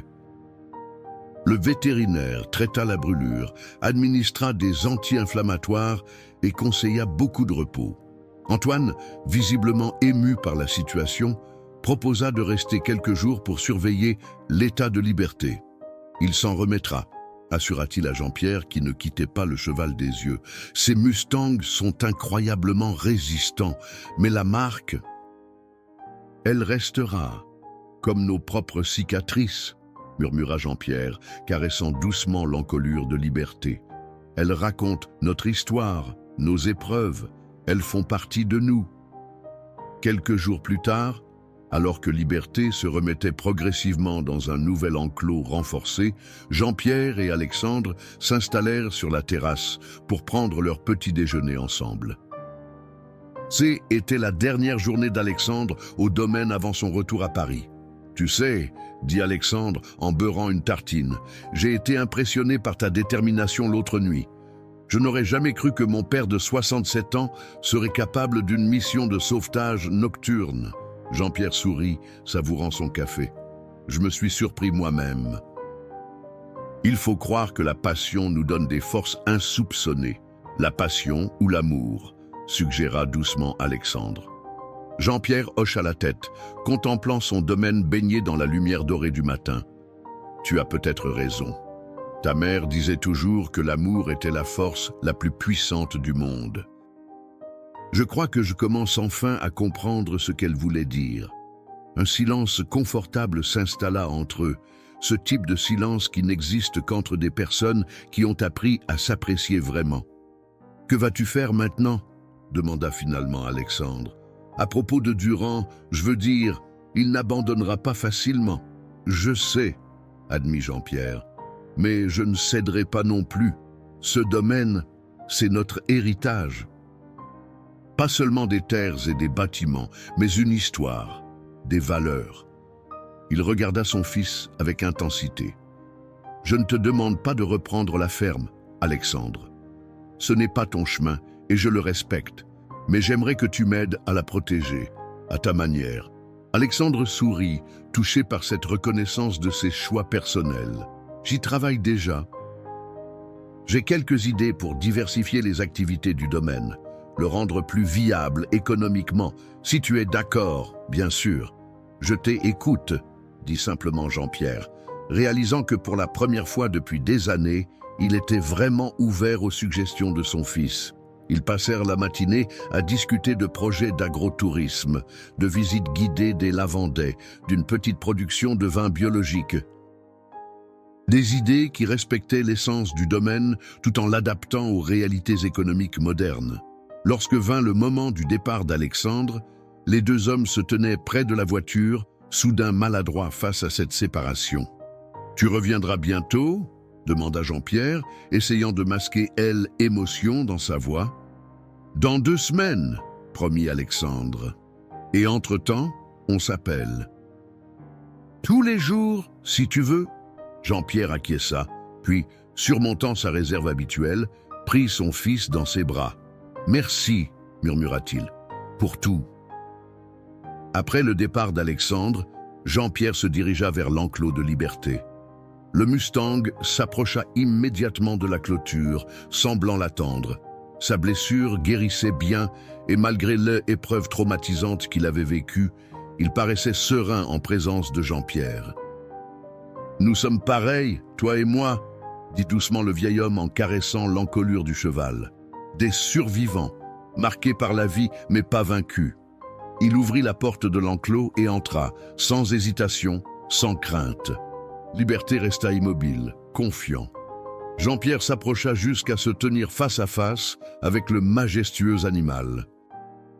Le vétérinaire traita la brûlure, administra des anti-inflammatoires et conseilla beaucoup de repos. Antoine, visiblement ému par la situation, proposa de rester quelques jours pour surveiller l'état de Liberté. Il s'en remettra, assura-t-il à Jean-Pierre qui ne quittait pas le cheval des yeux. Ces Mustangs sont incroyablement résistants, mais la marque, elle restera, comme nos propres cicatrices, murmura Jean-Pierre, caressant doucement l'encolure de Liberté. Elle raconte notre histoire, nos épreuves, elles font partie de nous. Quelques jours plus tard, alors que Liberté se remettait progressivement dans un nouvel enclos renforcé, Jean-Pierre et Alexandre s'installèrent sur la terrasse pour prendre leur petit déjeuner ensemble. C'était la dernière journée d'Alexandre au domaine avant son retour à Paris. « Tu sais, » dit Alexandre en beurrant une tartine, « j'ai été impressionné par ta détermination l'autre nuit. Je n'aurais jamais cru que mon père de 67 ans serait capable d'une mission de sauvetage nocturne. » Jean-Pierre sourit, savourant son café. « Je me suis surpris moi-même. » Il faut croire que la passion nous donne des forces insoupçonnées. La passion ou l'amour, suggéra doucement Alexandre. Jean-Pierre hocha la tête, contemplant son domaine baigné dans la lumière dorée du matin. « Tu as peut-être raison. Ta mère disait toujours que l'amour était la force la plus puissante du monde. Je crois que je commence enfin à comprendre ce qu'elle voulait dire. » Un silence confortable s'installa entre eux, ce type de silence qui n'existe qu'entre des personnes qui ont appris à s'apprécier vraiment. « Que vas-tu faire maintenant ?» demanda finalement Alexandre. « À propos de Durand, je veux dire, il n'abandonnera pas facilement. »« Je sais, » admit Jean-Pierre, « mais je ne céderai pas non plus. Ce domaine, c'est notre héritage. Pas seulement des terres et des bâtiments, mais une histoire, des valeurs. » Il regarda son fils avec intensité. « Je ne te demande pas de reprendre la ferme, Alexandre. Ce n'est pas ton chemin, et je le respecte, mais j'aimerais que tu m'aides à la protéger, à ta manière. » Alexandre sourit, touché par cette reconnaissance de ses choix personnels. « J'y travaille déjà. J'ai quelques idées pour diversifier les activités du domaine, le rendre plus viable économiquement, si tu es d'accord, bien sûr. »« Je t'écoute, » dit simplement Jean-Pierre, réalisant que pour la première fois depuis des années, il était vraiment ouvert aux suggestions de son fils. Ils passèrent la matinée à discuter de projets d'agrotourisme, de visites guidées des lavandais, d'une petite production de vins biologiques. Des idées qui respectaient l'essence du domaine tout en l'adaptant aux réalités économiques modernes. Lorsque vint le moment du départ d'Alexandre, les deux hommes se tenaient près de la voiture, soudain maladroits face à cette séparation. « Tu reviendras bientôt ?» demanda Jean-Pierre, essayant de masquer émotion dans sa voix. « Dans 2 semaines, promit Alexandre. Et entre-temps, on s'appelle. »« Tous les jours, si tu veux. » Jean-Pierre acquiesça, puis, surmontant sa réserve habituelle, prit son fils dans ses bras. « Merci, murmura-t-il, pour tout. » Après le départ d'Alexandre, Jean-Pierre se dirigea vers l'enclos de Liberté. Le Mustang s'approcha immédiatement de la clôture, semblant l'attendre. Sa blessure guérissait bien et malgré l'épreuve traumatisante qu'il avait vécue, il paraissait serein en présence de Jean-Pierre. « Nous sommes pareils, toi et moi, » dit doucement le vieil homme en caressant l'encolure du cheval. « Des survivants, marqués par la vie mais pas vaincus. Il ouvrit la porte de l'enclos et entra, sans hésitation, sans crainte. Liberté resta immobile, confiant. Jean-Pierre s'approcha jusqu'à se tenir face à face avec le majestueux animal.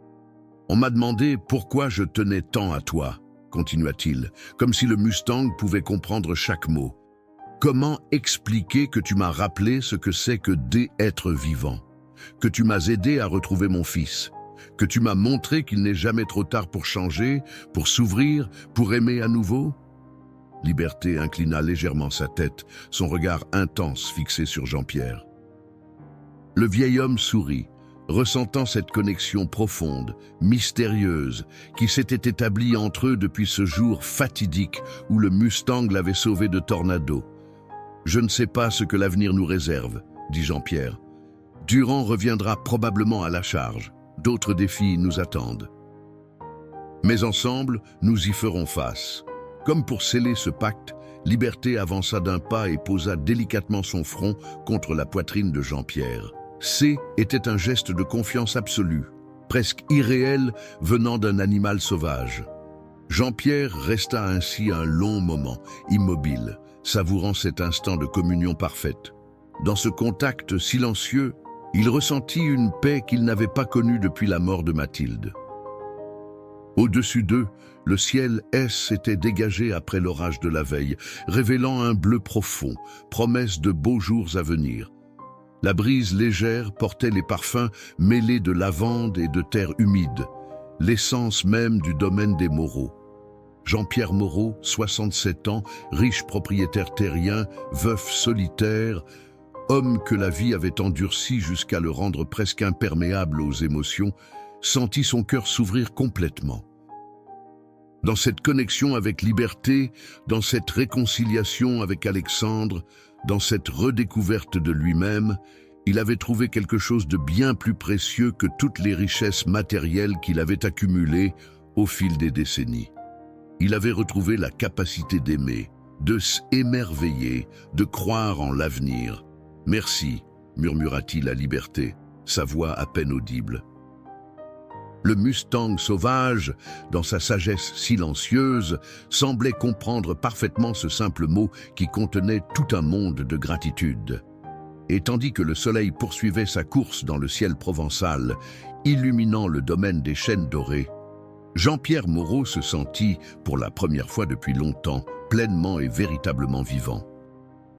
« On m'a demandé pourquoi je tenais tant à toi, » continua-t-il, comme si le Mustang pouvait comprendre chaque mot. « Comment expliquer que tu m'as rappelé ce que c'est que d'être vivant, que tu m'as aidé à retrouver mon fils, que tu m'as montré qu'il n'est jamais trop tard pour changer, pour s'ouvrir, pour aimer à nouveau ?» Liberté inclina légèrement sa tête, son regard intense fixé sur Jean-Pierre. Le vieil homme sourit, ressentant cette connexion profonde, mystérieuse, qui s'était établie entre eux depuis ce jour fatidique où le Mustang l'avait sauvé de Tornado. « Je ne sais pas ce que l'avenir nous réserve, » dit Jean-Pierre. « Durand reviendra probablement à la charge. D'autres défis nous attendent. Mais ensemble, nous y ferons face. » Comme pour sceller ce pacte, Liberté avança d'un pas et posa délicatement son front contre la poitrine de Jean-Pierre. C'est était un geste de confiance absolue, presque irréel venant d'un animal sauvage. Jean-Pierre resta ainsi un long moment, immobile, savourant cet instant de communion parfaite. Dans ce contact silencieux, il ressentit une paix qu'il n'avait pas connue depuis la mort de Mathilde. Au-dessus d'eux, le ciel s'était dégagé après l'orage de la veille, révélant un bleu profond, promesse de beaux jours à venir. La brise légère portait les parfums mêlés de lavande et de terre humide, l'essence même du domaine des Moreau. Jean-Pierre Moreau, 67 ans, riche propriétaire terrien, veuf solitaire, homme que la vie avait endurci jusqu'à le rendre presque imperméable aux émotions, sentit son cœur s'ouvrir complètement. Dans cette connexion avec Liberté, dans cette réconciliation avec Alexandre, dans cette redécouverte de lui-même, il avait trouvé quelque chose de bien plus précieux que toutes les richesses matérielles qu'il avait accumulées au fil des décennies. Il avait retrouvé la capacité d'aimer, de s'émerveiller, de croire en l'avenir. « Merci », murmura-t-il à Liberté, sa voix à peine audible. Le Mustang sauvage, dans sa sagesse silencieuse, semblait comprendre parfaitement ce simple mot qui contenait tout un monde de gratitude. Et tandis que le soleil poursuivait sa course dans le ciel provençal, illuminant le domaine des chênes dorés, Jean-Pierre Moreau se sentit, pour la première fois depuis longtemps, pleinement et véritablement vivant.